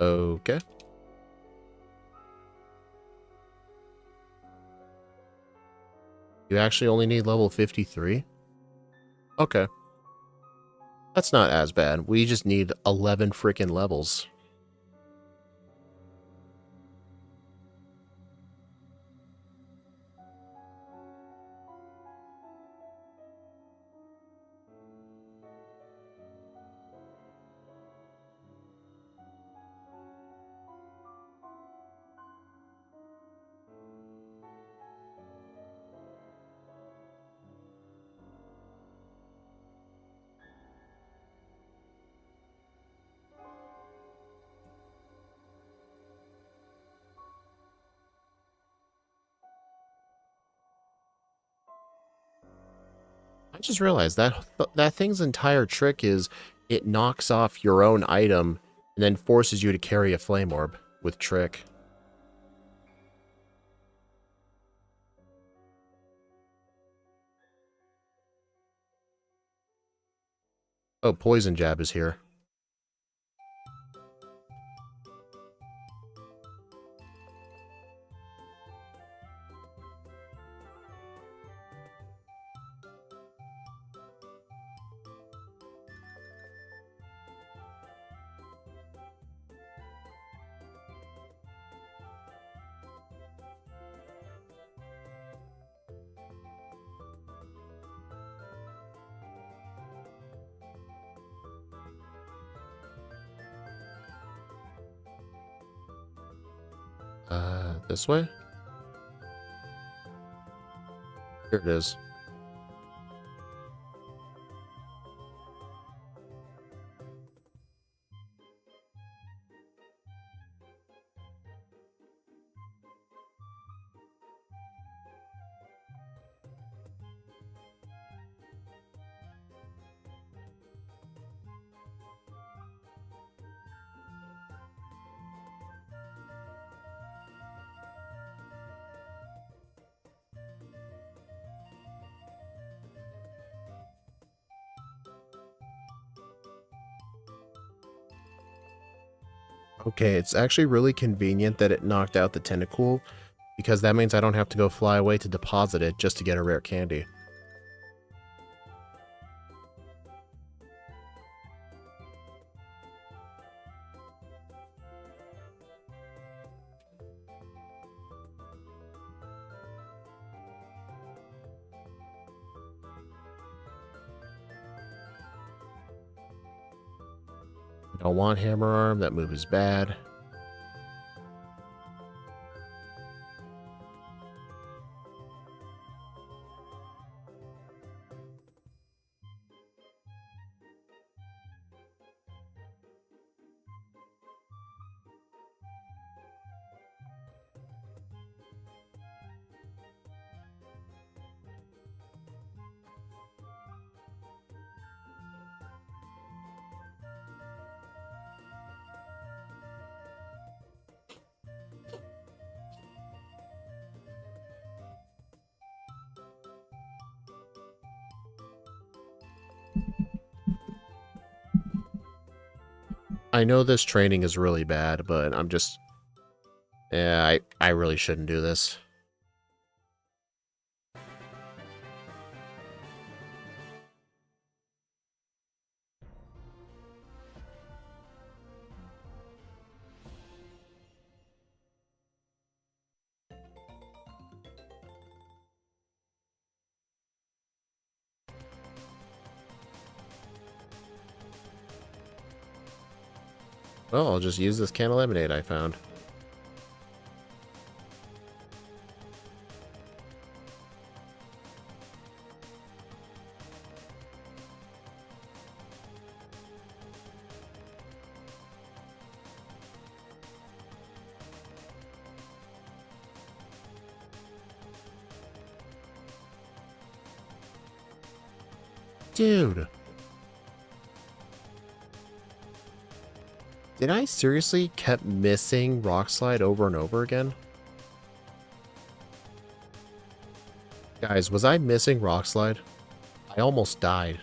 Okay. You actually only need level 53? Okay. That's not as bad. We just need 11 freaking levels. I just realized that thing's entire trick is it knocks off your own item and then forces you to carry a flame orb with trick. Oh, Poison Jab is here. This way? Here it is. Okay, it's actually really convenient that it knocked out the Tentacool, because that means I don't have to go fly away to deposit it just to get a rare candy. Don't want Hammer Arm. That move is bad. I know this training is really bad, but I'm just... Yeah, I really shouldn't do this. Well, I'll just use this can of lemonade I found. Dude. Did I seriously kept missing Rock Slide over and over again? Guys, was I missing Rock Slide? I almost died.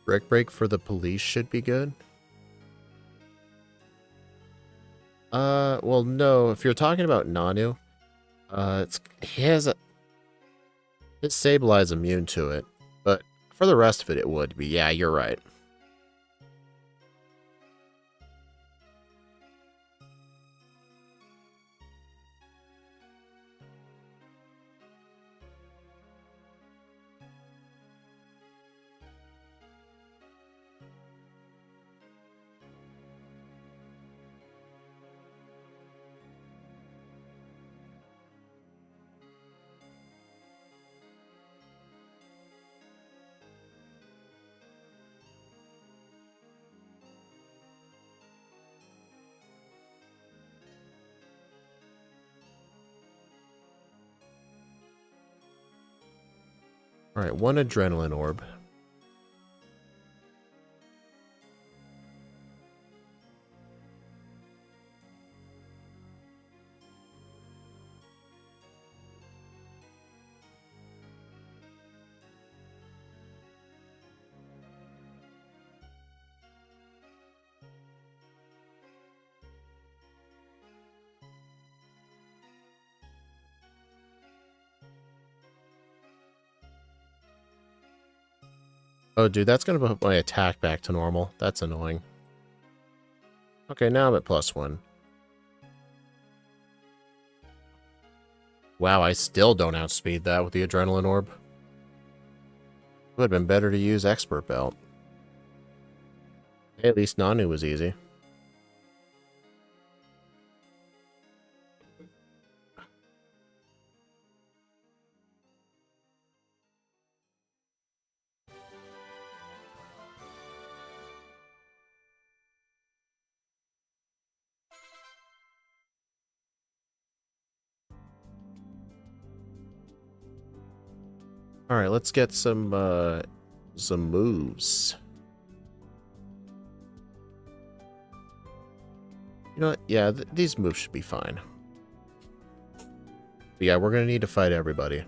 Brick Break for the police should be good. Well, no. If you're talking about Nanu, he has a... His Sableye immune to it, but for the rest of it, it would be. Yeah, you're right. Alright, one Adrenaline Orb. Oh, dude, that's going to put my attack back to normal. That's annoying. Okay, now I'm at +1. Wow, I still don't outspeed that with the Adrenaline Orb. Would have been better to use Expert Belt. Hey, at least Nanu was easy. Alright, let's get some moves. You know what? Yeah, these moves should be fine. But yeah, we're going to need to fight everybody.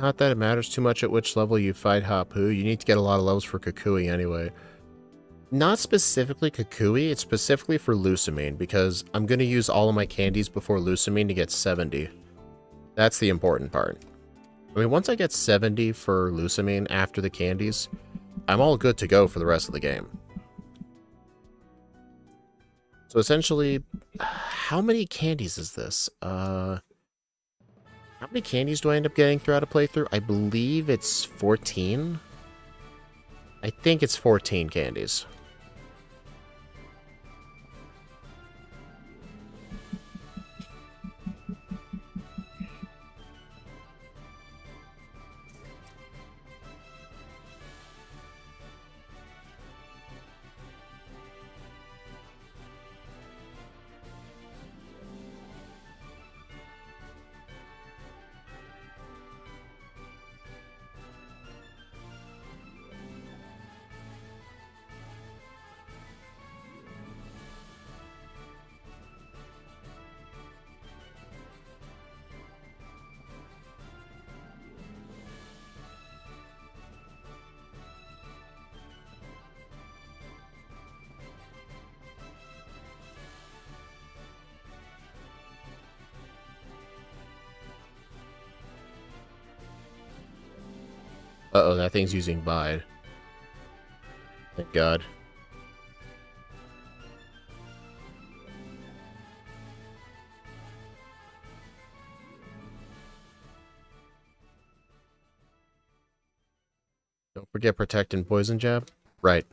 Not that it matters too much at which level you fight Hapu. You need to get a lot of levels for Kukui anyway. Not specifically Kukui, it's specifically for Lucamine, because I'm going to use all of my candies before Lucamine to get 70. That's the important part. I mean, once I get 70 for Lucamine after the candies, I'm all good to go for the rest of the game. So essentially, how many candies is this? How many candies do I end up getting throughout a playthrough? I believe it's 14. I think it's 14 candies. Uh-oh, that thing's using Bide. Thank God. Don't forget Protect and Poison Jab. Right.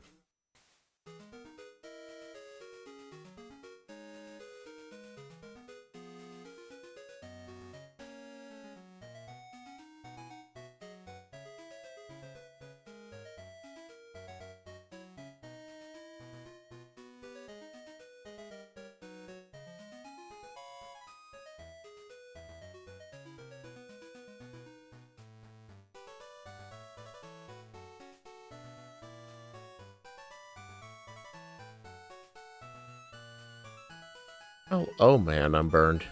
Oh man, I'm burned.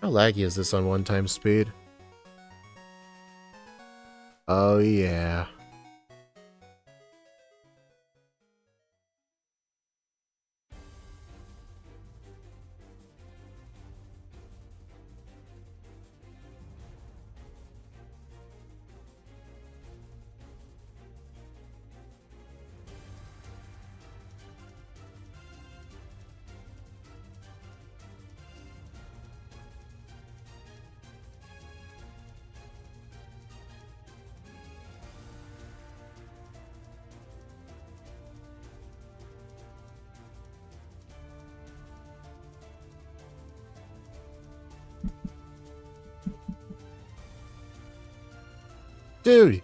How laggy is this on one-time speed? Oh yeah. Dude,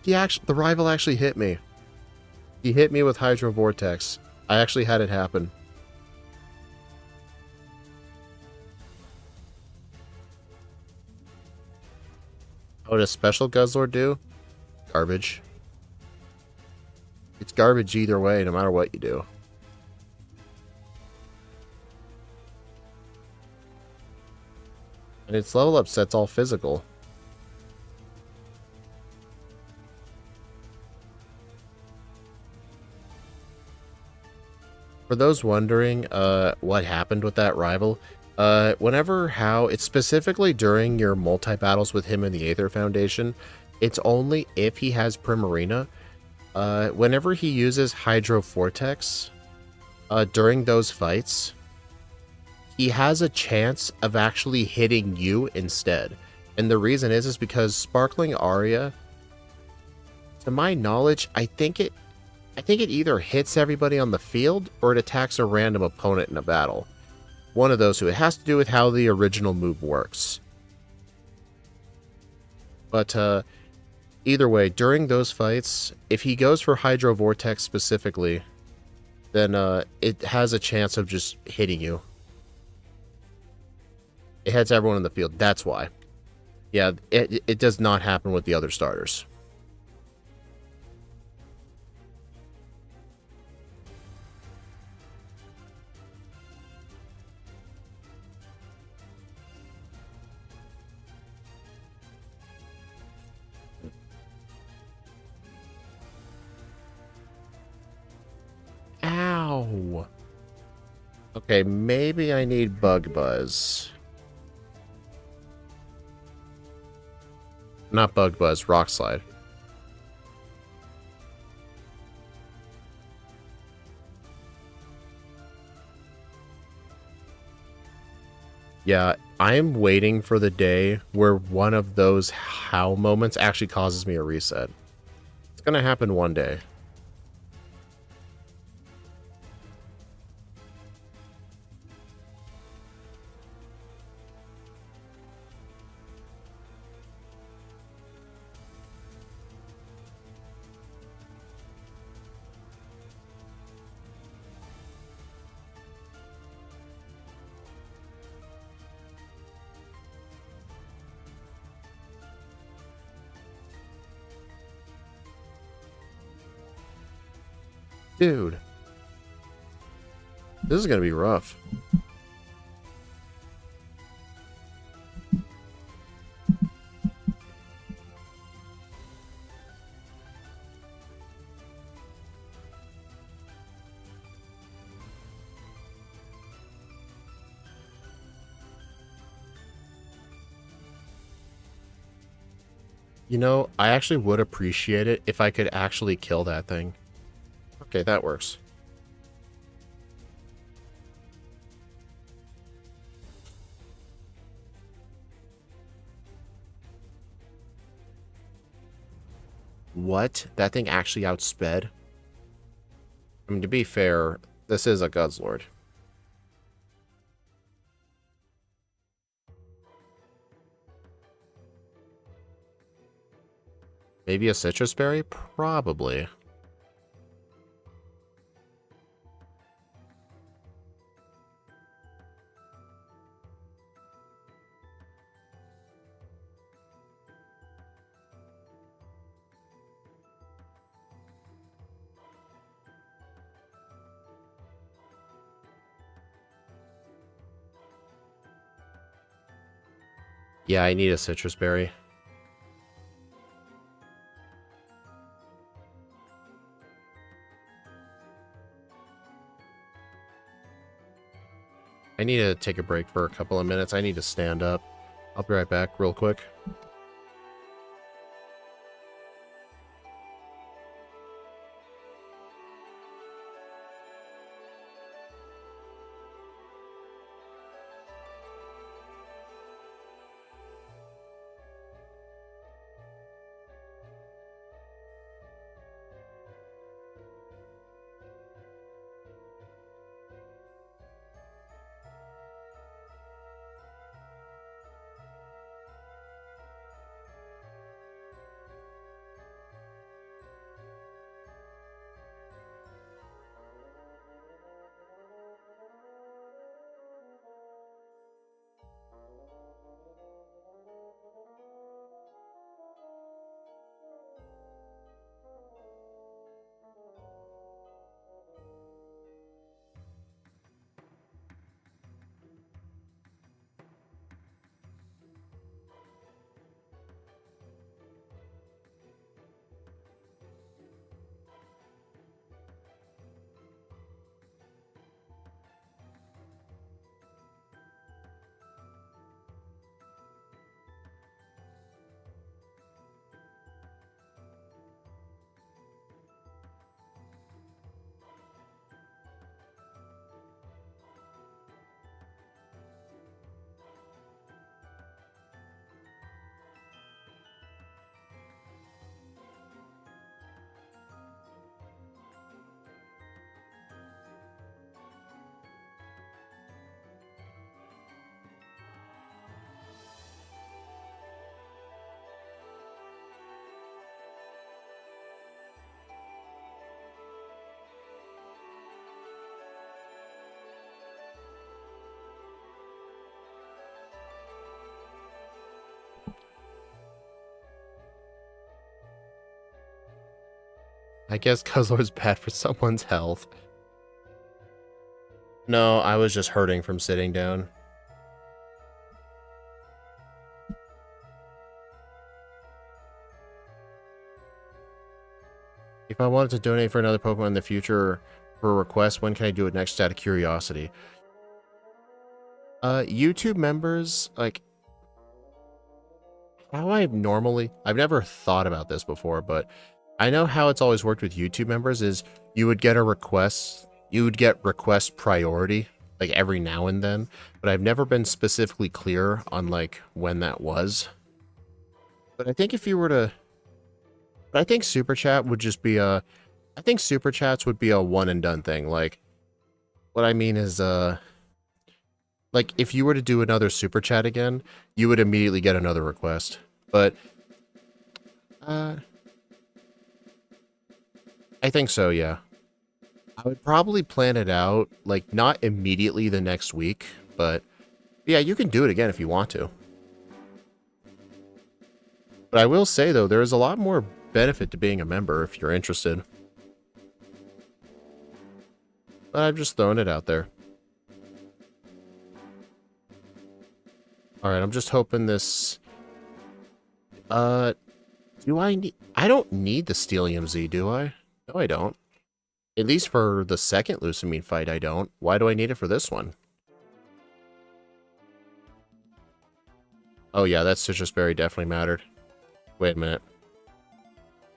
the rival actually hit me. He hit me with Hydro Vortex. I actually had it happen. What does Special Guzzlord do? Garbage. It's garbage either way, no matter what you do. And its level up set's all physical. For those wondering what happened with that rival, it's specifically during your multi-battles with him in the Aether Foundation, it's only if he has Primarina. Whenever he uses Hydro Vortex, during those fights, he has a chance of actually hitting you instead. And the reason is because Sparkling Aria, to my knowledge, I think it either hits everybody on the field or it attacks a random opponent in a battle. One of those two. It has to do with how the original move works. But either way, during those fights, if he goes for Hydro Vortex specifically, then it has a chance of just hitting you. It hits everyone in the field. That's why. Yeah, it does not happen with the other starters. Ow. Okay, maybe I need Bug Buzz. Not Bug Buzz, Rock Slide. Yeah, I'm waiting for the day where one of those how moments actually causes me a reset. It's gonna happen one day. Dude. This is gonna be rough. You know, I actually would appreciate it if I could actually kill that thing. Okay, that works. What? That thing actually outsped? I mean, to be fair, this is a Guzzlord. Maybe a citrus berry? Probably. Yeah, I need a citrus berry. I need to take a break for a couple of minutes. I need to stand up. I'll be right back real quick. I guess Guzzlord's bad for someone's health. No, I was just hurting from sitting down. If I wanted to donate for another Pokemon in the future for a request, when can I do it next out of curiosity? YouTube members, like, how I've never thought about this before, but I know how it's always worked with YouTube members is you would get request priority, like, every now and then, but I've never been specifically clear on, like, when that was. But I think if you were to... But I think Super Chat would just be a... I think Super Chats would be a one-and-done thing. Like, what I mean is, like, if you were to do another Super Chat again, you would immediately get another request. But, I think so, yeah. I would probably plan it out, like, not immediately the next week, but, yeah, you can do it again if you want to. But I will say, though, there is a lot more benefit to being a member if you're interested. But I'm just throwing it out there. Alright, I'm just hoping this... do I need... I don't need the Steelium Z, do I? No, I don't. At least for the second Lucamine fight, I don't. Why do I need it for this one? Oh yeah, that Citrus Berry definitely mattered. Wait a minute.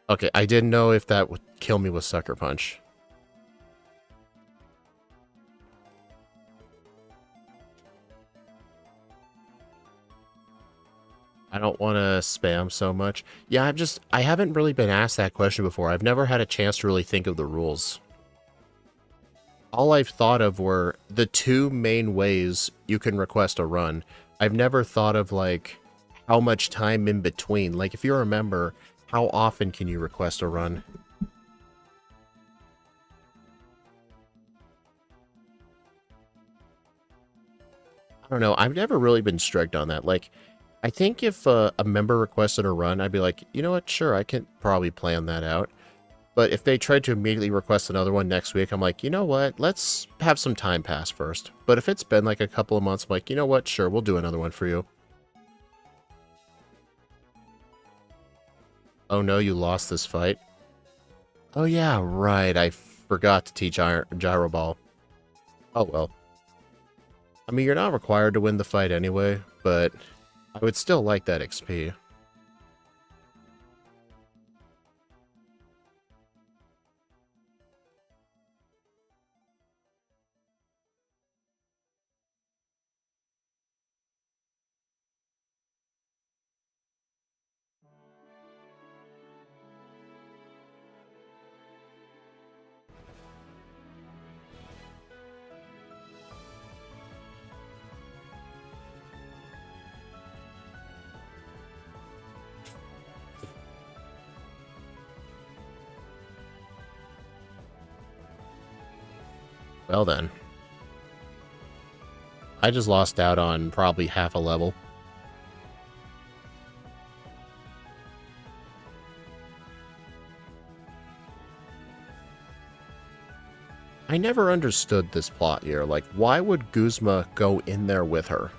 Okay, I didn't know if that would kill me with Sucker Punch. I don't want to spam so much. Yeah, I haven't really been asked that question before. I've never had a chance to really think of the rules. All I've thought of were the two main ways you can request a run. I've never thought of, like, how much time in between. Like, if you remember, how often can you request a run? I don't know. I've never really been strict on that. Like, I think if a member requested a run, I'd be like, you know what, sure, I can probably plan that out. But if they tried to immediately request another one next week, I'm like, you know what, let's have some time pass first. But if it's been like a couple of months, I'm like, you know what, sure, we'll do another one for you. Oh no, you lost this fight? Oh yeah, right, I forgot to teach Gyro Ball. Oh well. I mean, you're not required to win the fight anyway, but... I would still like that XP. Well then. I just lost out on probably half a level. I never understood this plot here. Like, why would Guzma go in there with her?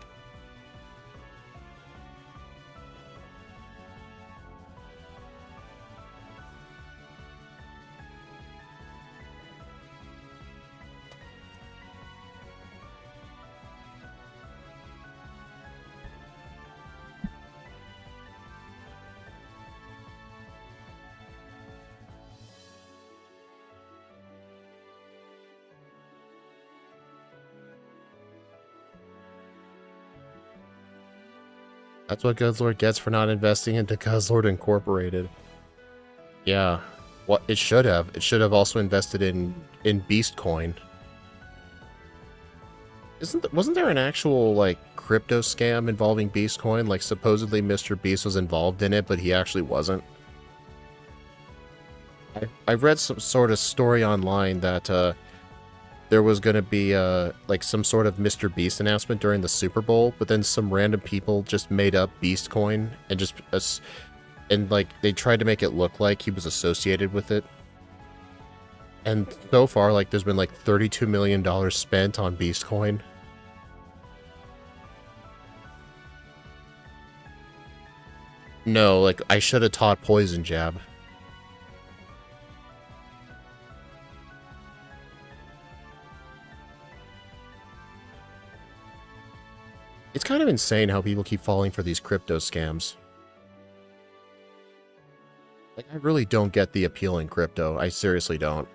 That's what Guzzlord gets for not investing into Guzzlord Incorporated. Yeah. What it should have. It should have also invested in Beast Coin. Wasn't there an actual, like, crypto scam involving Beast Coin? Like, supposedly Mr. Beast was involved in it, but he actually wasn't. I read some sort of story online that, there was going to be, like, some sort of Mr. Beast announcement during the Super Bowl, but then some random people just made up Beast Coin and just, and, like, they tried to make it look like he was associated with it. And so far, like, there's been like $32 million spent on Beast Coin. No, like, I should have taught Poison Jab. It's kind of insane how people keep falling for these crypto scams. Like, I really don't get the appeal in crypto. I seriously don't.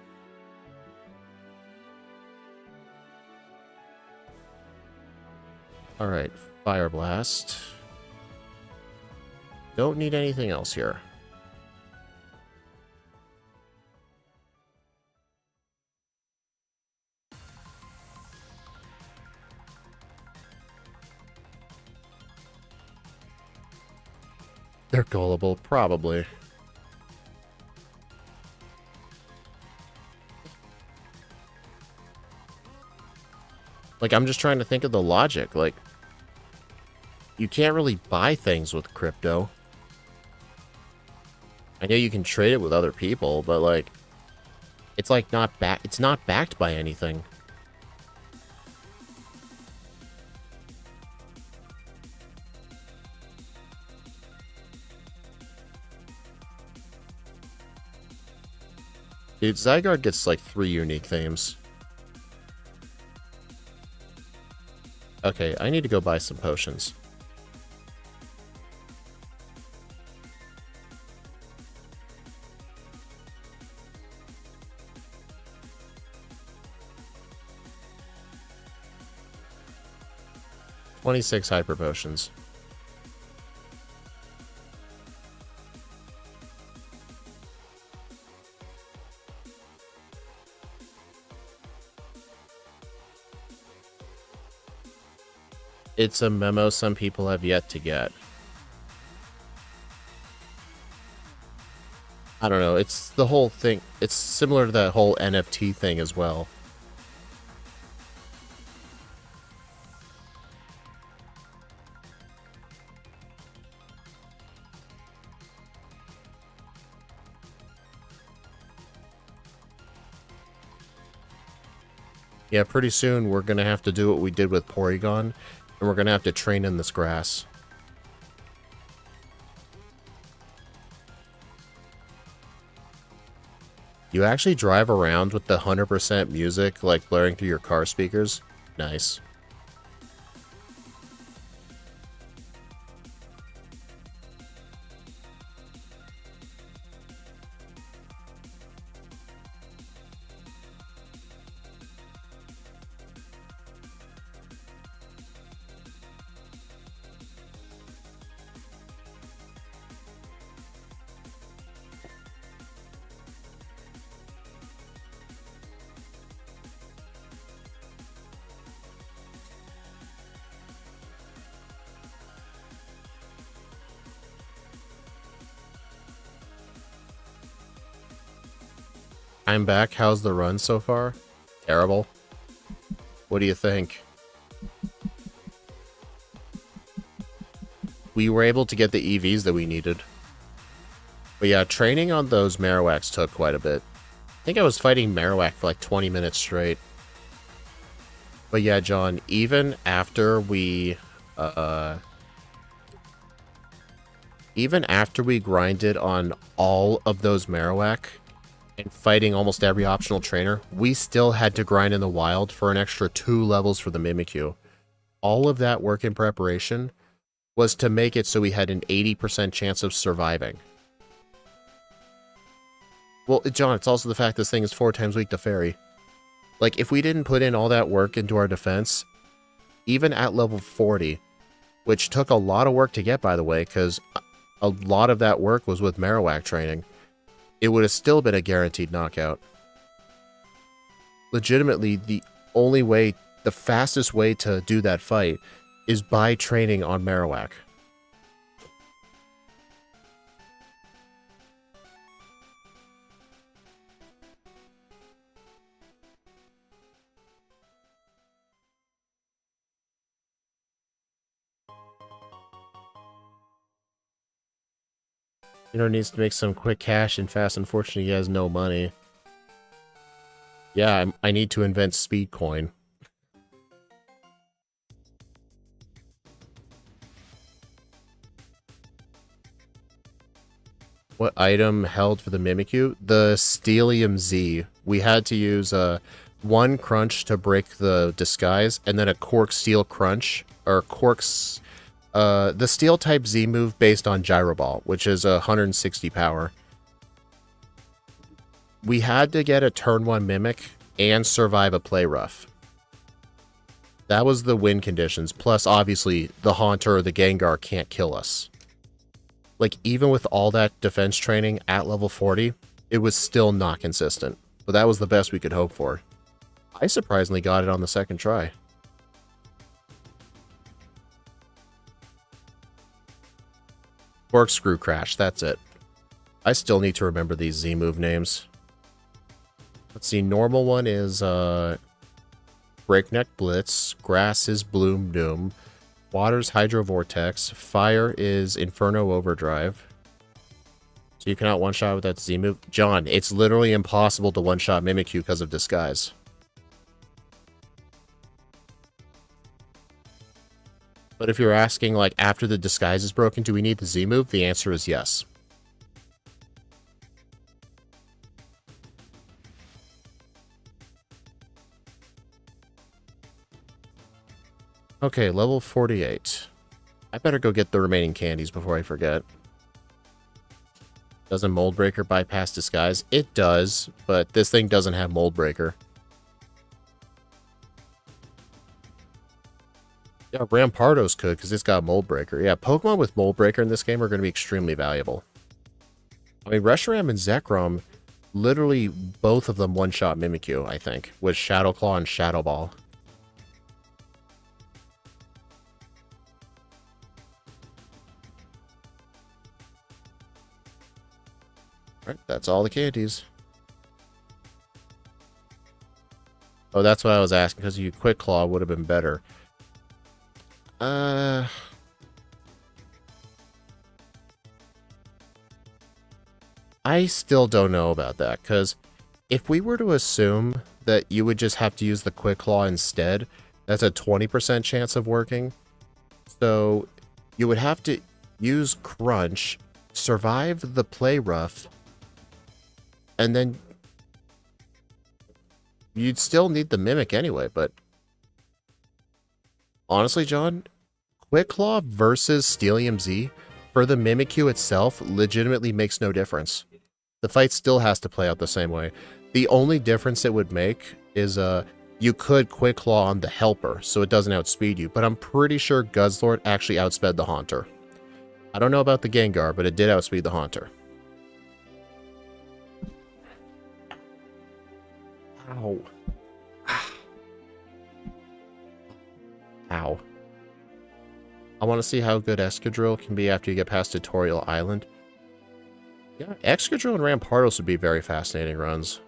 Alright, Fire Blast. Don't need anything else here. They're gullible, probably. Like, I'm just trying to think of the logic. Like, you can't really buy things with crypto. I know you can trade it with other people, but like, it's like it's not backed by anything. Dude, Zygarde gets like 3 unique themes. Okay, I need to go buy some potions. $26 hyper potions. It's a memo some people have yet to get. I don't know, it's the whole thing. It's similar to that whole NFT thing as well. Yeah, pretty soon we're gonna have to do what we did with Porygon, and we're gonna have to train in this grass. You actually drive around with the 100% music, like, blaring through your car speakers? Nice. I'm back. How's the run so far? Terrible. What do you think? We were able to get the EVs that we needed. But yeah, training on those Marowaks took quite a bit. I think I was fighting Marowak for like 20 minutes straight. But yeah, John, even after we grinded on all of those Marowak and fighting almost every optional trainer, we still had to grind in the wild for an extra 2 levels for the Mimikyu. All of that work in preparation was to make it so we had an 80% chance of surviving. Well, John, it's also the fact this thing is 4 times weak to Fairy. Like, if we didn't put in all that work into our defense, even at level 40, which took a lot of work to get, by the way, because a lot of that work was with Marowak training, it would have still been a guaranteed knockout. Legitimately, the fastest way to do that fight is by training on Marowak. You know, needs to make some quick cash and fast. Unfortunately, he has no money. Yeah, I need to invent speed coin. What item held for the Mimikyu? The Steelium Z. We had to use one crunch to break the disguise, and then a Cork Steel crunch, or Cork's... the Steel type Z move based on Gyro Ball, which is 160 power. We had to get a turn 1 Mimic and survive a play rough. That was the win conditions, plus obviously the Haunter or the Gengar can't kill us. Like, even with all that defense training at level 40, it was still not consistent. But that was the best we could hope for. I surprisingly got it on the second try. Corkscrew Crash, that's it. I still need to remember these Z-move names. Let's see, normal one is Breakneck Blitz, Grass is Bloom Doom, Water's Hydro Vortex, Fire is Inferno Overdrive. So you cannot one-shot with that Z-move? John, it's literally impossible to one-shot Mimikyu because of Disguise. But if you're asking, like, after the Disguise is broken, do we need the Z-move? The answer is yes. Okay, level 48. I better go get the remaining candies before I forget. Doesn't Mold Breaker bypass Disguise? It does, but this thing doesn't have Mold Breaker. Yeah, Rampardos could, because it's got Mold Breaker. Yeah, Pokemon with Mold Breaker in this game are going to be extremely valuable. I mean, Reshiram and Zekrom, literally both of them one-shot Mimikyu, I think, with Shadow Claw and Shadow Ball. Alright, that's all the candies. Oh, that's what I was asking, because you Quick Claw would have been better. I still don't know about that, because if we were to assume that you would just have to use the Quick Claw instead, that's a 20% chance of working. So you would have to use Crunch, survive the Play Rough, and then you'd still need the Mimic anyway, but honestly, John, Quick Claw versus Steelium Z for the Mimikyu itself legitimately makes no difference. The fight still has to play out the same way. The only difference it would make is you could Quick Claw on the Helper, so it doesn't outspeed you, but I'm pretty sure Guzzlord actually outsped the Haunter. I don't know about the Gengar, but it did outspeed the Haunter. Ow. Ow. I want to see how good Excadrill can be after you get past Tutorial Island. Yeah, Excadrill and Rampardos would be very fascinating runs.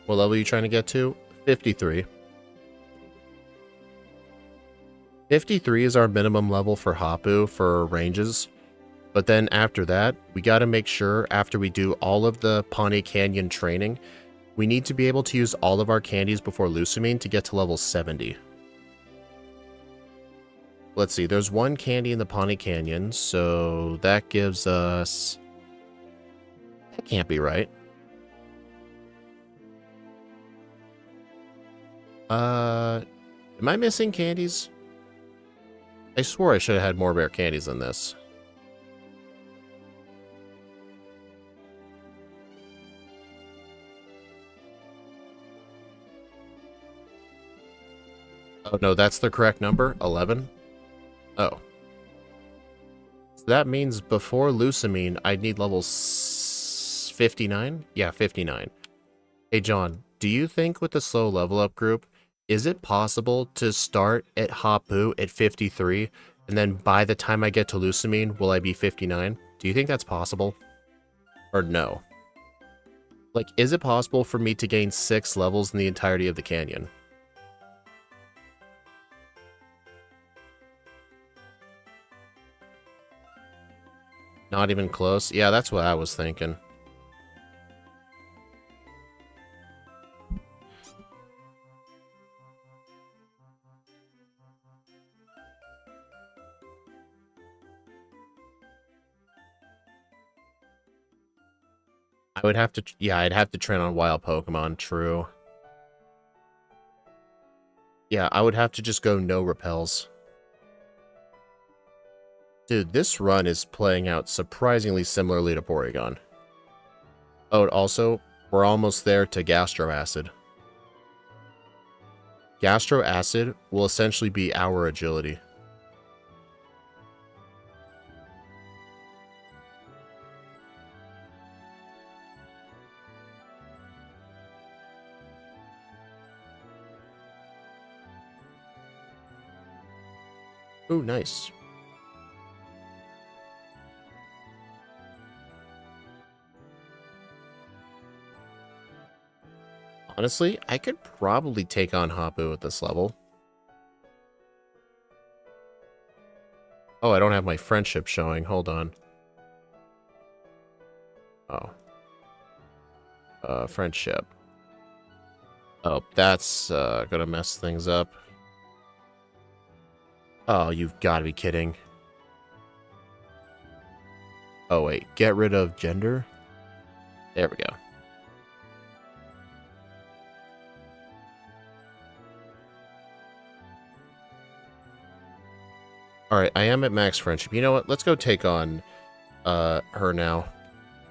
What level are you trying to get to? 53. 53 is our minimum level for Hapu for ranges. But then after that, we got to make sure after we do all of the Pawnee Canyon training, we need to be able to use all of our candies before Lucamine to get to level 70. Let's see, there's one candy in the Pawnee Canyon, so that gives us... That can't be right. Am I missing candies? I swore I should have had more rare candies than this. Oh, no, that's the correct number? 11? Oh. So that means before Lucamine, I'd need level 59? Yeah, 59. Hey, John, do you think with the slow level up group, is it possible to start at Hapu at 53, and then by the time I get to Lucamine, will I be 59? Do you think that's possible? Or no? Like, is it possible for me to gain 6 levels in the entirety of the canyon? Not even close? Yeah, that's what I was thinking. I would have to... Yeah, I'd have to train on wild Pokemon, true. Yeah, I would have to just go no repels. Dude, this run is playing out surprisingly similarly to Porygon. Oh, and also, we're almost there to Gastro Acid. Gastro Acid will essentially be our agility. Ooh, nice. Honestly, I could probably take on Hapu at this level. Oh, I don't have my friendship showing. Hold on. Oh. Friendship. Oh, that's gonna mess things up. Oh, you've got to be kidding. Oh, wait. Get rid of gender? There we go. Alright, I am at max friendship. You know what? Let's go take on her now.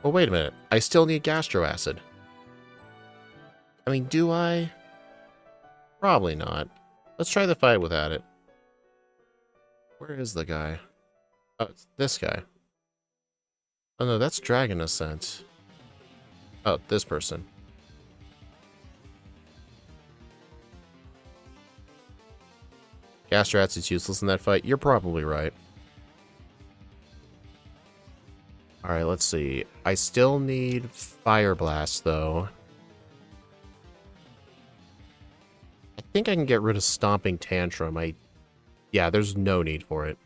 Oh, wait a minute. I still need Gastro Acid. I mean, do I? Probably not. Let's try the fight without it. Where is the guy? Oh, it's this guy. Oh no, that's Dragon Ascent. Oh, this person. Gastro Acid's useless in that fight. You're probably right. Alright, let's see. I still need Fire Blast, though. I think I can get rid of Stomping Tantrum. Yeah, there's no need for it.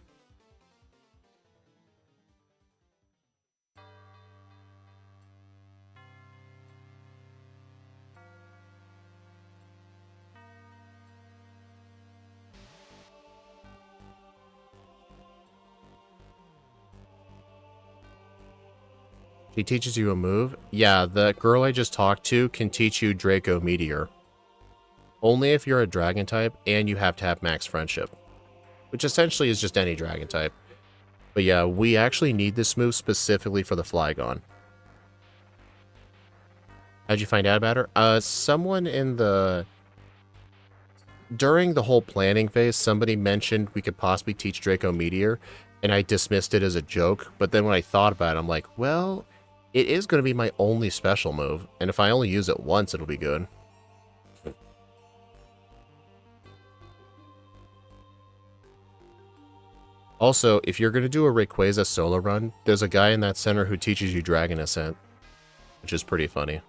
She teaches you a move? Yeah, the girl I just talked to can teach you Draco Meteor. Only if you're a Dragon type, and you have to have max friendship. Which essentially is just any Dragon type. But yeah, we actually need this move specifically for the Flygon. How'd you find out about her? Someone in the... During the whole planning phase, somebody mentioned we could possibly teach Draco Meteor, and I dismissed it as a joke, but then when I thought about it, I'm like, well, it is going to be my only special move, and if I only use it once, it'll be good. Also, if you're going to do a Rayquaza solo run, there's a guy in that center who teaches you Dragon Ascent, which is pretty funny.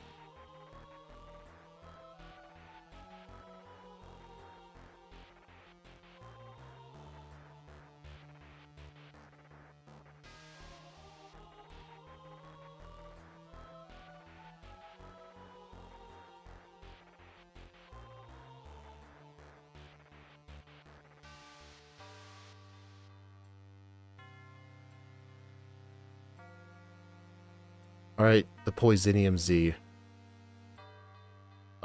Alright, the Poisonium Z.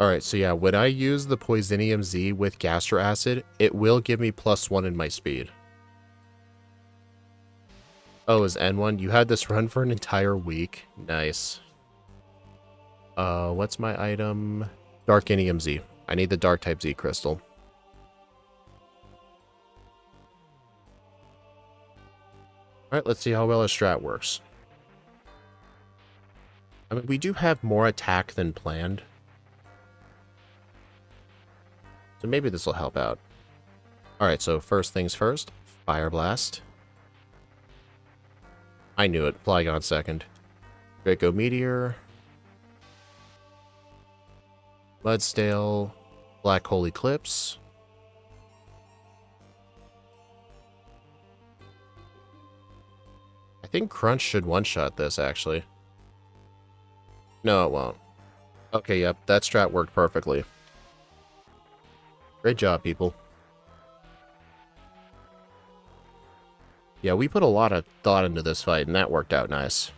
Alright, so yeah, when I use the Poisonium Z with Gastro Acid, it will give me +1 in my speed. Oh, is N1? You had this run for an entire week? Nice. What's my item? Darkinium Z. I need the Dark-type Z crystal. Alright, let's see how well a strat works. I mean, we do have more attack than planned. So maybe this will help out. Alright, so first things first. Fire Blast. I knew it. Flygon second. Draco Meteor. Bloodstale. Black Hole Eclipse. I think Crunch should one-shot this, actually. No, it won't. Okay, yep, that strat worked perfectly. Great job, people. Yeah, we put a lot of thought into this fight, and that worked out nice.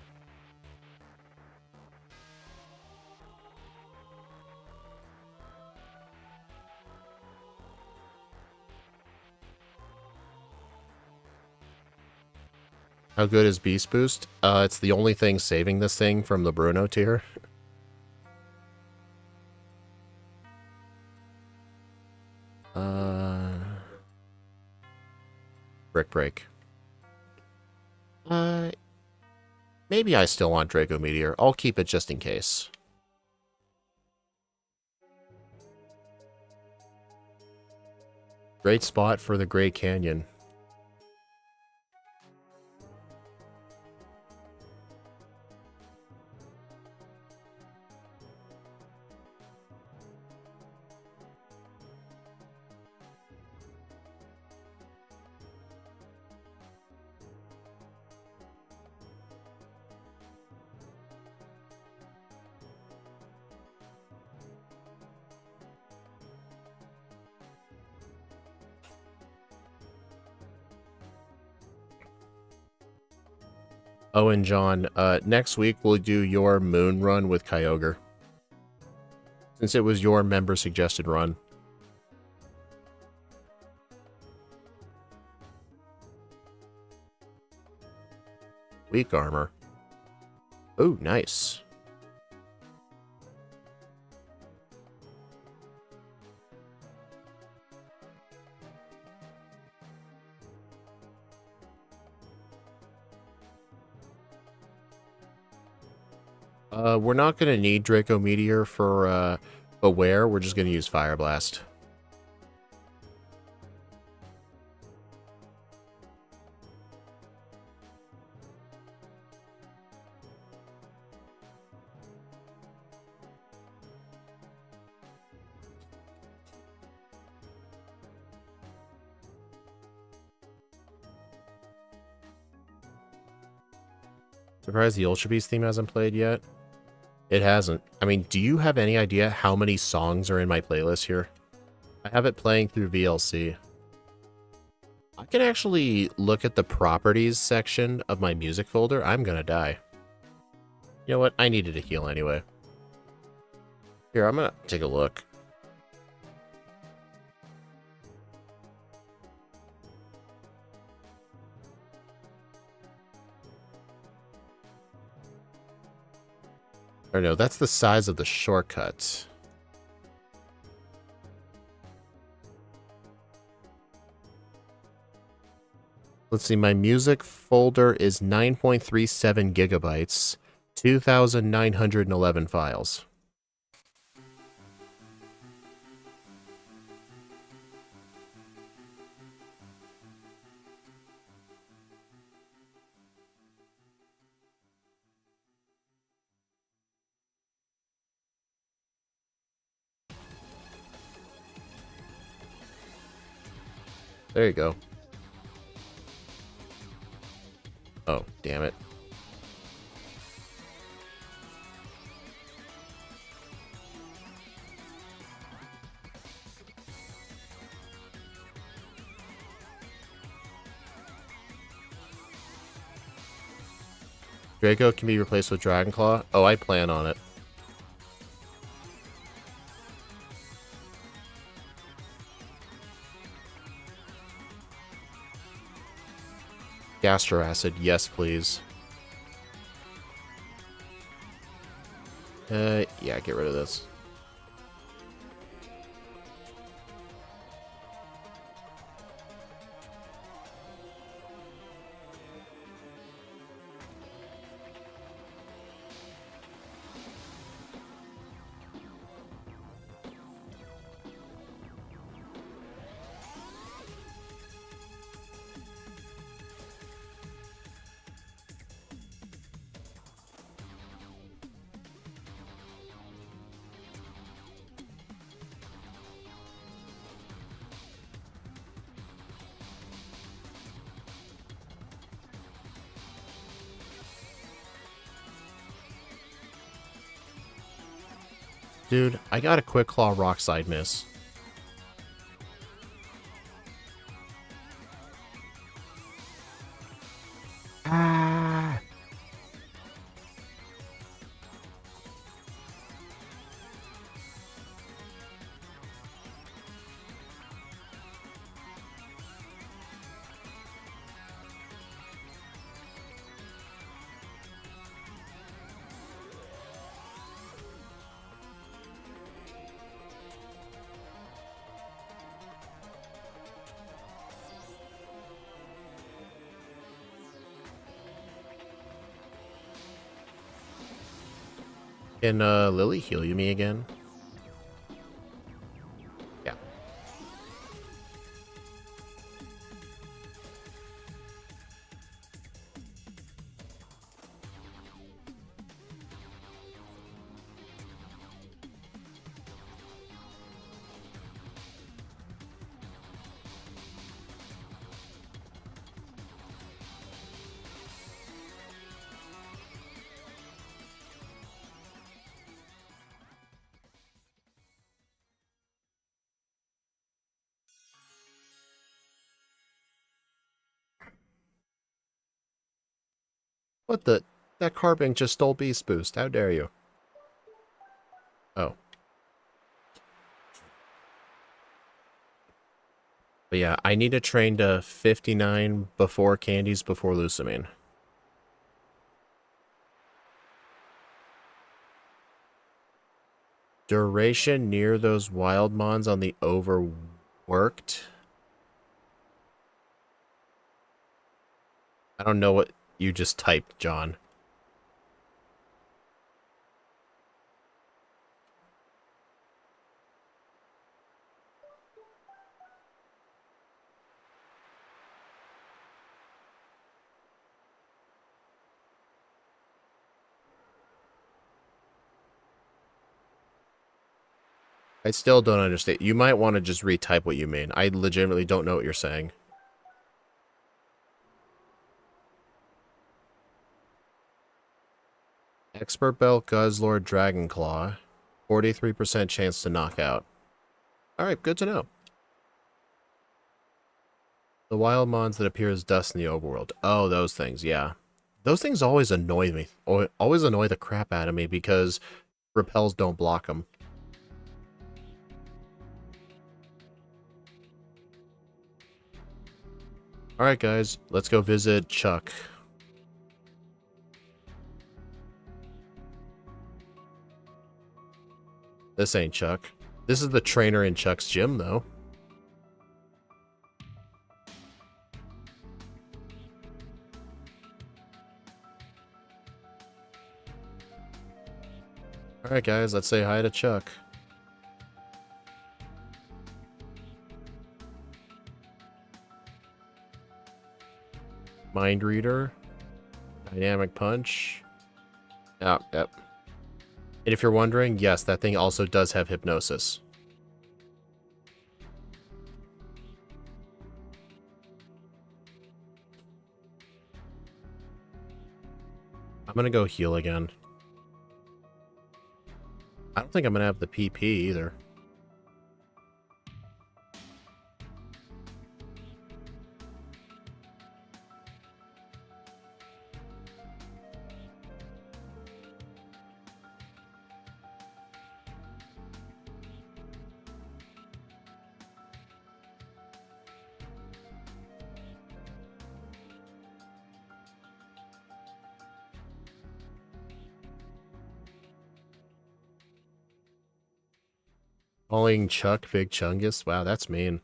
How good is Beast Boost? It's the only thing saving this thing from the Bruno tier. Brick Break. Maybe I still want Draco Meteor. I'll keep it just in case. Great spot for the Great Canyon. Oh, and John, next week we'll do your moon run with Kyogre. Since it was your member-suggested run. Weak armor. Oh, nice. We're not going to need Draco Meteor for Beware. We're just going to use Fire Blast. Surprised the Ultra Beast theme hasn't played yet. It hasn't. I mean, do you have any idea how many songs are in my playlist here? I have it playing through VLC. I can actually look at the properties section of my music folder. I'm gonna die. You know what? I needed to heal anyway. Here, I'm gonna take a look. Or no, that's the size of the shortcuts. Let's see, my music folder is 9.37 gigabytes, 2,911 files. There you go. Oh, damn it. Draco can be replaced with Dragonclaw? Oh, I plan on it. Gastro Acid, yes please. Yeah, get rid of this. Dude, I got a quick claw rock side miss. Ah. Can Lily heal you me again? Yeah. What the? That Carbink just stole Beast Boost. How dare you? Oh. But yeah, I need to train to 59 before candies before Lucamine. Duration near those wild mons on the overworked. I don't know what you just typed, John. I still don't understand. You might want to just retype what you mean. I legitimately don't know what you're saying. Expert Belt, Guzzlord, Dragonclaw. 43% chance to knock out. Alright, good to know. The wild mons that appear as dust in the overworld. Oh, those things, yeah. Those things always annoy me. Always annoy the crap out of me because repels don't block them. Alright guys, let's go visit Chuck. This ain't Chuck. This is the trainer in Chuck's gym, though. Alright guys, let's say hi to Chuck. Mind Reader. Dynamic Punch. Yep. And if you're wondering, yes, that thing also does have Hypnosis. I'm gonna go heal again. I don't think I'm gonna have the PP either. Calling Chuck Big Chungus? Wow, that's mean.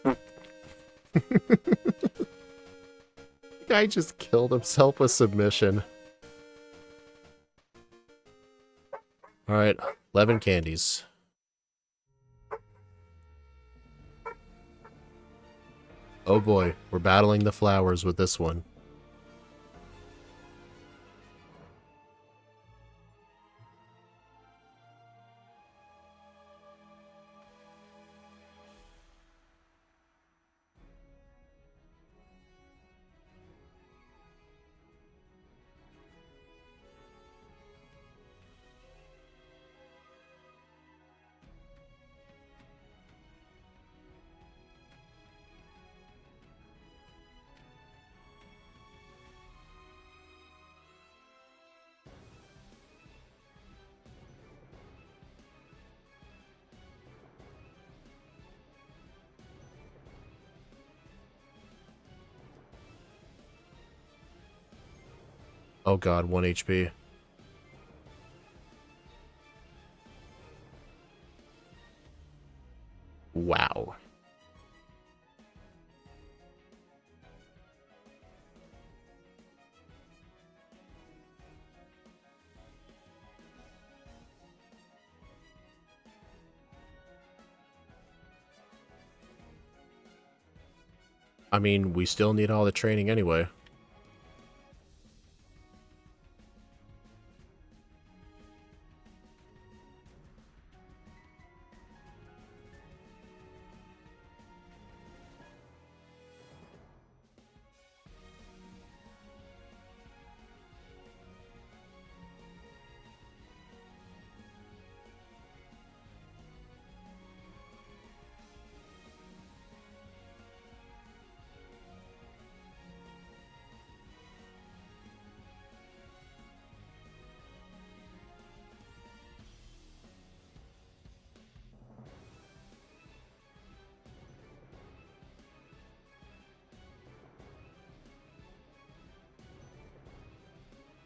The guy just killed himself with submission. Alright, 11 candies. Oh boy, we're battling the flowers with this one. Oh god, 1 HP. Wow. I mean, we still need all the training anyway.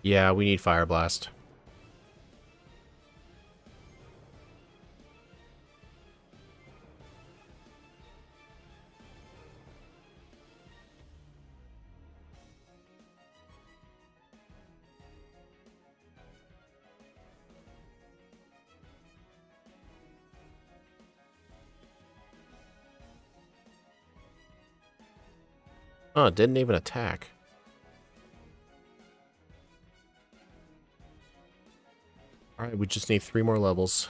Yeah, we need Fire Blast. Oh, it didn't even attack. Alright, we just need 3 more levels.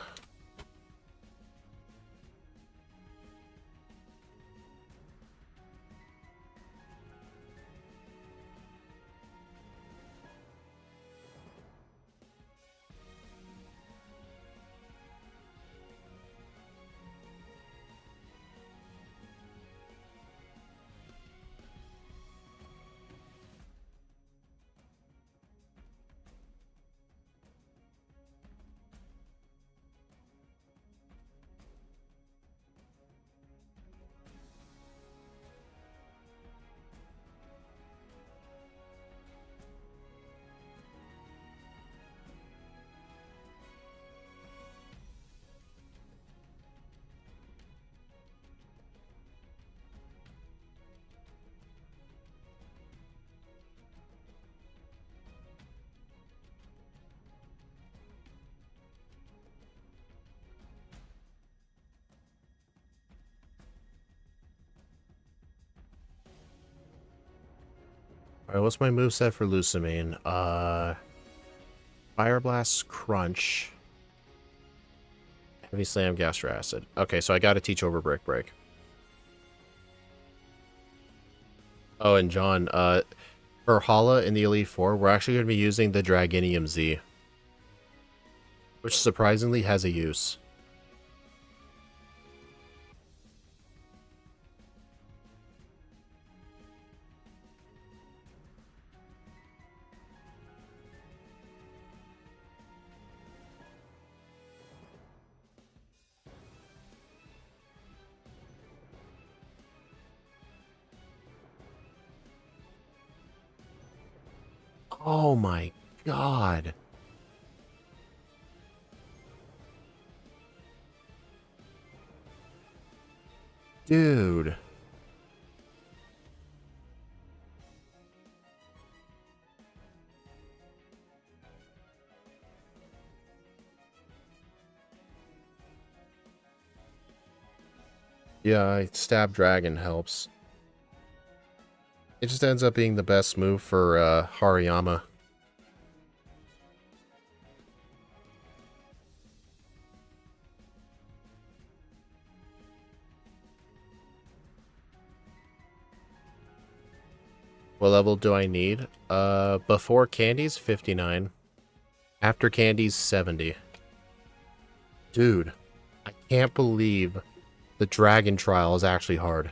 Alright, what's my moveset for Lucamine? Fire Blast, Crunch, Heavy Slam, Gastro Acid. Okay, so I gotta teach over Brick Break. Oh, and John, for Hala in the Elite Four, we're actually gonna be using the Dragonium Z, which surprisingly has a use. Oh my god. Dude. Yeah, Stab Dragon helps. It just ends up being the best move for Hariyama. What level do I need? Before Candy's 59. After Candy's 70. Dude, I can't believe the Dragon Trial is actually hard.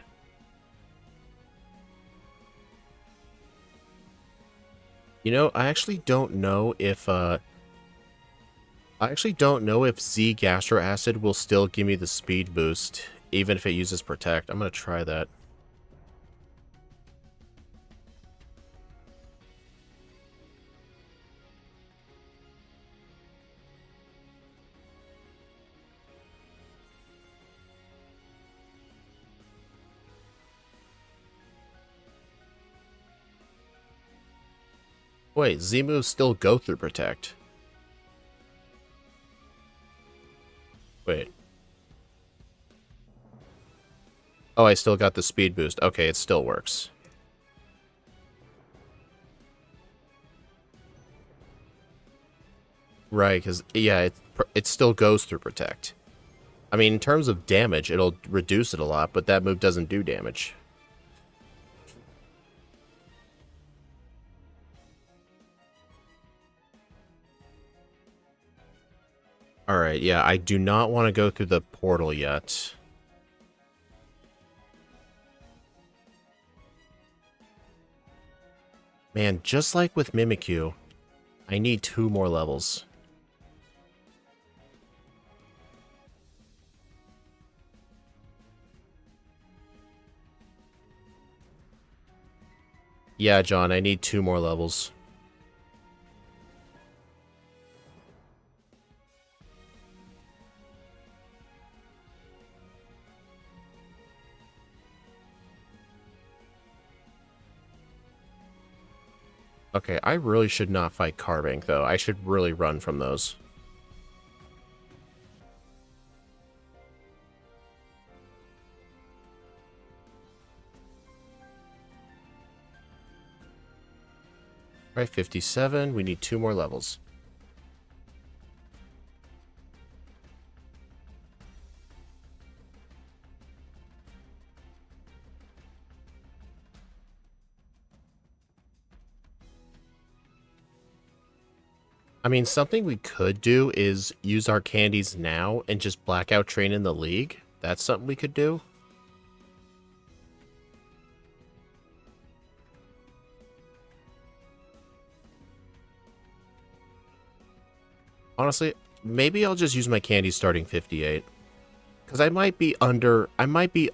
You know, I actually don't know if Z Gastro Acid will still give me the speed boost, even if it uses Protect. I'm gonna try that. Wait, Z moves still go through Protect. Wait. Oh, I still got the speed boost. Okay, it still works. Right, because, yeah, it still goes through Protect. I mean, in terms of damage, it'll reduce it a lot, but that move doesn't do damage. Alright, yeah, I do not want to go through the portal yet. Man, just like with Mimikyu, I need 2 more levels. Yeah, John, I need 2 more levels. Okay, I really should not fight Carbank, though. I should really run from those. Alright, 57. We need 2 more levels. I mean, something we could do is use our candies now and just blackout train in the league. That's something we could do. Honestly, maybe I'll just use my candies starting 58. Because I might be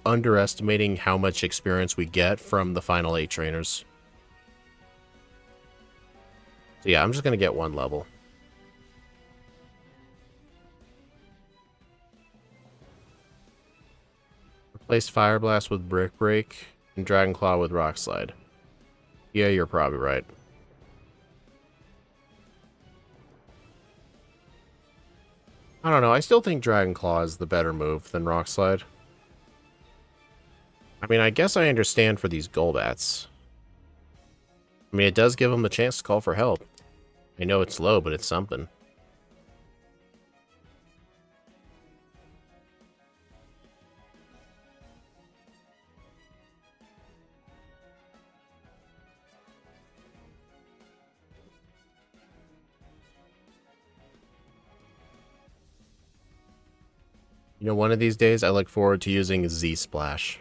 underestimating how much experience we get from the final 8 trainers. So yeah, I'm just gonna get 1 level. Replace Fire Blast with Brick Break and Dragon Claw with Rock Slide. Yeah, you're probably right. I don't know, I still think Dragon Claw is the better move than Rock Slide. I mean, I guess I understand for these Golbats. I mean, it does give them the chance to call for help. I know it's low, but it's something. You know, one of these days, I look forward to using Z-Splash.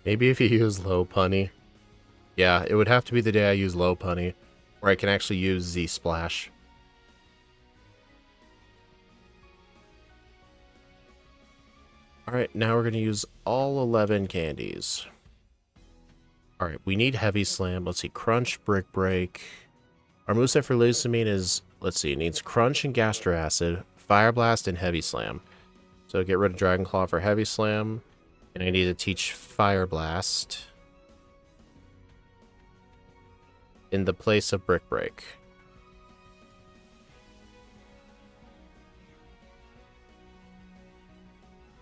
Maybe if you use Low Punny. Yeah, it would have to be the day I use Low Punny, where I can actually use Z-Splash. Alright, now we're going to use all 11 candies. Alright, we need Heavy Slam. Let's see, Crunch, Brick Break. Our moveset for Lusamine is, let's see, it needs Crunch and Gastro Acid, Fire Blast, and Heavy Slam. So get rid of Dragon Claw for Heavy Slam. And I need to teach Fire Blast in the place of Brick Break.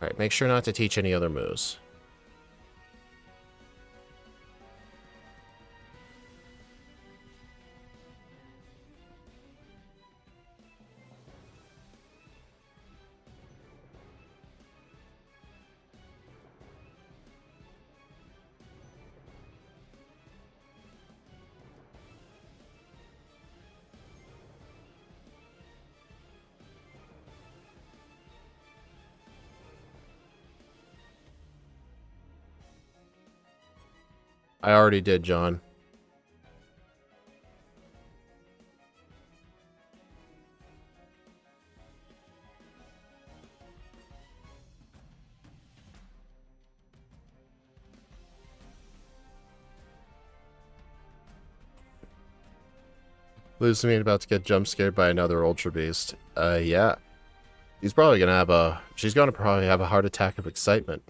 Alright, make sure not to teach any other moves. I already did, John. Lusamine about to get jump scared by another Ultra Beast. Yeah. She's probably gonna have a... She's gonna probably have a heart attack of excitement.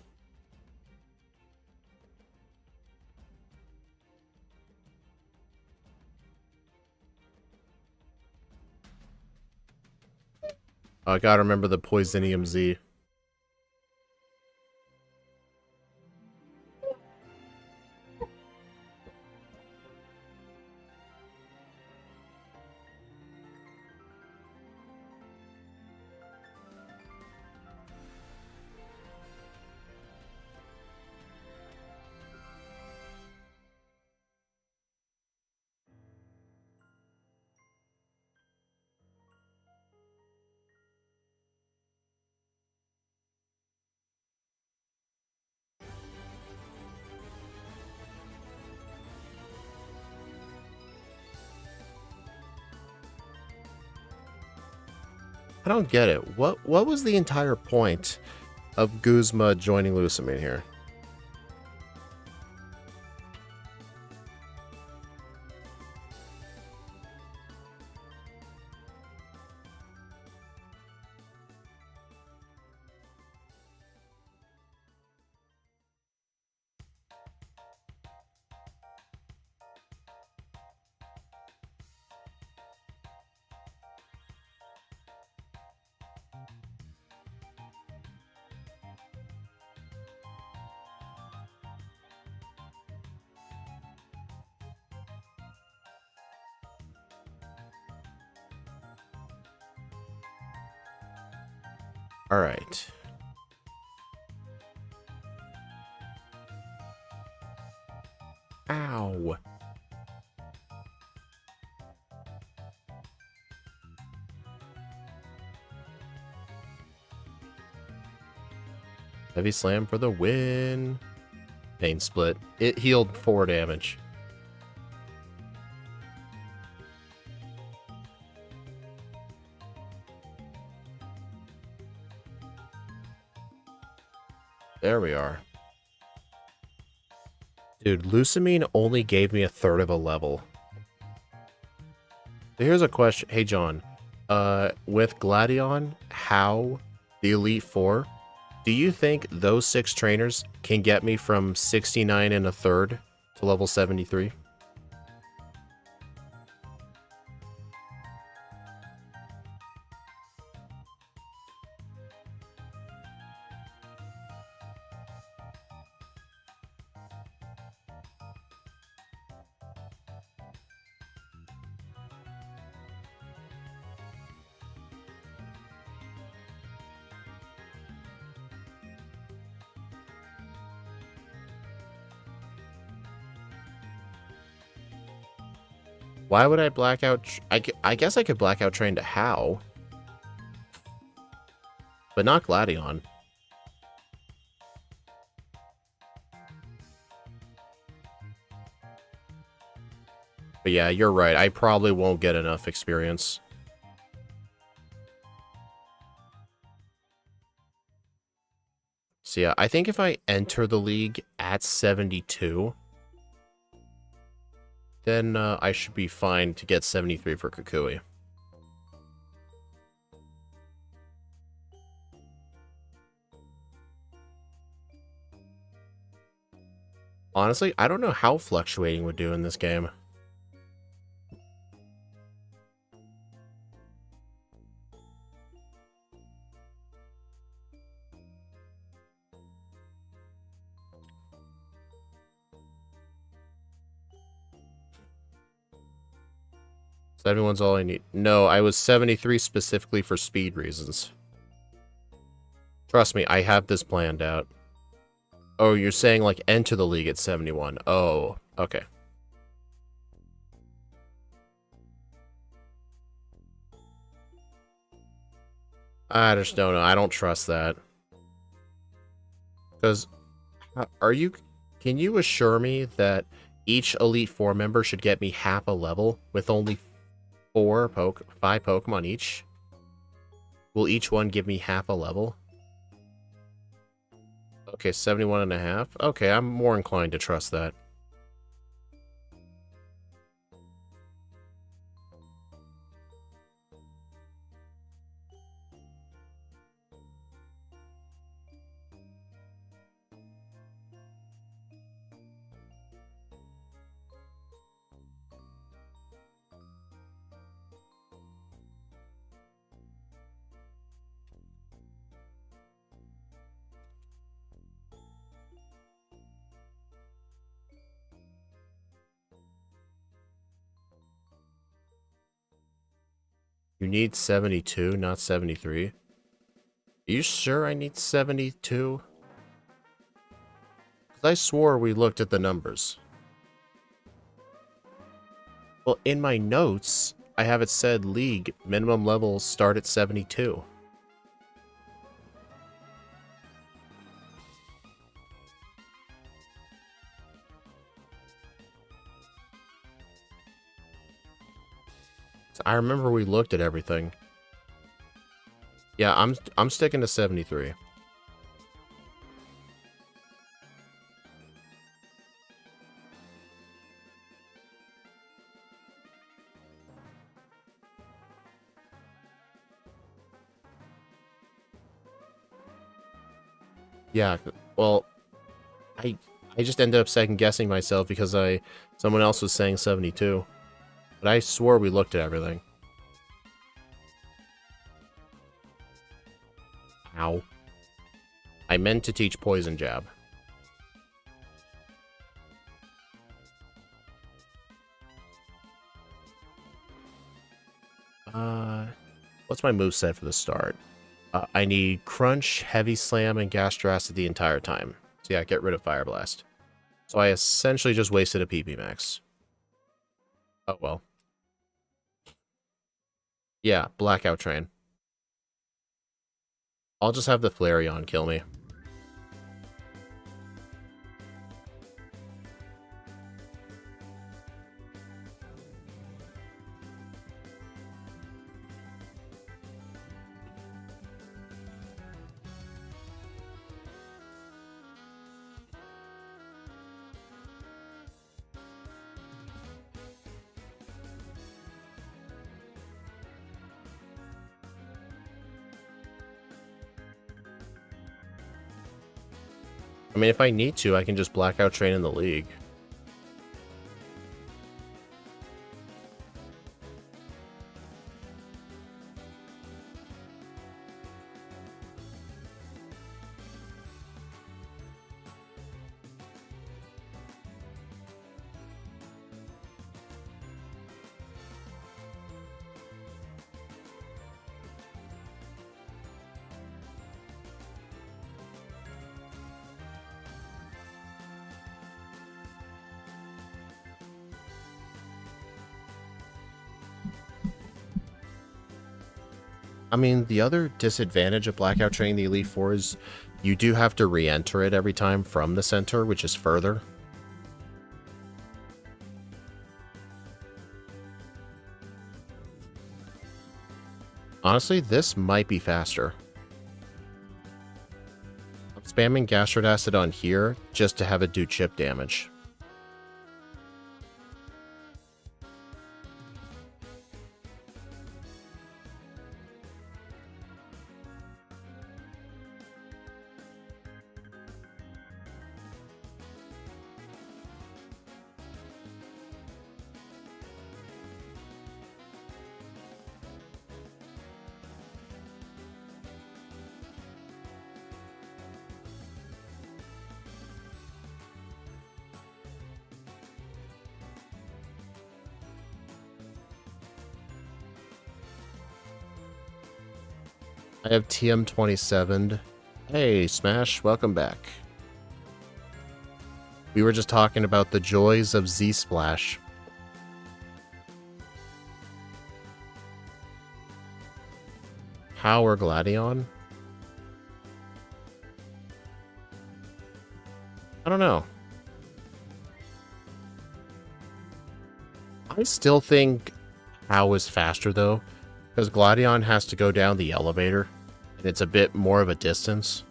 I gotta remember the Poisonium Z. I don't get it. What was the entire point of Guzma joining Lusamine here? All right. Ow. Heavy slam for the win. Pain split. It healed 4 damage. There we are. Dude, Lusamine only gave me 1/3 of a level. So here's a question. Hey, John. With Gladion, How, the Elite Four, do you think those 6 trainers can get me from 69 1/3 to level 73? Why would I blackout? I guess I could blackout train to How, but not Gladion. But yeah, you're right. I probably won't get enough experience. So yeah, I think if I enter the league at 72, then I should be fine to get 73 for Kukui. Honestly, I don't know how fluctuating would do in this game. Everyone's all I need. No, I was 73 specifically for speed reasons. Trust me, I have this planned out. Oh, you're saying like enter the league at 71. Oh, okay. I just don't know. I don't trust that. Because, can you assure me that Each Elite Four member should get me half a level with only 5 Pokemon each. Will each one give me half a level? Okay, 71.5. Okay, I'm more inclined to trust that. You need 72, not 73. Are you sure I need 72? Because I swore we looked at the numbers. Well, in my notes, I have it said League minimum levels start at 72. I remember we looked at everything. Yeah, I'm sticking to 73. Yeah, well, I just ended up second guessing myself because someone else was saying 72. But I swore we looked at everything. Ow. I meant to teach Poison Jab. What's my moveset for the start? I need Crunch, Heavy Slam, and Gastro Acid the entire time. So yeah, get rid of Fire Blast. So I essentially just wasted a PP Max. Oh well. Yeah, Blackout Train. I'll just have the Flareon kill me. I mean, if I need to, I can just Blackout Train in the league. I mean, the other disadvantage of Blackout Training the Elite Four is you do have to re-enter it every time from the center, which is further. Honestly, this might be faster. I'm spamming Gastro Acid on here just to have it do chip damage. I have TM27. Hey, Smash, welcome back. We were just talking about the joys of Z-Splash. Power Gladion? I don't know. I still think How is faster, though, because Gladion has to go down the elevator, and it's a bit more of a distance.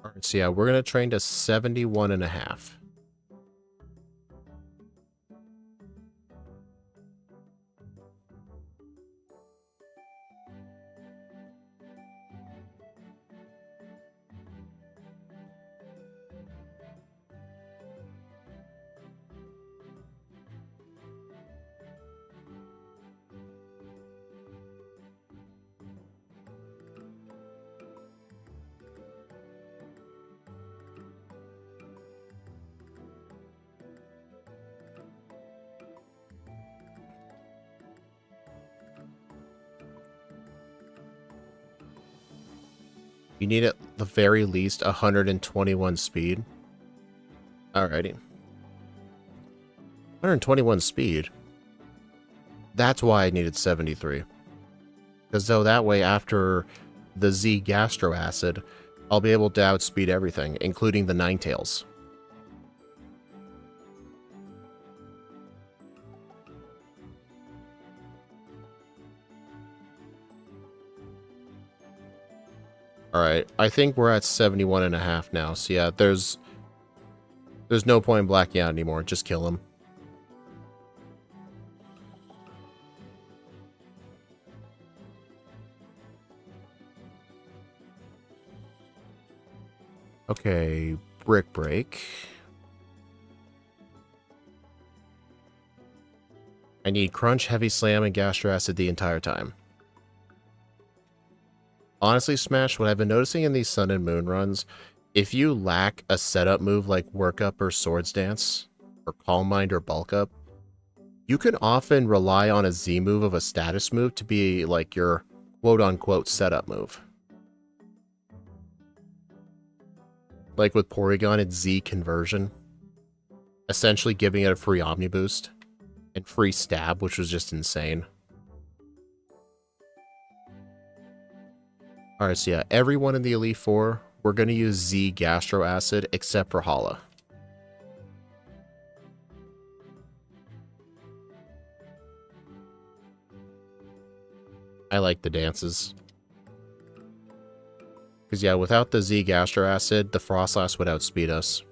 Alright, so yeah, we're going to train to 71.5. You need at the very least 121 speed. Alrighty. 121 speed. That's why I needed 73. Because though that way after the Z Gastro Acid, I'll be able to outspeed everything, including the Ninetales. Alright, I think we're at 71.5 now, so yeah, there's no point in blacking out anymore, just kill him. Okay, Brick Break. I need Crunch, Heavy Slam, and Gastro Acid the entire time. Honestly, Smash, what I've been noticing in these Sun and Moon runs, if you lack a setup move like Work Up or Swords Dance, or Calm Mind or Bulk Up, you can often rely on a Z move of a status move to be like your quote-unquote setup move. Like with Porygon, it's Z Conversion, essentially giving it a free Omni Boost, and free Stab, which was just insane. Alright, so yeah, everyone in the Elite Four, we're going to use Z Gastro Acid, except for Hala. I like the dances. Because yeah, without the Z Gastro Acid, the Frostlass would outspeed us.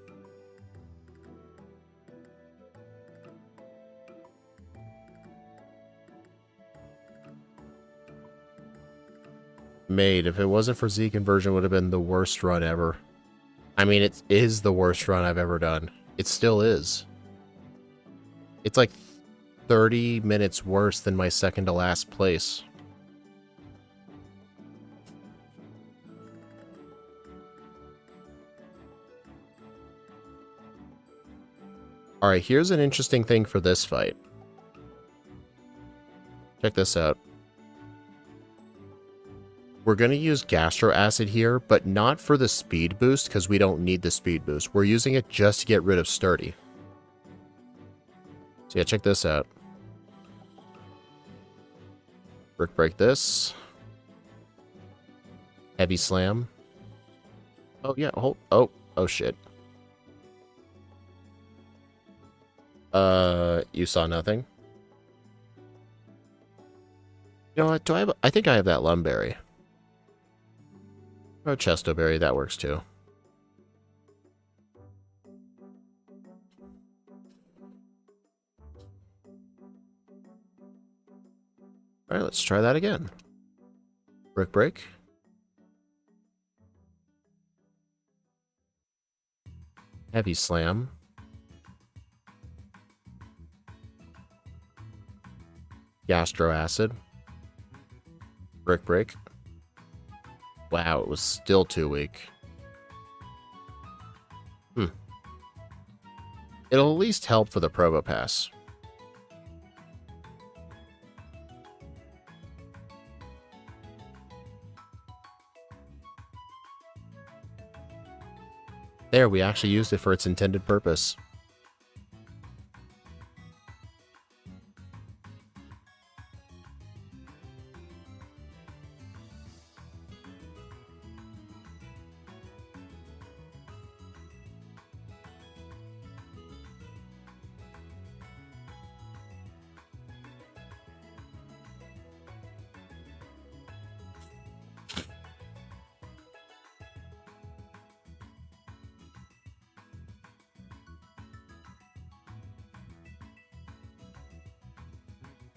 Made, if it wasn't for Z Conversion, would have been the worst run ever. I mean, it is the worst run I've ever done. It still is. It's like 30 minutes worse than my second to last place. Alright, here's an interesting thing for this fight. Check this out. We're going to use Gastro Acid here, but not for the speed boost, because we don't need the speed boost. We're using it just to get rid of Sturdy. So yeah, check this out. Brick Break this. Heavy Slam. Oh yeah, oh shit. You saw nothing? You know what, do I have... I think I have that Lumberry. Or Chesto Berry, that works too. Alright, let's try that again. Brick Break. Heavy Slam. Gastro Acid. Brick Break. Wow, it was still too weak. It'll at least help for the Probopass. There, we actually used it for its intended purpose.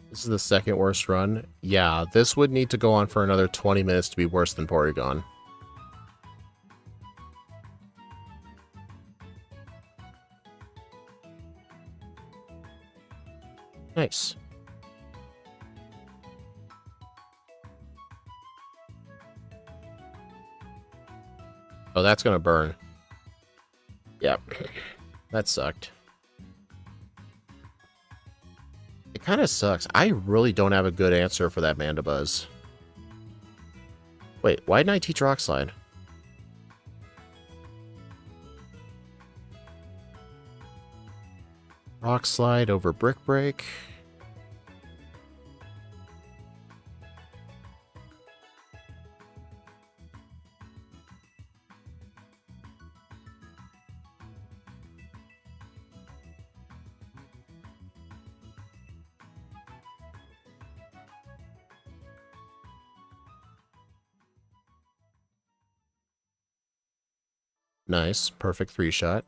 This is the second worst run. Yeah, this would need to go on for another 20 minutes to be worse than Porygon. Nice. Oh, that's gonna burn. Yep. That sucked. It kind of sucks. I really don't have a good answer for that Mandibuzz. Wait, why didn't I teach Rock Slide? Rock Slide over Brick Break. Nice. Perfect 3-shot.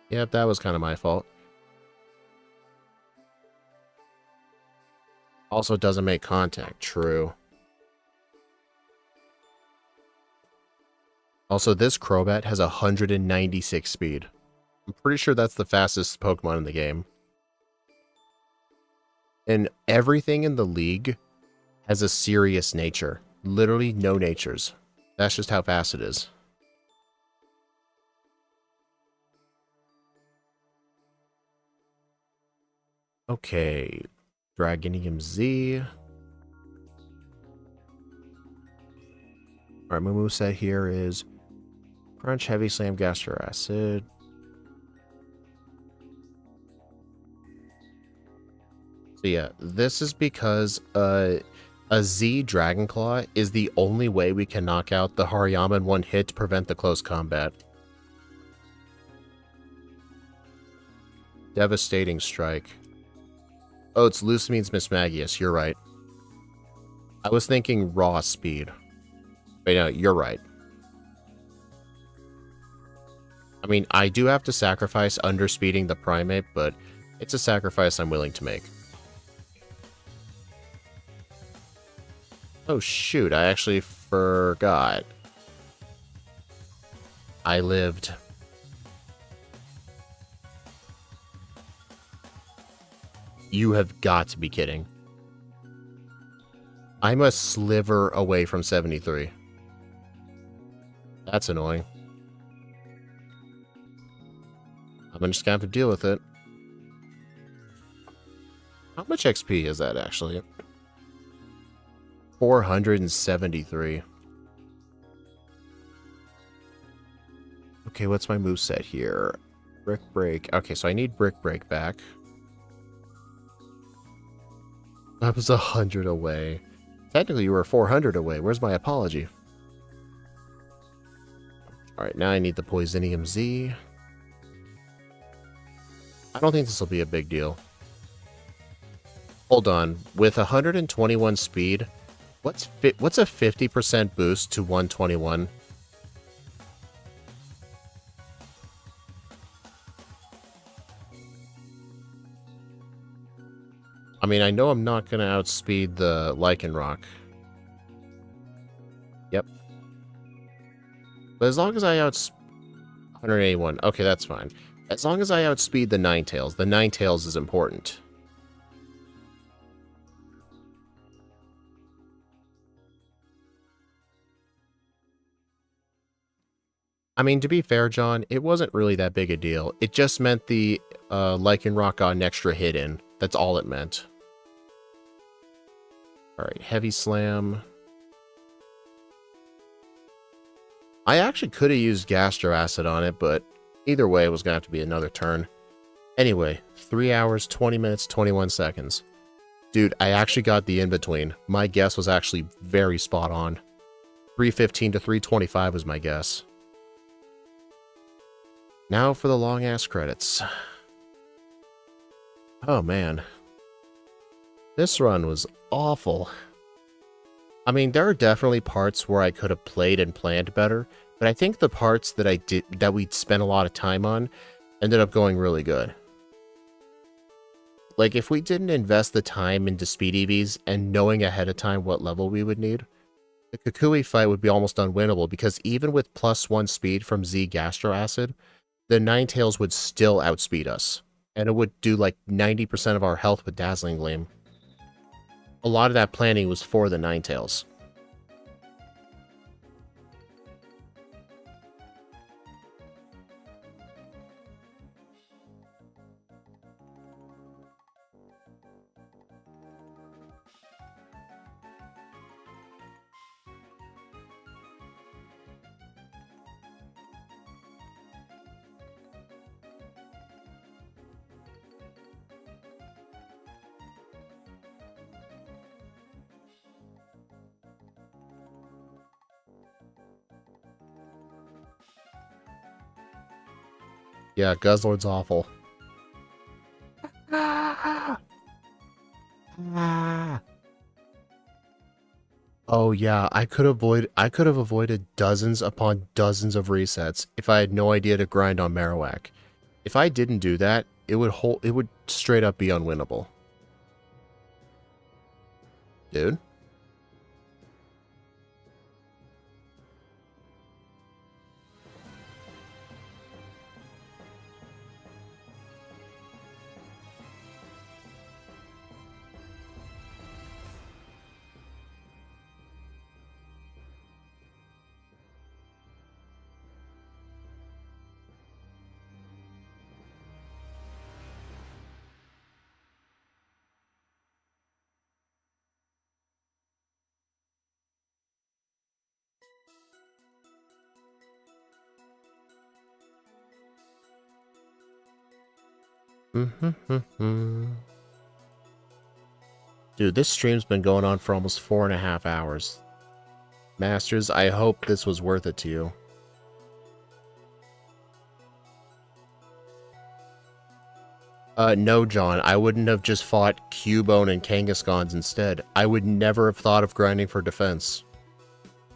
Yep, that was kind of my fault. Also doesn't make contact. True. Also, this Crobat has 196 speed. I'm pretty sure that's the fastest Pokemon in the game. And everything in the league has a serious nature. Literally no natures. That's just how fast it is. Okay. Dragonium Z. Alright, my moveset here is Crunch, Heavy Slam, Gastro Acid. So yeah, this is because a Z Dragon Claw is the only way we can knock out the Hariyama in one hit to prevent the close combat. Devastating Strike. Oh, it's Loose Means Mismagius, you're right. I was thinking raw speed. But no, you're right. I mean, I do have to sacrifice underspeeding the Primate, but it's a sacrifice I'm willing to make. Oh shoot, I actually forgot. I lived. You have got to be kidding. I'm a sliver away from 73. That's annoying. I'm just gonna have to deal with it. How much XP is that actually? 473. Okay, what's my moveset here? Brick Break. Okay, so I need Brick Break back. I was 100 away. Technically, you were 400 away. Where's my apology? Alright, now I need the Poisonium Z. I don't think this will be a big deal. Hold on. With 121 speed, what's a 50% boost to 121? I mean, I know I'm not going to outspeed the Lycanroc. Yep. But as long as I 181. Okay, that's fine. As long as I outspeed the Ninetales is important. I mean, to be fair, John, it wasn't really that big a deal. It just meant the Lycanroc got an extra hit in. That's all it meant. Alright, Heavy Slam. I actually could have used Gastro Acid on it, but either way, it was going to have to be another turn. Anyway, 3 hours, 20 minutes, 21 seconds. Dude, I actually got the in-between. My guess was actually very spot on. 315 to 325 was my guess. Now for the long-ass credits. Oh, man. This run was awful. I mean, there are definitely parts where I could have played and planned better, but I think the parts that we'd spent a lot of time on ended up going really good. Like, if we didn't invest the time into speed EVs and knowing ahead of time what level we would need, the Kukui fight would be almost unwinnable, because even with +1 speed from Z Gastro Acid, the Ninetales would still outspeed us, and it would do like 90% of our health with Dazzling Gleam. A lot of that planning was for the Ninetales. Yeah, Guzzlord's awful. Oh yeah, I could have avoided dozens upon dozens of resets if I had no idea to grind on Marowak. If I didn't do that, it would straight up be unwinnable. Dude. Dude, this stream's been going on for almost 4.5 hours. Masters, I hope this was worth it to you. No, John, I wouldn't have just fought Cubone and Kangaskhan's instead. I would never have thought of grinding for defense.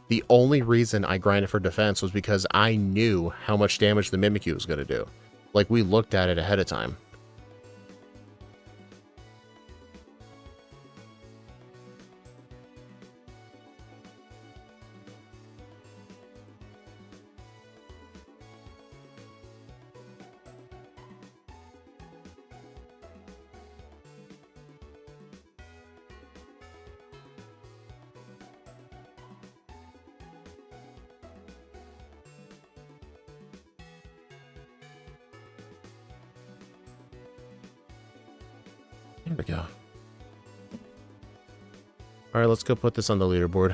The only reason I grinded for defense was because I knew how much damage the Mimikyu was going to do. Like, we looked at it ahead of time. There we go. Alright, let's go put this on the leaderboard.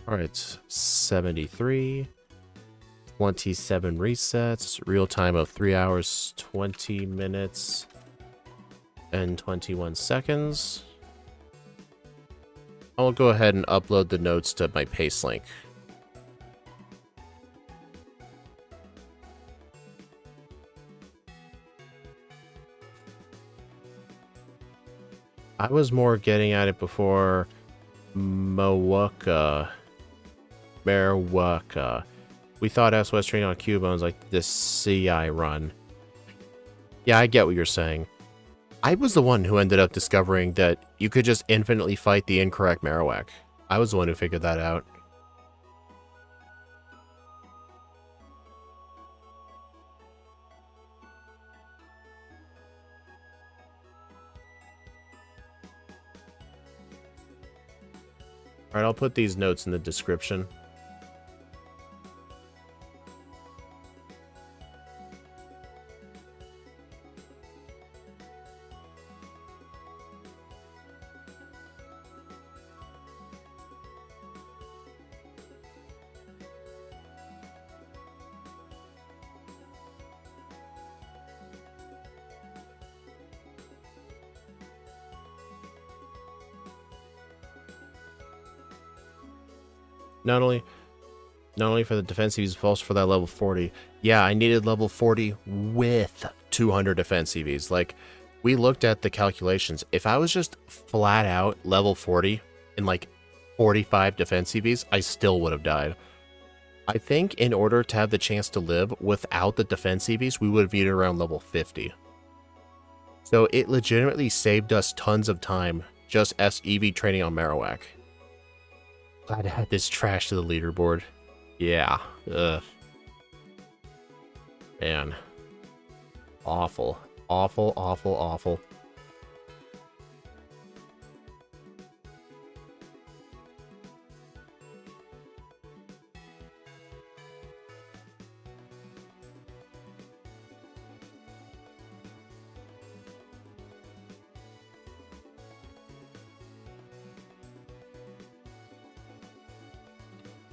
Alright, 73. 27 resets. Real time of 3 hours, 20 minutes, and 21 seconds. I'll go ahead and upload the notes to my paste link. I was more getting at it before Marowak. We thought S was training on Cubones like this CI run. Yeah, I get what you're saying. I was the one who ended up discovering that you could just infinitely fight the incorrect Marowak. I was the one who figured that out. Alright, I'll put these notes in the description. Not only for the defensive EVs, but also for that level 40. Yeah, I needed level 40 with 200 defense EVs. Like, we looked at the calculations. If I was just flat out level 40 in like 45 defense EVs, I still would have died. I think in order to have the chance to live without the defense EVs, we would have needed around level 50. So it legitimately saved us tons of time just EV training on Marowak. Glad to add this trash to the leaderboard. Yeah. Ugh. Man. Awful. Awful, awful, awful.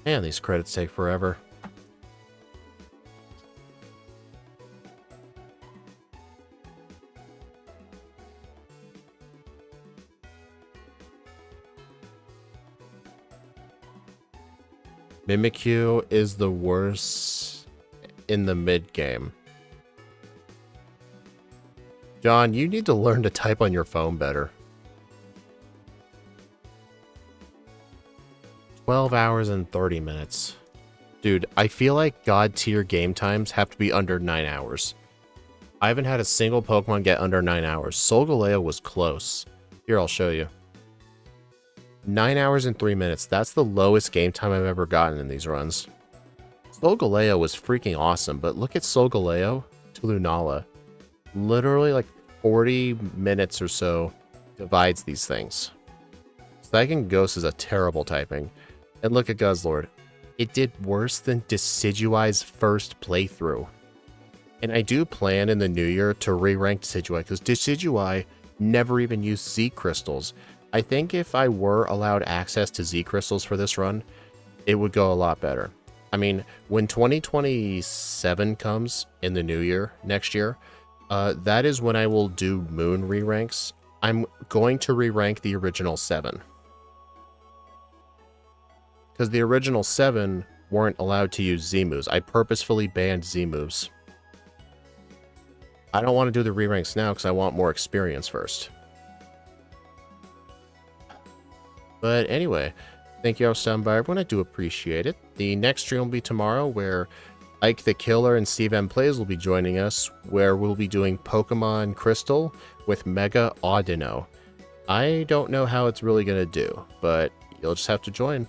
Man, these credits take forever. Mimikyu is the worst in the mid game. John, you need to learn to type on your phone better. 12 hours and 30 minutes. Dude, I feel like God tier game times have to be under 9 hours. I haven't had a single Pokemon get under 9 hours. Solgaleo was close. Here, I'll show you. 9 hours and 3 minutes. That's the lowest game time I've ever gotten in these runs. Solgaleo was freaking awesome, but look at Solgaleo to Lunala. Literally like 40 minutes or so divides these things. Psychic Ghost is a terrible typing. And look at Guzzlord. It did worse than Decidueye's first playthrough. And I do plan in the new year to re-rank Decidueye, because Decidueye never even used Z crystals. I think if I were allowed access to Z crystals for this run, it would go a lot better. I mean, when 2027 comes in the new year, next year, that is when I will do Moon re-ranks. I'm going to re-rank the original 7. Because the original 7 weren't allowed to use Z moves. I purposefully banned Z moves. I don't want to do the re-ranks now because I want more experience first. But anyway, thank you all for stopping by, everyone. I do appreciate it. The next stream will be tomorrow, where Ike the Killer and Steve M Plays will be joining us, where we'll be doing Pokemon Crystal with Mega Audino. I don't know how it's really going to do, but you'll just have to join.